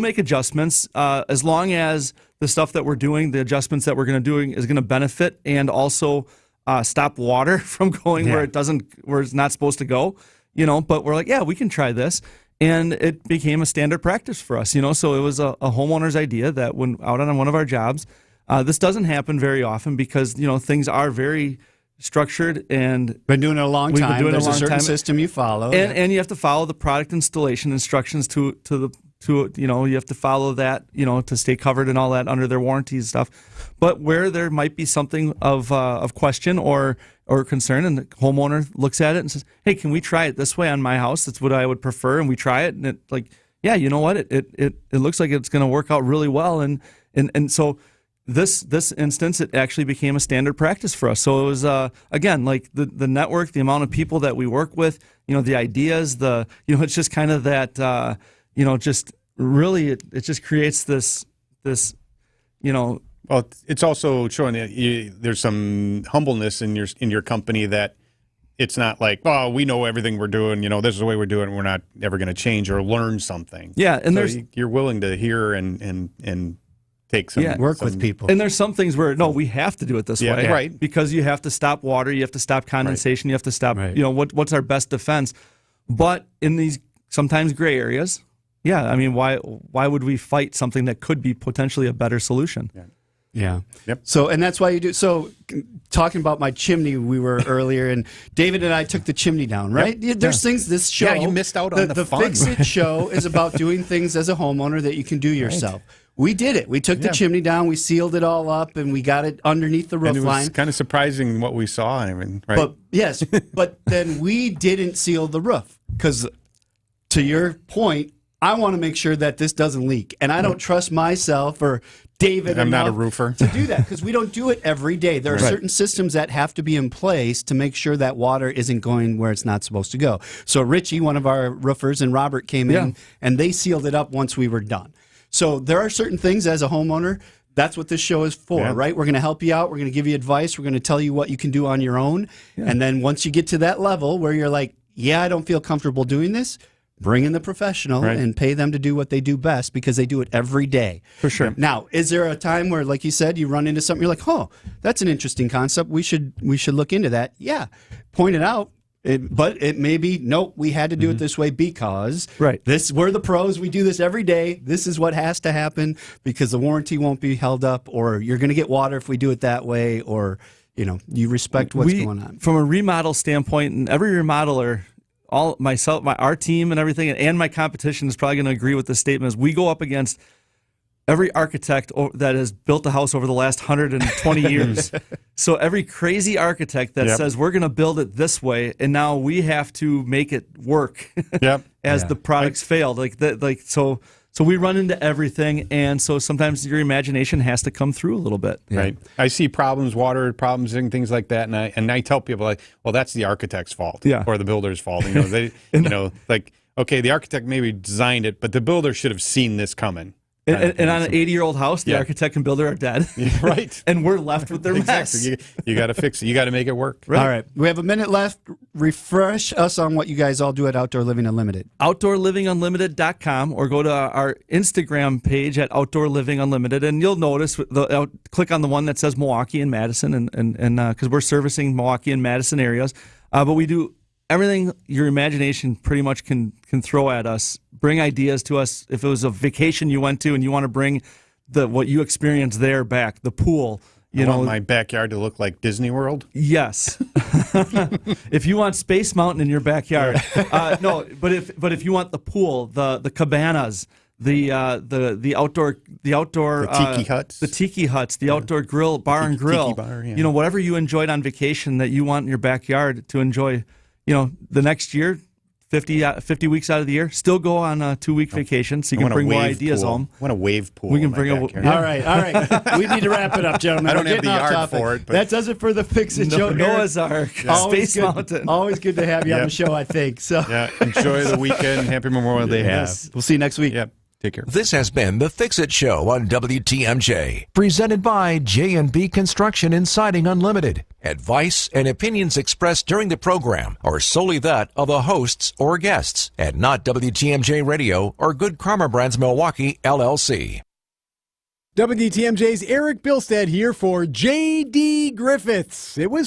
make adjustments as long as the stuff that we're doing, the adjustments that we're going to do is going to benefit and also stop water from going where it's not supposed to go. But we're like, yeah, we can try this. And it became a standard practice for us, So it was a homeowner's idea that when out on one of our jobs, this doesn't happen very often because, things are very structured and been doing it a long time. There's a certain system you follow. And you have to follow the product installation instructions to you have to follow that, to stay covered and all that under their warranties and stuff. But where there might be something of question or concern, and the homeowner looks at it and says, hey, can we try it this way on my house? That's what I would prefer. And we try it, and it's like, yeah, you know what? It looks like it's going to work out really well. And so this instance, it actually became a standard practice for us. So it was, again, like the network, the amount of people that we work with, the ideas, it's just kind of that, just really, it just creates this. Well, it's also showing that there's some humbleness in your company that it's not like, oh, we know everything we're doing. This is the way we're doing it. We're not ever going to change or learn something. Yeah, and so you're willing to hear and take some work with people. And there's some things where we have to do it this way, right? Because you have to stop water, you have to stop condensation, you have to stop. What's our best defense? But in these sometimes gray areas, why would we fight something that could be potentially a better solution? Yeah. Yep. So, and that's why you do. So, talking about my chimney, we were earlier, and David and I took the chimney down, right? Yep. There's things, this show. Yeah, you missed out on the fun. Fix It show is about doing things as a homeowner that you can do yourself. Right. We did it. We took the chimney down, we sealed it all up, and we got it underneath the roof line. And it was kind of surprising what we saw. Right? But, yes, but then we didn't seal the roof because, to your point, I want to make sure that this doesn't leak. And I don't trust myself or David I'm not a roofer. to do that because we don't do it every day. There are certain systems that have to be in place to make sure that water isn't going where it's not supposed to go. So Richie, one of our roofers, and Robert came in, and they sealed it up once we were done. So there are certain things as a homeowner, that's what this show is for, right? We're going to help you out. We're going to give you advice. We're going to tell you what you can do on your own. Yeah. And then once you get to that level where you're like, yeah, I don't feel comfortable doing this, bring in the professional and pay them to do what they do best because they do it every day. For sure. Now, is there a time where, like you said, you run into something, you're like, oh, that's an interesting concept. We should look into that. Yeah. Point it out. But it may be, nope, we had to do it this way because we're the pros. We do this every day. This is what has to happen because the warranty won't be held up, or you're going to get water if we do it that way, or you respect what's going on. From a remodel standpoint, and every remodeler, our team and everything, and my competition is probably going to agree with this statement, is we go up against every architect that has built a house over the last 120 years. So every crazy architect that says we're going to build it this way, and now we have to make it work as the products failed. So So we run into everything, and so sometimes your imagination has to come through a little bit. Right. I see problems, water problems, and things like that, and I tell people like, well, that's the architect's fault, or the builder's fault. They, like, okay, the architect maybe designed it, but the builder should have seen this coming. And on an 80-year-old house, the architect and builder are dead. Right. And we're left with their mess. You got to fix it. You got to make it work. Right. All right. We have a minute left. Refresh us on what you guys all do at Outdoor Living Unlimited. OutdoorLivingUnlimited.com, or go to our Instagram page at Outdoor Living Unlimited, and you'll notice, click on the one that says Milwaukee and Madison, and because we're servicing Milwaukee and Madison areas. But we do everything your imagination pretty much can throw at us. Bring ideas to us. If it was a vacation you went to and you want to bring what you experienced there back, the pool. I want my backyard to look like Disney World. Yes. If you want Space Mountain in your backyard, no. But if you want the pool, the cabanas, the outdoor tiki huts, the outdoor grill, bar and grill, bar, yeah. Whatever you enjoyed on vacation that you want in your backyard to enjoy. The next year, 50 weeks out of the year, still go on a 2-week vacation, so you can bring more ideas home. I want a wave pool. We can bring All right. We need to wrap it up, gentlemen. I don't have the yard for it. But that does it for the Fix It Show. Noah's Ark, Space Mountain. Always good to have you on the show, I think. So enjoy the weekend. Happy Memorial Day. Yes. We'll see you next week. Yep. Take care. This has been The Fix It Show on WTMJ, presented by J&B Construction and Siding Unlimited. Advice and opinions expressed during the program are solely that of the hosts or guests, and not WTMJ Radio or Good Karma Brands Milwaukee, LLC. WTMJ's Eric Bilstead here for J.D. Griffiths. It was